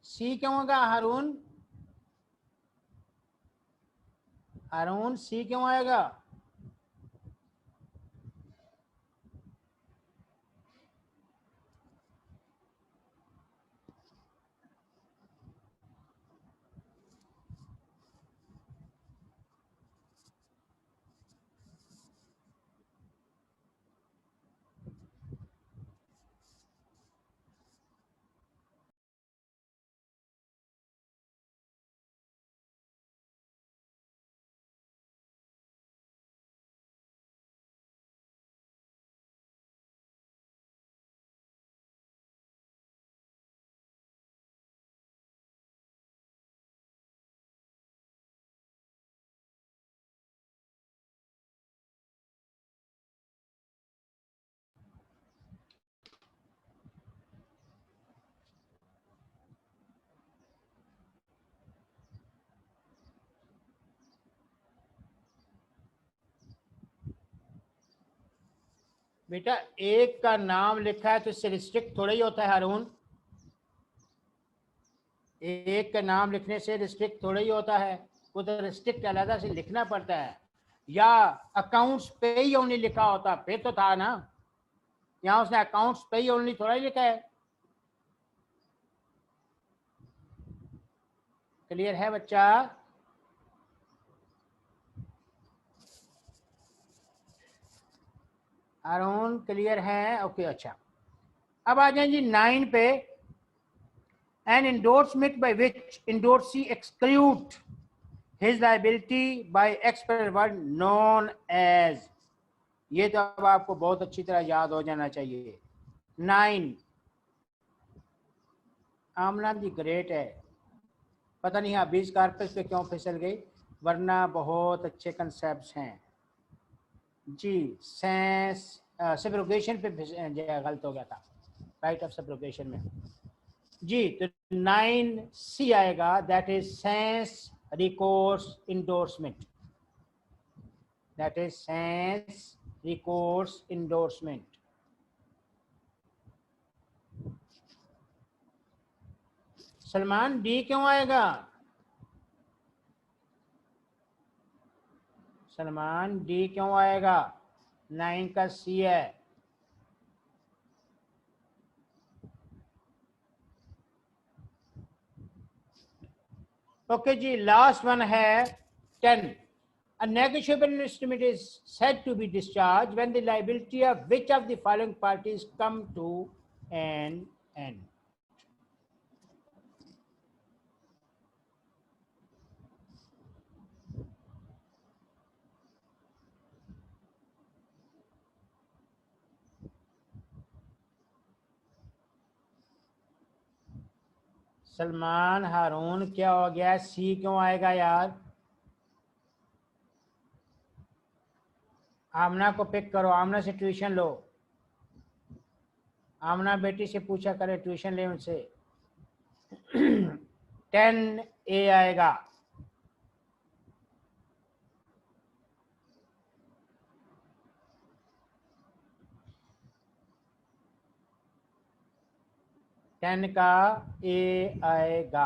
सी क्यों होगा हारून? हारून सी क्यों आएगा? बेटा एक का नाम लिखा है तो इससे रिस्ट्रिक्ट थोड़ा ही होता है हारून। एक का नाम लिखने से रिस्ट्रिक्ट थोड़ा ही होता है, वो तो रिस्ट्रिक्ट अलग से लिखना पड़ता है। या अकाउंट्स पे ही ओनली लिखा होता फिर तो था ना, यहाँ उसने अकाउंट्स पे ही ओनली थोड़ा ही लिखा है। क्लियर है बच्चा? अरुण क्लियर है? ओके अच्छा। अब आ जाए जी 9 पे। An endorsement by which endorsee exclude his liability by express word known as. ये तो अब आपको बहुत अच्छी तरह याद हो जाना चाहिए। 9 आमना जी ग्रेट है, पता नहीं आप 20 कारपेट पे क्यों फिसल गई, वरना बहुत अच्छे कंसेप्ट हैं। जी सेंस सब्रोगेशन पे गलत हो गया था, राइट ऑफ सब्रोगेशन में। जी तो 9C आएगा, that is sense recourse endorsement. That is sans recourse endorsement. Salman D क्यों आएगा? सलमान डी क्यों आएगा? 9 का सी है। ओके जी, लास्ट वन है 10. A negotiable instrument is said to be discharged when the liability of which of the following parties come to an end. Salman, हारून, क्या हो गया? सी क्यों आएगा यार? आमना को पिक करो, आमना से ट्यूशन लो। आमना बेटी से पूछा करे, ट्यूशन ले उनसे। 10 ए आएगा। टेन का ए आएगा।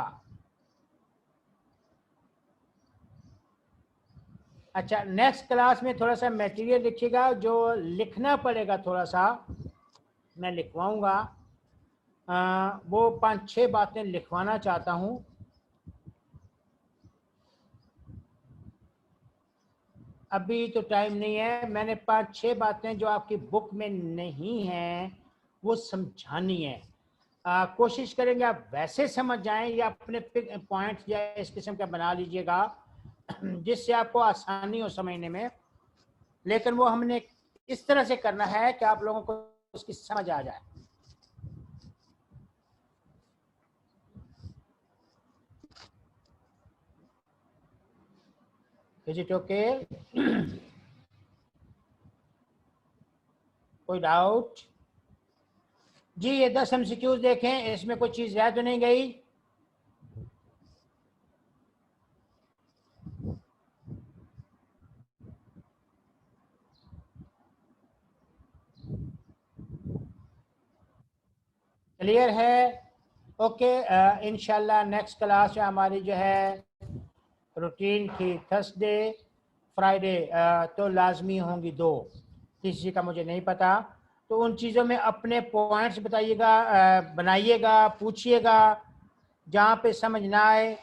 अच्छा, नेक्स्ट क्लास में थोड़ा सा मटेरियल लिखिएगा, जो लिखना पड़ेगा थोड़ा सा मैं लिखवाऊंगा। वो 5-6 बातें लिखवाना चाहता हूँ। अभी तो टाइम नहीं है, मैंने 5-6 बातें जो आपकी बुक में नहीं हैं वो समझानी है। कोशिश करेंगे आप वैसे समझ जाएं, या अपने पॉइंट्स या इस किस्म का बना लीजिएगा जिससे आपको आसानी हो समझने में। लेकिन वो हमने इस तरह से करना है कि आप लोगों को उसकी समझ आ जाए। Is it okay? कोई डाउट? जी, ये 10 MCQs देखें, इसमें कोई चीज रह तो नहीं गई? क्लियर है? ओके, इंशाल्लाह नेक्स्ट क्लास में हमारी जो है रूटीन थी थर्सडे फ्राइडे, तो लाजमी होंगी 2, किसी का मुझे नहीं पता। तो उन चीज़ों में अपने पॉइंट्स बताइएगा, बनाइएगा, पूछिएगा जहाँ पे समझ ना आए।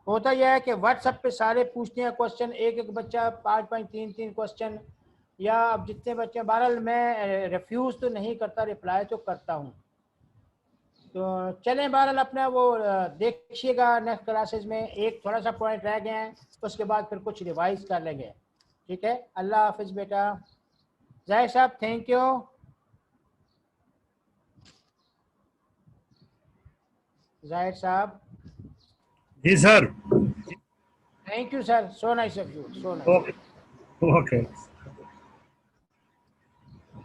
होता यह है कि व्हाट्सएप पे सारे पूछते हैं क्वेश्चन, एक बच्चा 5-5 3-3 क्वेश्चन, या अब जितने बच्चे, बहरहाल मैं रिफ्यूज़ तो नहीं करता, रिप्लाई तो करता हूँ। तो चलें, बहरहाल अपना वो देखिएगा नेक्स्ट क्लासेस में। एक थोड़ा सा पॉइंट रह गए हैं, उसके बाद फिर कुछ रिवाइज कर लेंगे। ठीक है, अल्लाह हाफिज़ बेटा। जाहिर साहब थैंक यू। जाहिर साहब। जी sir. Thank you sir, so nice of you, so nice. Okay.